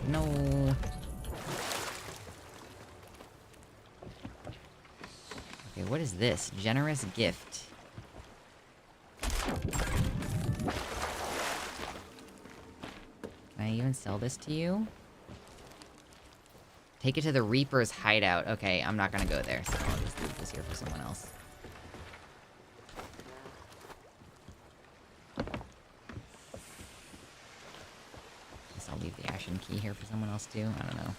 No. Okay, what is this? Generous gift. Can I even sell this to you? Take it to the Reaper's hideout. Okay, I'm not gonna go there, so I'll just leave this here for someone else. Guess I'll leave the Ashen Key here for someone else too. I don't know.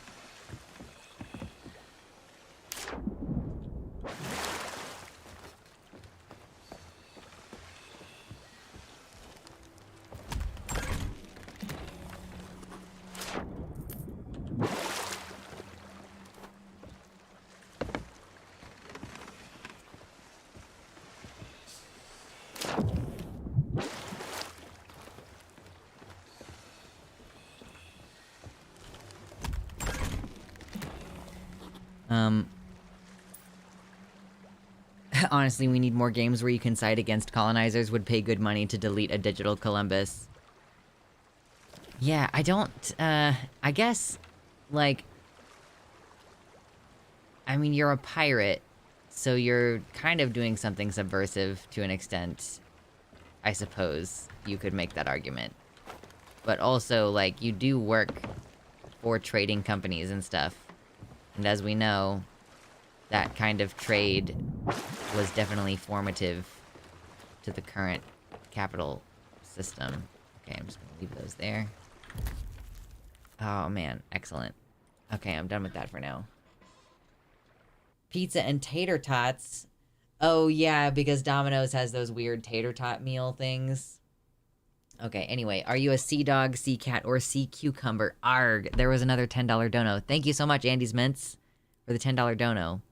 Honestly, we need more games where you can side against colonizers. Would pay good money to delete a digital Columbus. Yeah, I don't, I guess, like... I mean, you're a pirate, so you're kind of doing something subversive to an extent. I suppose you could make that argument. But also, like, you do work for trading companies and stuff. And as we know, that kind of trade was definitely formative to the current capital system. Okay, I'm just gonna leave those there. Oh man, excellent. Okay, I'm done with that for now. Pizza and tater tots. Oh yeah, because Domino's has those weird tater tot meal things. Okay, anyway, are you a sea dog, sea cat, or sea cucumber? Arg, there was another $10 dono. Thank you so much, Andy's Mints, for the $10 dono.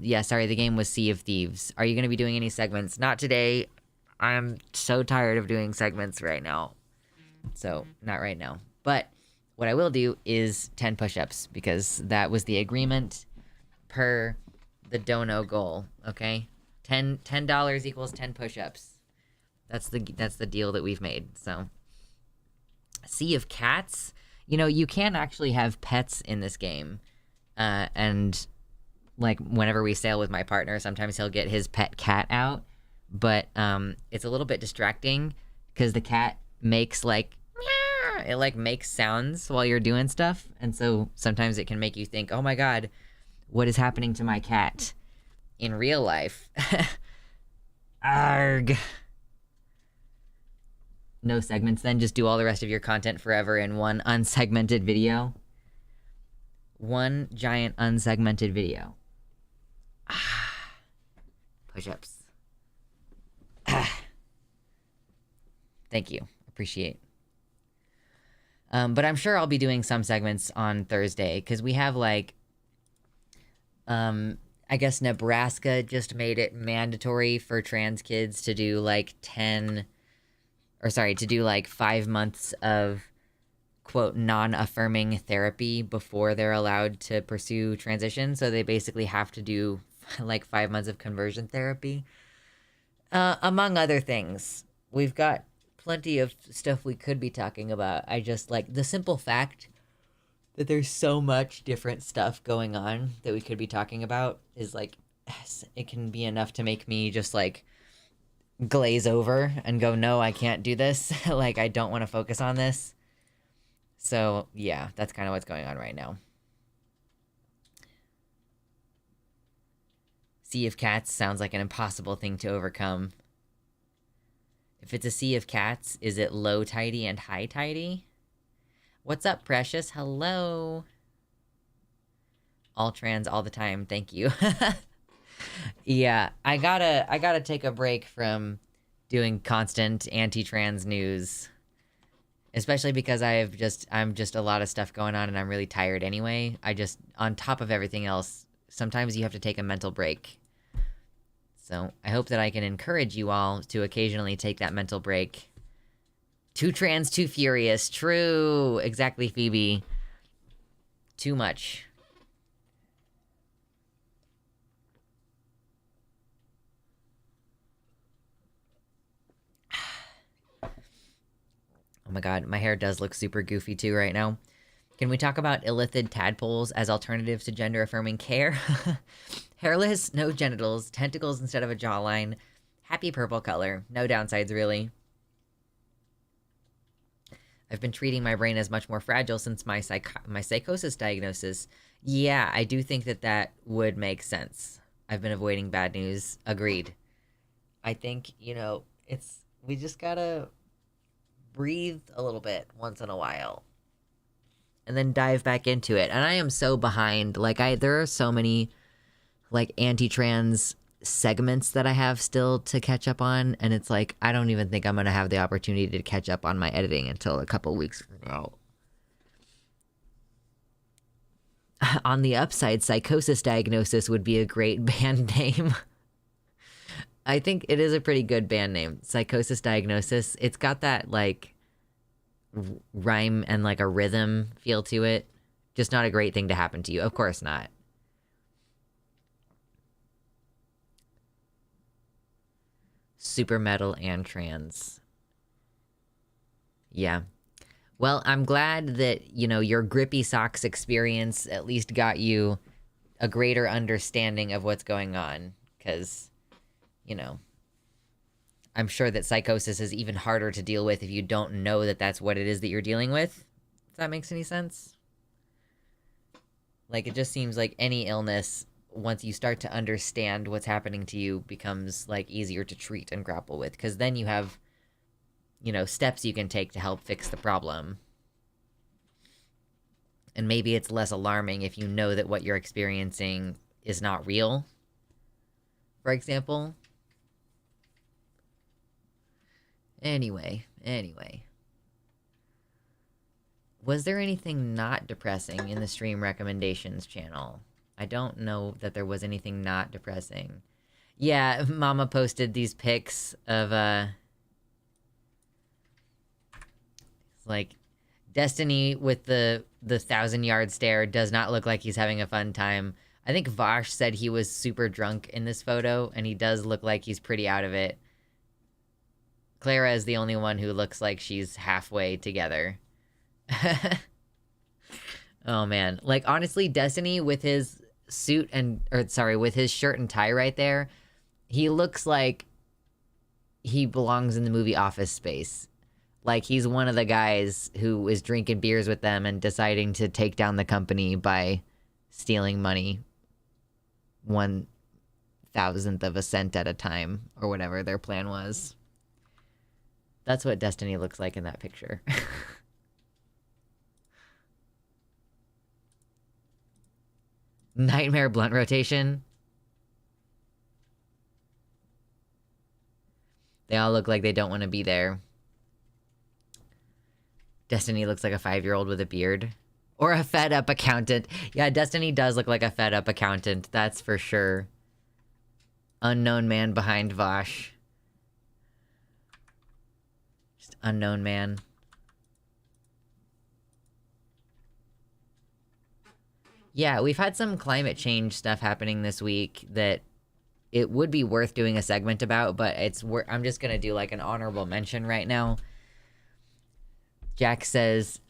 Yeah, sorry, the game was Sea of Thieves. Are you going to be doing any segments? Not today. I'm so tired of doing segments right now. So, not right now. But what I will do is 10 push-ups, because that was the agreement per the dono goal, okay? $10 equals 10 push-ups. That's the deal that we've made, so. Sea of Cats? You know, you can actually have pets in this game. And... like, whenever we sail with my partner, sometimes he'll get his pet cat out. But, it's a little bit distracting, because the cat makes, like, meow! It, like, makes sounds while you're doing stuff. And so, sometimes it can make you think, oh my god, what is happening to my cat in real life? Arg! No segments then? Just do all the rest of your content forever in one unsegmented video? One giant unsegmented video. Push-ups. Thank you. Appreciate. But I'm sure I'll be doing some segments on Thursday, because we have, like... I guess Nebraska just made it mandatory for trans kids to do, like, 5 months of, quote, non-affirming therapy before they're allowed to pursue transition. So they basically have to do, like, 5 months of conversion therapy. Among other things. We've got plenty of stuff we could be talking about. I just like the simple fact that there's so much different stuff going on that we could be talking about is like, it can be enough to make me just like glaze over and go, no, I can't do this. Like, I don't want to focus on this. So yeah, that's kind of what's going on right now. Sea of Cats sounds like an impossible thing to overcome. If it's a sea of cats, is it low tidy and high tidy? What's up, Precious? Hello. All trans all the time. Thank you. Yeah, I gotta take a break from doing constant anti-trans news. Especially because I'm just a lot of stuff going on and I'm really tired anyway. On top of everything else, sometimes you have to take a mental break. So I hope that I can encourage you all to occasionally take that mental break. Too trans, too furious. True. Exactly, Phoebe. Too much. Oh my god, my hair does look super goofy too right now. Can we talk about illithid tadpoles as alternatives to gender-affirming care? Hairless, no genitals, tentacles instead of a jawline, happy purple color, no downsides really. I've been treating my brain as much more fragile since my psychosis diagnosis. Yeah, I do think that would make sense. I've been avoiding bad news. Agreed. I think, we just gotta breathe a little bit once in a while. And then dive back into it. And I am so behind. Like, there are so many, like, anti-trans segments that I have still to catch up on. And it's like, I don't even think I'm going to have the opportunity to catch up on my editing until a couple weeks from now. On the upside, psychosis diagnosis would be a great band name. I think it is a pretty good band name. Psychosis diagnosis. It's got that, like, rhyme and like a rhythm feel to it. Just not a great thing to happen to you. Of course not. Super metal and trans. Yeah. Well, I'm glad that, your grippy socks experience at least got you a greater understanding of what's going on. Because, I'm sure that psychosis is even harder to deal with if you don't know that that's what it is that you're dealing with. If that makes any sense? Like, it just seems like any illness, once you start to understand what's happening to you, becomes, like, easier to treat and grapple with. Because then you have, steps you can take to help fix the problem. And maybe it's less alarming if you know that what you're experiencing is not real. For example. Anyway. Was there anything not depressing in the stream recommendations channel? I don't know that there was anything not depressing. Yeah, Mama posted these pics of, like, Destiny with the 1,000-yard stare does not look like he's having a fun time. I think Vosh said he was super drunk in this photo, and he does look like he's pretty out of it. Clara is the only one who looks like she's halfway together. Oh, man. Like, honestly, Destiny with his suit with his shirt and tie right there, he looks like he belongs in the movie Office Space. Like, he's one of the guys who is drinking beers with them and deciding to take down the company by stealing money 1,000th of a cent at a time, or whatever their plan was. That's what Destiny looks like in that picture. Nightmare blunt rotation. They all look like they don't want to be there. Destiny looks like a 5-year-old with a beard. Or a fed-up accountant. Yeah, Destiny does look like a fed-up accountant. That's for sure. Unknown man behind Vosh. Just unknown man. Yeah, we've had some climate change stuff happening this week that it would be worth doing a segment about, but I'm just gonna do like an honorable mention right now. Jack says,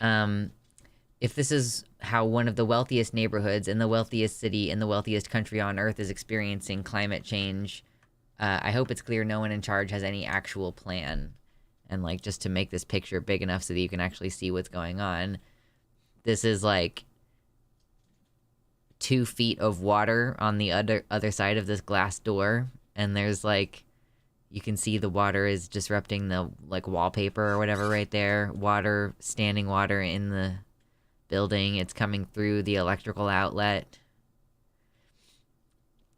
if this is how one of the wealthiest neighborhoods in the wealthiest city in the wealthiest country on Earth is experiencing climate change, I hope it's clear no one in charge has any actual plan. And, like, just to make this picture big enough so that you can actually see what's going on, this is, like, 2 feet of water on the other side of this glass door. And there's, like, you can see the water is disrupting the, like, wallpaper or whatever right there. Water, standing water in the building. It's coming through the electrical outlet.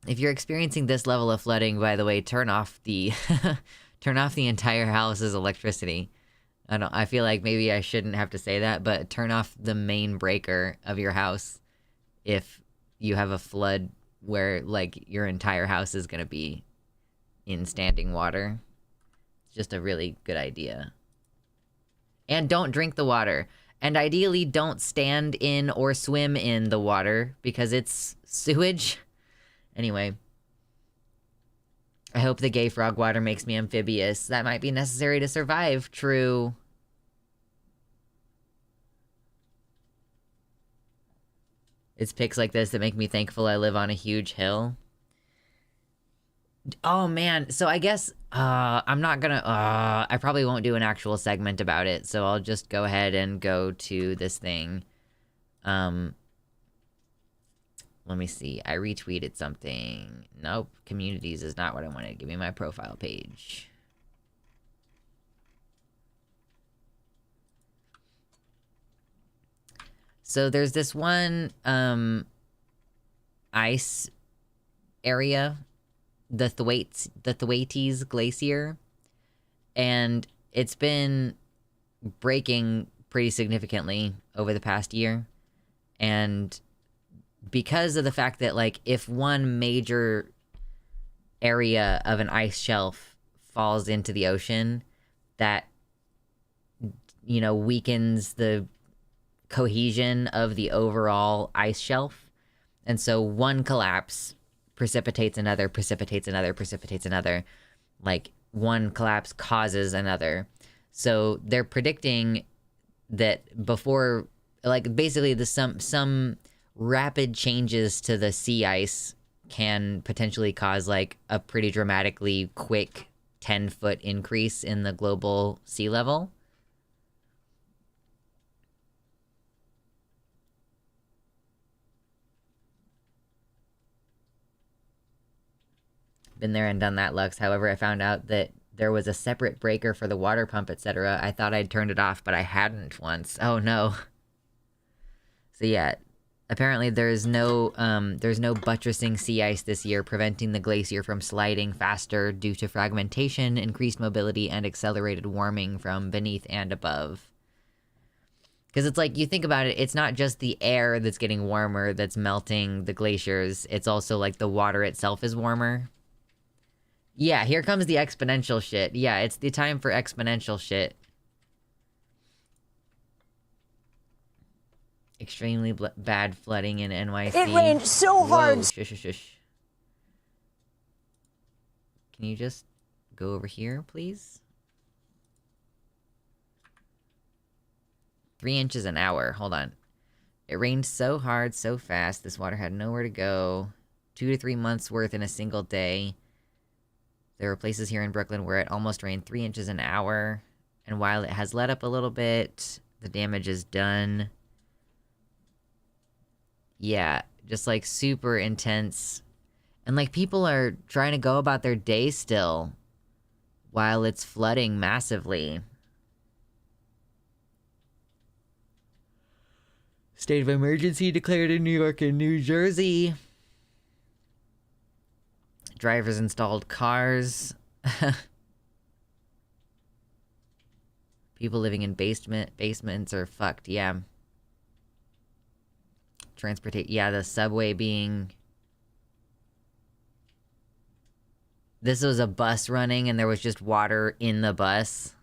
If you're experiencing this level of flooding, by the way, turn off the turn off the entire house's electricity. I feel like maybe I shouldn't have to say that, but turn off the main breaker of your house if you have a flood where, like, your entire house is going to be in standing water. It's just a really good idea. And don't drink the water. And ideally, don't stand in or swim in the water because it's sewage. Anyway. I hope the gay frog water makes me amphibious. That might be necessary to survive. True. It's pics like this that make me thankful I live on a huge hill. Oh, man. So I guess I'm not gonna... I probably won't do an actual segment about it, so I'll just go ahead and go to this thing. Let me see. I retweeted something. Nope. Communities is not what I wanted. Give me my profile page. So there's this one ice area, the Thwaites Glacier, and it's been breaking pretty significantly over the past year. And because of the fact that, like, if one major area of an ice shelf falls into the ocean, that, you know, weakens the cohesion of the overall ice shelf. And so one collapse precipitates another, precipitates another, precipitates another. Like, one collapse causes another. So they're predicting that before, like, basically some rapid changes to the sea ice can potentially cause, like, a pretty dramatically quick 10-foot increase in the global sea level. Been there and done that, Lux. However, I found out that there was a separate breaker for the water pump, etc. I thought I'd turned it off, but I hadn't once. Oh, no. So, yeah. Apparently, there's no buttressing sea ice this year, preventing the glacier from sliding faster due to fragmentation, increased mobility, and accelerated warming from beneath and above. Because it's like, you think about it, it's not just the air that's getting warmer that's melting the glaciers. It's also, like, the water itself is warmer. Yeah, here comes the exponential shit. Yeah, it's the time for exponential shit. Extremely bad flooding in NYC. It rained so hard. Whoa, shush, shush, shush. Can you just go over here, please? 3 inches an hour. Hold on. It rained so hard, so fast, this water had nowhere to go. 2 to 3 months worth in a single day. There were places here in Brooklyn where it almost rained 3 inches an hour. And while it has let up a little bit, the damage is done. Yeah, just, like, super intense. And, like, people are trying to go about their day still while it's flooding massively. State of emergency declared in New York and New Jersey. Drivers installed cars. People living in basements are fucked, yeah. Yeah, the subway being... This was a bus running and there was just water in the bus.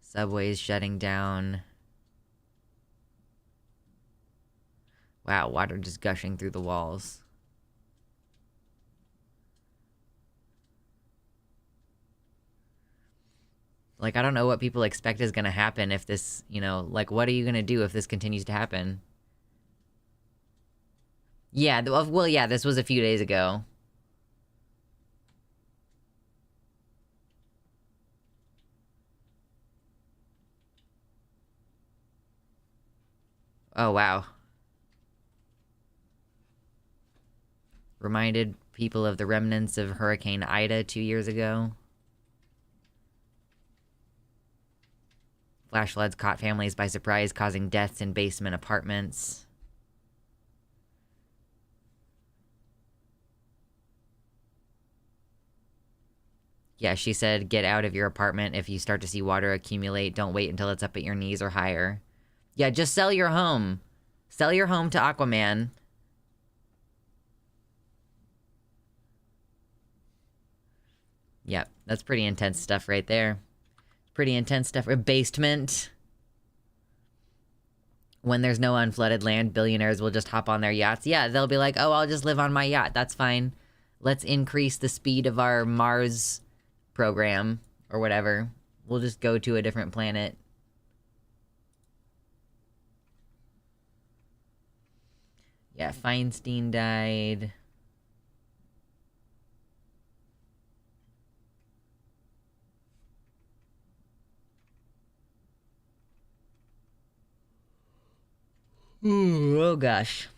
Subways shutting down. Wow, water just gushing through the walls. Like, I don't know what people expect is gonna happen if this, you know, like, what are you gonna do if this continues to happen? Yeah, well, yeah, this was a few days ago. Oh, wow. Reminded people of the remnants of Hurricane Ida 2 years ago. Flash floods caught families by surprise, causing deaths in basement apartments. Yeah, she said, get out of your apartment if you start to see water accumulate. Don't wait until it's up at your knees or higher. Yeah, just sell your home. Sell your home to Aquaman. Yep, that's pretty intense stuff right there. Pretty intense stuff. Basement. When there's no unflooded land, billionaires will just hop on their yachts. Yeah, they'll be like, oh, I'll just live on my yacht. That's fine. Let's increase the speed of our Mars program or whatever. We'll just go to a different planet. Yeah, Feinstein died. Ooh, oh gosh.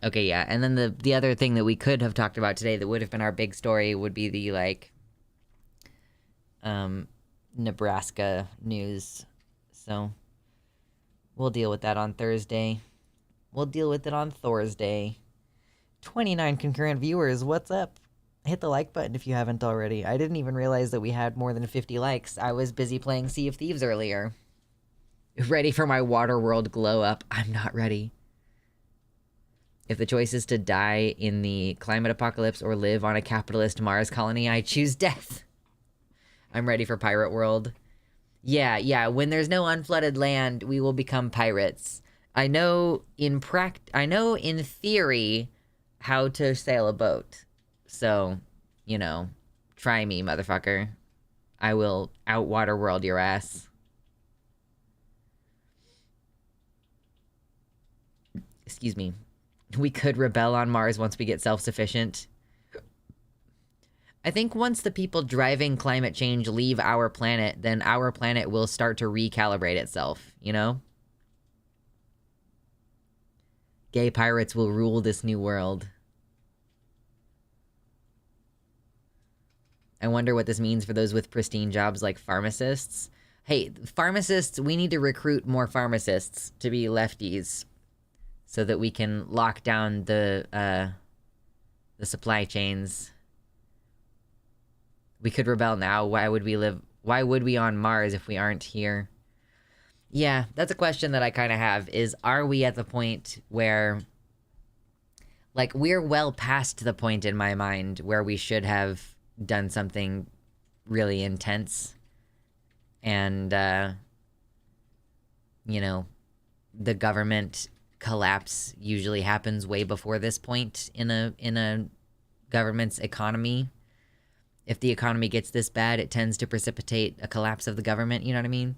Okay, yeah, and then the other thing that we could have talked about today that would have been our big story would be the, like, Nebraska news. So, we'll deal with that on Thursday. We'll deal with it on Thursday. 29 concurrent viewers, what's up? Hit the like button if you haven't already. I didn't even realize that we had more than 50 likes. I was busy playing Sea of Thieves earlier. Ready for my Waterworld glow up. I'm not ready. If the choice is to die in the climate apocalypse or live on a capitalist Mars colony, I choose death. I'm ready for Pirate World. Yeah, when there's no unflooded land, we will become pirates. I know in theory how to sail a boat. So, you know, try me, motherfucker. I will out Waterworld your ass. Excuse me. We could rebel on Mars once we get self-sufficient. I think once the people driving climate change leave our planet, then our planet will start to recalibrate itself, you know? Gay pirates will rule this new world. I wonder what this means for those with pristine jobs like pharmacists. Hey, pharmacists, we need to recruit more pharmacists to be lefties so that we can lock down the supply chains. We could rebel now. Why would we on Mars if we aren't here? Yeah, that's a question that I kind of have, is are we at the point where, like, we're well past the point in my mind where we should have done something really intense. And, you know, the government collapse usually happens way before this point in a government's economy. If the economy gets this bad, it tends to precipitate a collapse of the government, you know what I mean?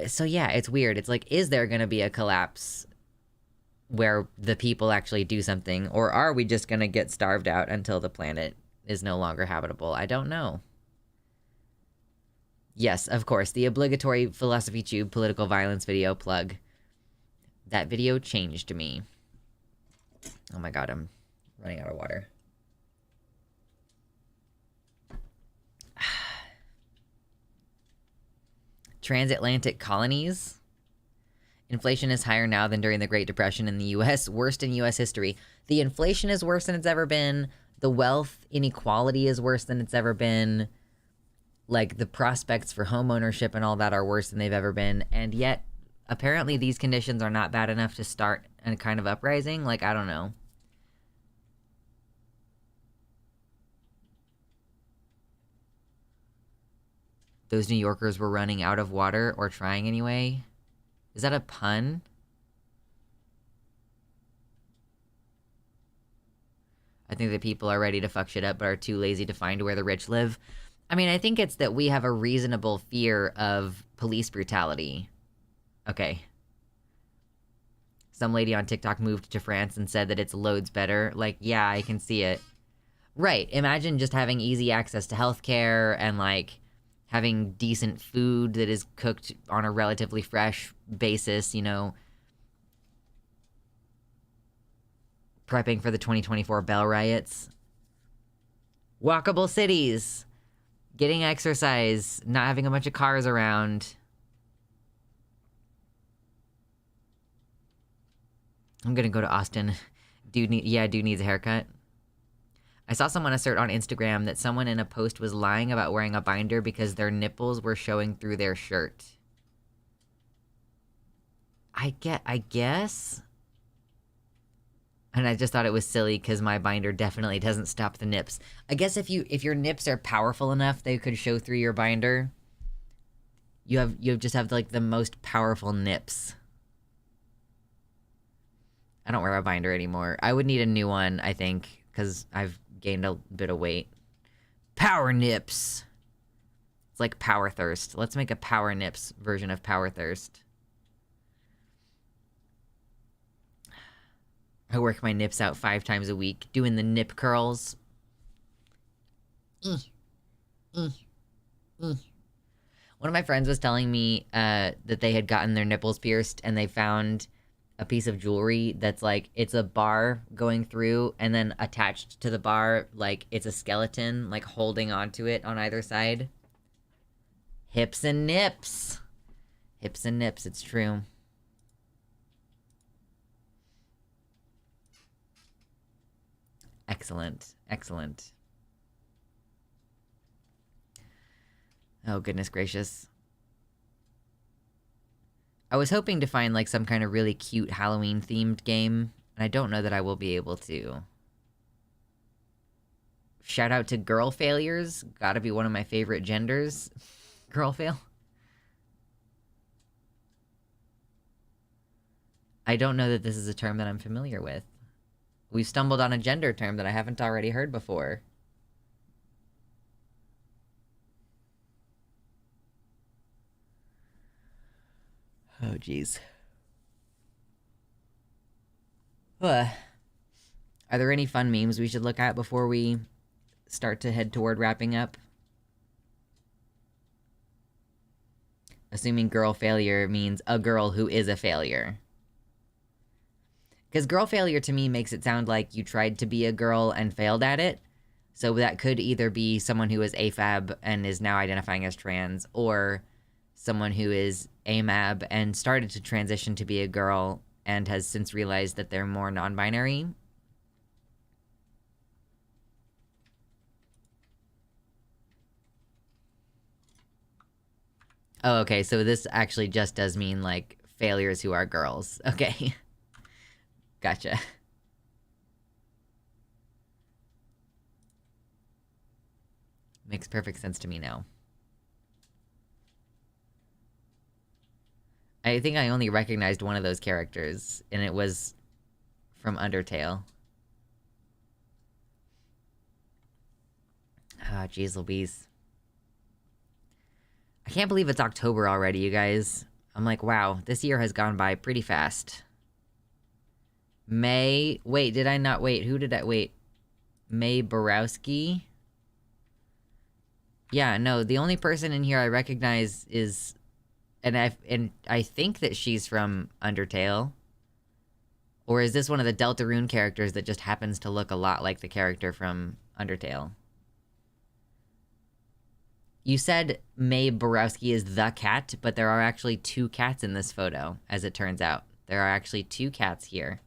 So yeah, it's weird. It's like, is there gonna be a collapse where the people actually do something? Or are we just gonna get starved out until the planet is no longer habitable? I don't know. Yes, of course, the obligatory Philosophy Tube political violence video plug. That video changed me. Oh my god, I'm running out of water. Transatlantic colonies. Inflation is higher now than during the Great Depression in the U.S., worst in U.S. history. The inflation is worse than it's ever been. The wealth inequality is worse than it's ever been. Like, the prospects for home ownership and all that are worse than they've ever been. And yet, apparently these conditions are not bad enough to start a kind of uprising. Like, I don't know. Those New Yorkers were running out of water, or trying anyway. Is that a pun? I think that people are ready to fuck shit up but are too lazy to find where the rich live. I mean, I think it's that we have a reasonable fear of police brutality. Okay. Some lady on TikTok moved to France and said that it's loads better. Like, yeah, I can see it. Right, imagine just having easy access to healthcare and, like, having decent food that is cooked on a relatively fresh basis, you know. Prepping for the 2024 Bell riots. Walkable cities. Getting exercise. Not having a bunch of cars around. I'm gonna go to Austin. Dude needs a haircut. I saw someone assert on Instagram that someone in a post was lying about wearing a binder because their nipples were showing through their shirt. I guess? And I just thought it was silly because my binder definitely doesn't stop the nips. I guess if your nips are powerful enough, they could show through your binder. You just have like the most powerful nips. I don't wear a binder anymore. I would need a new one, I think, because I've gained a bit of weight. Power nips. It's like power thirst. Let's make a power nips version of power thirst. I work my nips out 5 times a week, doing the nip curls. One of my friends was telling me that they had gotten their nipples pierced and they found a piece of jewelry that's like, it's a bar going through and then attached to the bar, like it's a skeleton, like holding onto it on either side. Hips and nips. Hips and nips, it's true. Excellent. Excellent. Oh, goodness gracious. I was hoping to find, like, some kind of really cute Halloween-themed game, and I don't know that I will be able to. Shout out to girl failures. Gotta be one of my favorite genders. Girl fail. I don't know that this is a term that I'm familiar with. We've stumbled on a gender term that I haven't already heard before. Oh, jeez. Are there any fun memes we should look at before we start to head toward wrapping up? Assuming girl failure means a girl who is a failure. Because girl failure to me makes it sound like you tried to be a girl and failed at it. So that could either be someone who is AFAB and is now identifying as trans, or someone who is AMAB and started to transition to be a girl and has since realized that they're more non-binary. Oh, okay, so this actually just does mean, like, failures who are girls. Okay. Gotcha. Makes perfect sense to me now. I think I only recognized one of those characters, and it was from Undertale. Ah, jeez Louise. I can't believe it's October already, you guys. I'm like, wow, this year has gone by pretty fast. May... Wait, did I not wait? Who did I... Wait. May Borowski? Yeah, no, the only person in here I recognize is... And I think that she's from Undertale. Or is this one of the Deltarune characters that just happens to look a lot like the character from Undertale? You said May Borowski is the cat, but there are actually 2 cats in this photo, as it turns out. There are actually 2 cats here.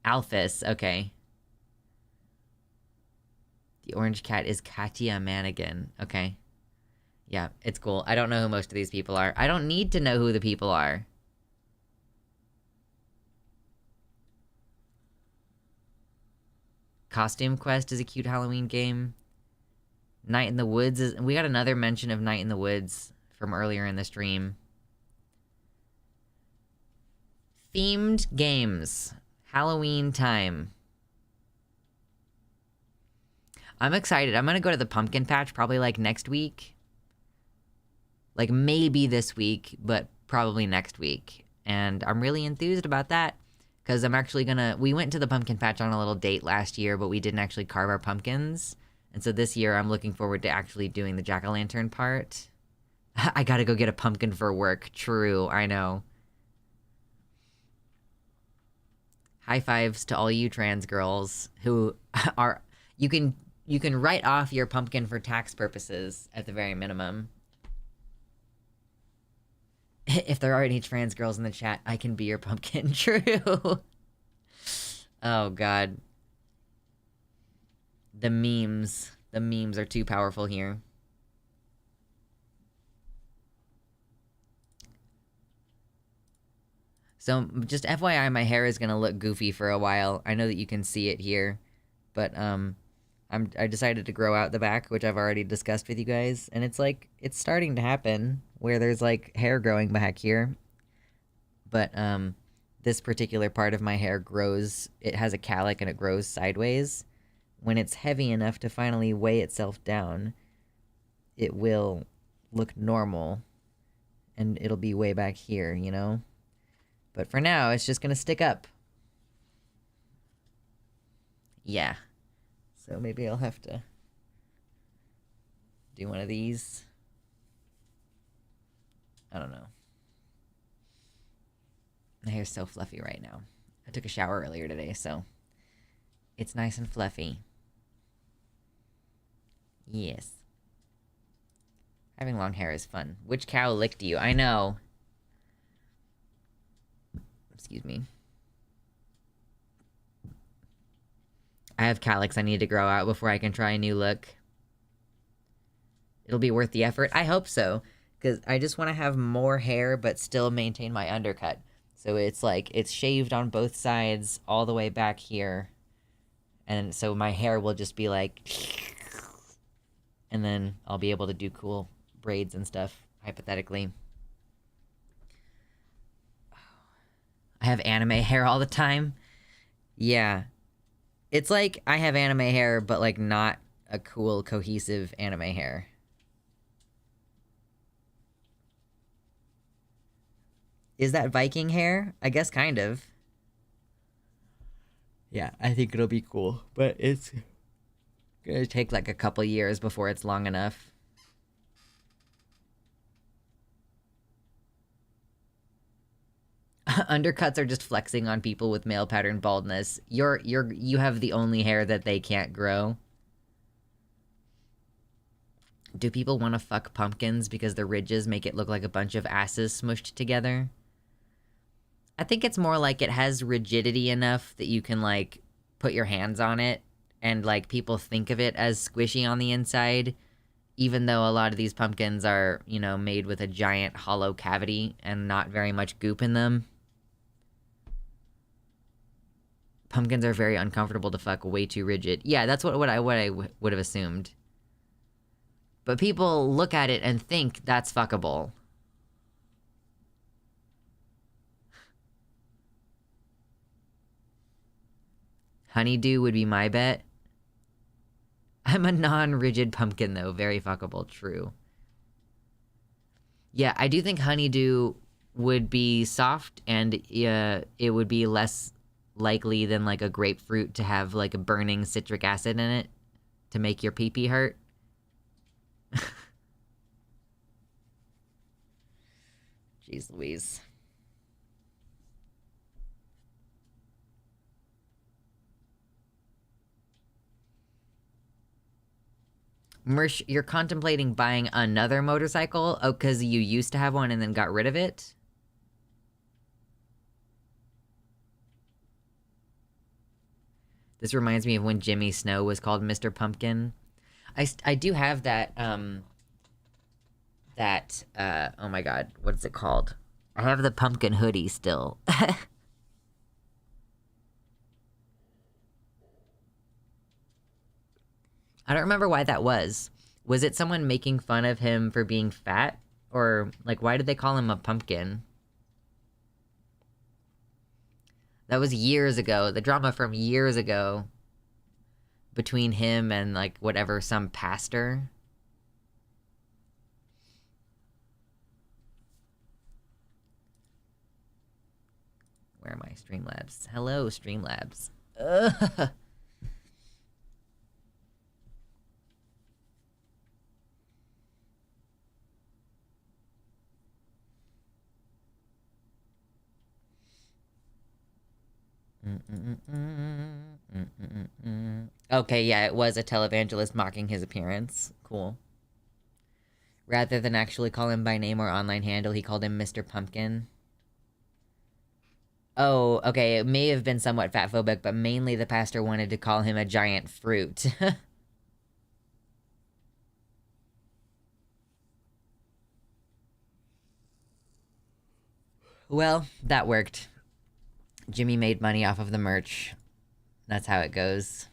Alphys, okay. The orange cat is Katya Manigan. Okay. Yeah, it's cool. I don't know who most of these people are. I don't need to know who the people are. Costume Quest is a cute Halloween game. Night in the Woods is... We got another mention of Night in the Woods from earlier in the stream. Themed games. Halloween time. I'm excited. I'm gonna go to the pumpkin patch probably like next week. Like maybe this week, but probably next week. And I'm really enthused about that because I'm actually gonna... We went to the pumpkin patch on a little date last year, but we didn't actually carve our pumpkins. And so this year I'm looking forward to actually doing the jack-o'-lantern part. I gotta go get a pumpkin for work. True, I know. High fives to all you trans girls who are... You can write off your pumpkin for tax purposes, at the very minimum. If there are any trans girls in the chat, I can be your pumpkin. True. Oh, God. The memes. The memes are too powerful here. So, just FYI, my hair is gonna look goofy for a while. I know that you can see it here. But, I decided to grow out the back, which I've already discussed with you guys, and it's like, it's starting to happen, where there's like hair growing back here. But, this particular part of my hair grows, it has a calic and it grows sideways. When it's heavy enough to finally weigh itself down, it will look normal, and it'll be way back here, you know? But for now, it's just gonna stick up. Yeah. So maybe I'll have to do one of these. I don't know. My hair's so fluffy right now. I took a shower earlier today, so it's nice and fluffy. Yes. Having long hair is fun. Which cow licked you? I know. Excuse me. I have calyx I need to grow out before I can try a new look. It'll be worth the effort. I hope so. Because I just want to have more hair but still maintain my undercut. So it's like, it's shaved on both sides all the way back here. And so my hair will just be like... And then I'll be able to do cool braids and stuff, hypothetically. I have anime hair all the time. Yeah. It's like I have anime hair, but like not a cool, cohesive anime hair. Is that Viking hair? I guess kind of. Yeah, I think it'll be cool, but it's gonna take like a couple years before it's long enough. Undercuts are just flexing on people with male pattern baldness. You have the only hair that they can't grow. Do people want to fuck pumpkins because the ridges make it look like a bunch of asses smushed together? I think it's more like it has rigidity enough that you can like put your hands on it and like people think of it as squishy on the inside, even though a lot of these pumpkins are, you know, made with a giant hollow cavity and not very much goop in them. Pumpkins are very uncomfortable to fuck, way too rigid. Yeah, that's what I would have assumed. But people look at it and think that's fuckable. Honeydew would be my bet. I'm a non-rigid pumpkin, though. Very fuckable. True. Yeah, I do think honeydew would be soft, and it would be less likely than like a grapefruit to have like a burning citric acid in it to make your pee-pee hurt. Jeez Louise. Mersh, you're contemplating buying another motorcycle? Oh, because you used to have one and then got rid of it? This reminds me of when Jimmy Snow was called Mr. Pumpkin. I do have that, oh my god, what is it called? I have the pumpkin hoodie still. I don't remember why that was. Was it someone making fun of him for being fat? Or, like, why did they call him a pumpkin? That was years ago. The drama from years ago. Between him and, like, whatever, some pastor. Where are my Streamlabs? Hello, Streamlabs. Ugh. Okay, yeah, it was a televangelist mocking his appearance. Cool. Rather than actually call him by name or online handle, he called him Mr. Pumpkin. Oh, okay, it may have been somewhat fatphobic, but mainly the pastor wanted to call him a giant fruit. Well, that worked. Jimmy made money off of the merch. That's how it goes.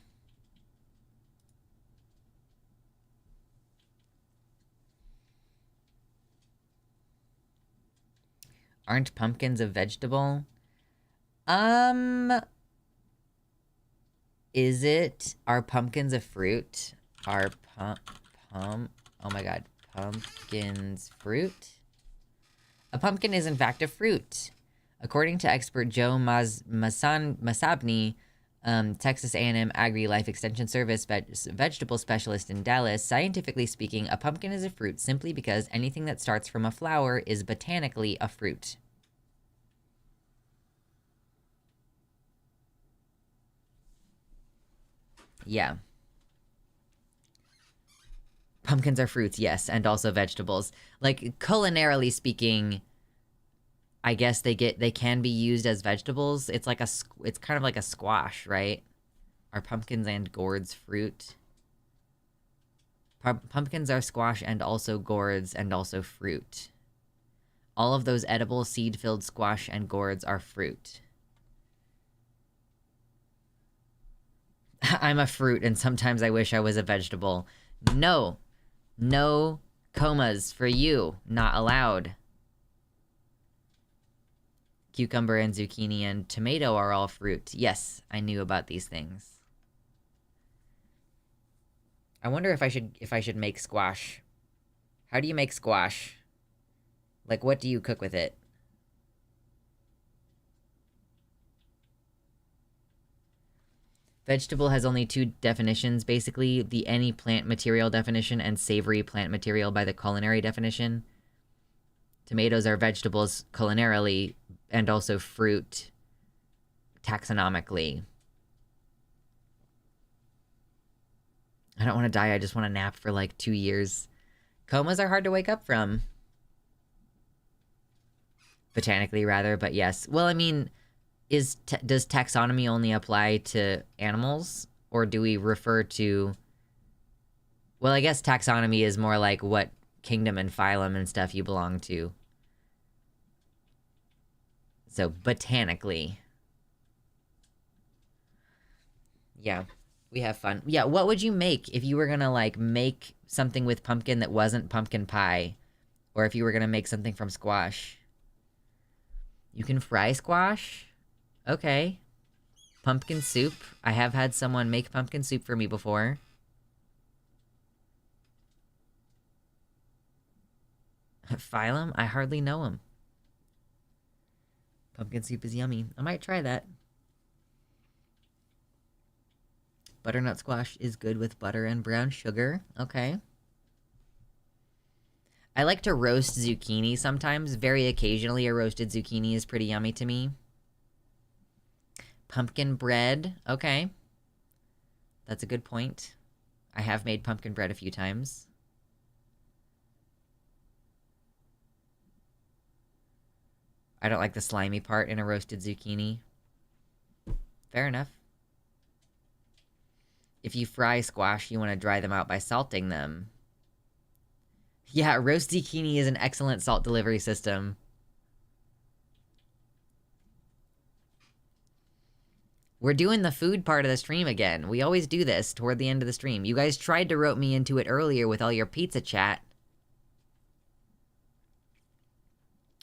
Aren't pumpkins a vegetable? Is it? Are pumpkins a fruit? Are oh my god. Pumpkins fruit? A pumpkin is in fact a fruit. According to expert Joe Masabni, Texas A&M Agri-Life Extension Service vegetable specialist in Dallas, scientifically speaking, a pumpkin is a fruit simply because anything that starts from a flower is botanically a fruit. Yeah. Pumpkins are fruits, yes, and also vegetables. Like, culinarily speaking, I guess they can be used as vegetables. It's like it's kind of like a squash, right? Are pumpkins and gourds fruit? Pumpkins are squash and also gourds and also fruit. All of those edible seed-filled squash and gourds are fruit. I'm a fruit and sometimes I wish I was a vegetable. No. No comas for you. Not allowed. Cucumber and zucchini and tomato are all fruit. Yes, I knew about these things. I wonder if I should make squash. How do you make squash? Like, what do you cook with it? Vegetable has only two definitions, basically. The any plant material definition and savory plant material by the culinary definition. Tomatoes are vegetables culinarily and also fruit taxonomically. I don't want to die, I just want to nap for like 2 years. Comas are hard to wake up from. Botanically, rather, but yes. Well, I mean, does taxonomy only apply to animals? Or do we refer to... Well, I guess taxonomy is more like what kingdom and phylum and stuff you belong to. So, botanically. Yeah, we have fun. Yeah, what would you make if you were gonna, like, make something with pumpkin that wasn't pumpkin pie? Or if you were gonna make something from squash? You can fry squash? Okay. Pumpkin soup. I have had someone make pumpkin soup for me before. Phylum? I hardly know him. Pumpkin soup is yummy. I might try that. Butternut squash is good with butter and brown sugar. Okay. I like to roast zucchini sometimes. Very occasionally, a roasted zucchini is pretty yummy to me. Pumpkin bread. Okay. That's a good point. I have made pumpkin bread a few times. I don't like the slimy part in a roasted zucchini. Fair enough. If you fry squash, you want to dry them out by salting them. Yeah, roast zucchini is an excellent salt delivery system. We're doing the food part of the stream again. We always do this toward the end of the stream. You guys tried to rope me into it earlier with all your pizza chat.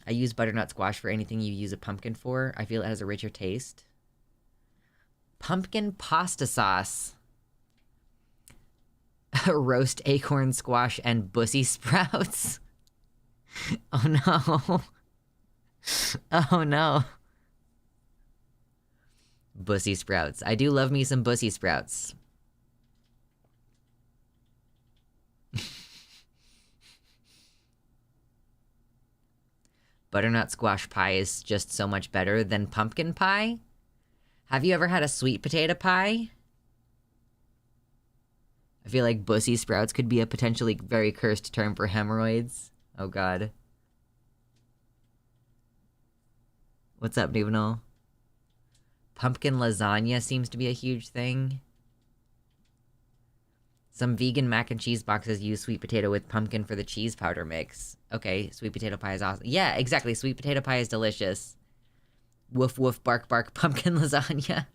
I use butternut squash for anything you use a pumpkin for. I feel it has a richer taste. Pumpkin pasta sauce. Roast acorn squash and bussy sprouts. Oh no. Oh no. Bussy sprouts. I do love me some bussy sprouts. Butternut squash pie is just so much better than pumpkin pie. Have you ever had a sweet potato pie? I feel like bussy sprouts could be a potentially very cursed term for hemorrhoids. Oh god. What's up, Nuvenal? Pumpkin lasagna seems to be a huge thing. Some vegan mac and cheese boxes use sweet potato with pumpkin for the cheese powder mix. Okay, sweet potato pie is awesome. Yeah, exactly. Sweet potato pie is delicious. Woof woof bark bark pumpkin lasagna.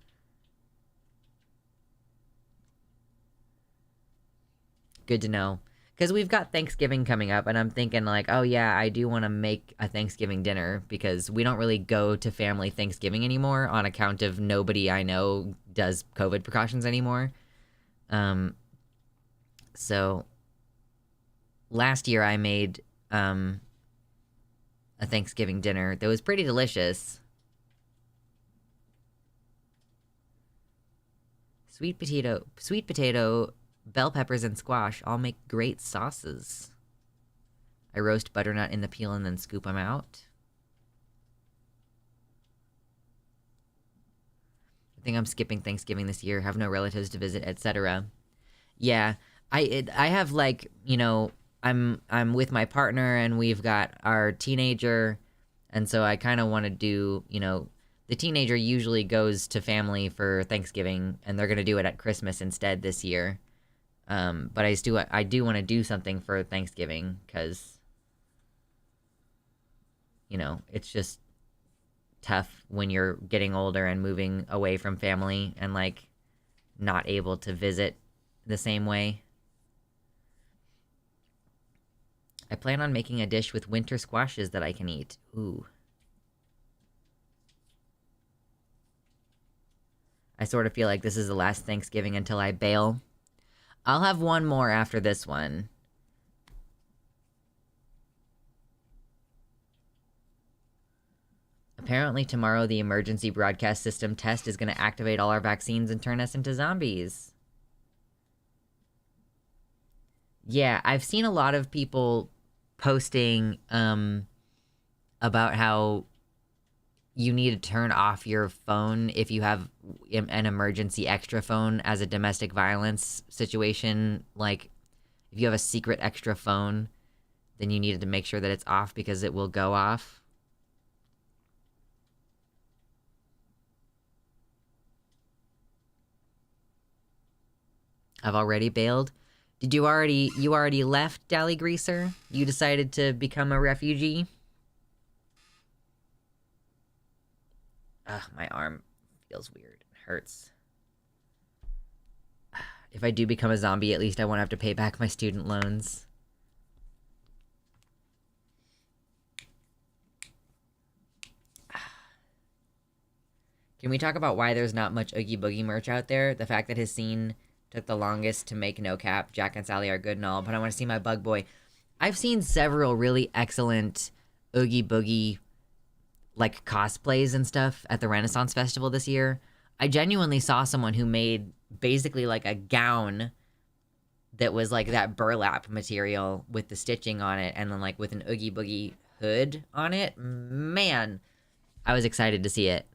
Good to know. Because we've got Thanksgiving coming up, and I'm thinking like, oh yeah, I do want to make a Thanksgiving dinner because we don't really go to family Thanksgiving anymore on account of nobody I know does COVID precautions anymore. So last year I made a Thanksgiving dinner that was pretty delicious. Sweet potato, bell peppers, and squash all make great sauces. I roast butternut in the peel and then scoop them out. I think I'm skipping Thanksgiving this year, have no relatives to visit, etc. Yeah, I have like, you know, I'm with my partner and we've got our teenager, and so I kind of want to do, you know, the teenager usually goes to family for Thanksgiving and they're going to do it at Christmas instead this year. But I do want to do something for Thanksgiving because, you know, it's just tough when you're getting older and moving away from family and like not able to visit the same way. I plan on making a dish with winter squashes that I can eat. Ooh. I sort of feel like this is the last Thanksgiving until I bail. I'll have one more after this one. Apparently tomorrow the emergency broadcast system test is going to activate all our vaccines and turn us into zombies. Yeah, I've seen a lot of people posting about how you need to turn off your phone if you have an emergency extra phone as a domestic violence situation. Like, if you have a secret extra phone, then you needed to make sure that it's off because it will go off. I've already bailed. Did you already left, Dally Greaser? You decided to become a refugee? Ugh, my arm feels weird. It hurts. If I do become a zombie, at least I won't have to pay back my student loans. Can we talk about why there's not much Oogie Boogie merch out there? The fact that his scene took the longest to make, no cap. Jack and Sally are good and all, but I want to see my Bug Boy. I've seen several really excellent Oogie Boogie like cosplays and stuff at the Renaissance Festival this year. I genuinely saw someone who made basically like a gown that was like that burlap material with the stitching on it and then like with an Oogie Boogie hood on it. Man, I was excited to see it.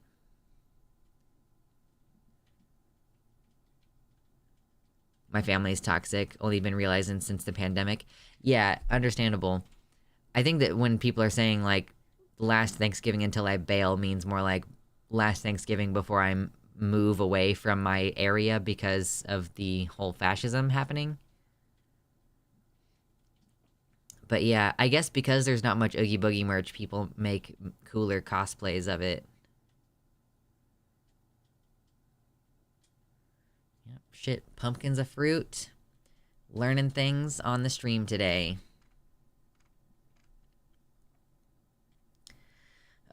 My family's toxic, only been realizing since the pandemic. Yeah, understandable. I think that when people are saying like last Thanksgiving until I bail means more like last Thanksgiving before I move away from my area because of the whole fascism happening. But yeah, I guess because there's not much Oogie Boogie merch, people make cooler cosplays of it. Yep, shit, pumpkin's a fruit. Learning things on the stream today.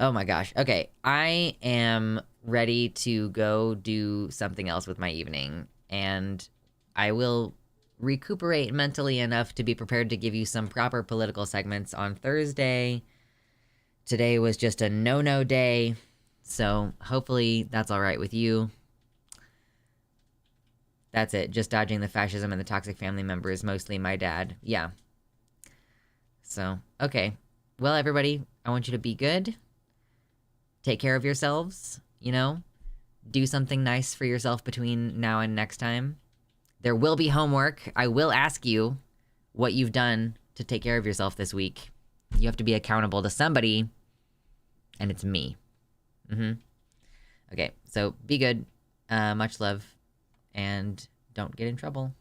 Oh my gosh. Okay, I am ready to go do something else with my evening. And I will recuperate mentally enough to be prepared to give you some proper political segments on Thursday. Today was just a no-no day, so hopefully that's all right with you. That's it, just dodging the fascism and the toxic family members, mostly my dad. Yeah. So, okay. Well, everybody, I want you to be good. Take care of yourselves, you know? Do something nice for yourself between now and next time. There will be homework. I will ask you what you've done to take care of yourself this week. You have to be accountable to somebody, and it's me. Okay, so be good. Much love, and don't get in trouble.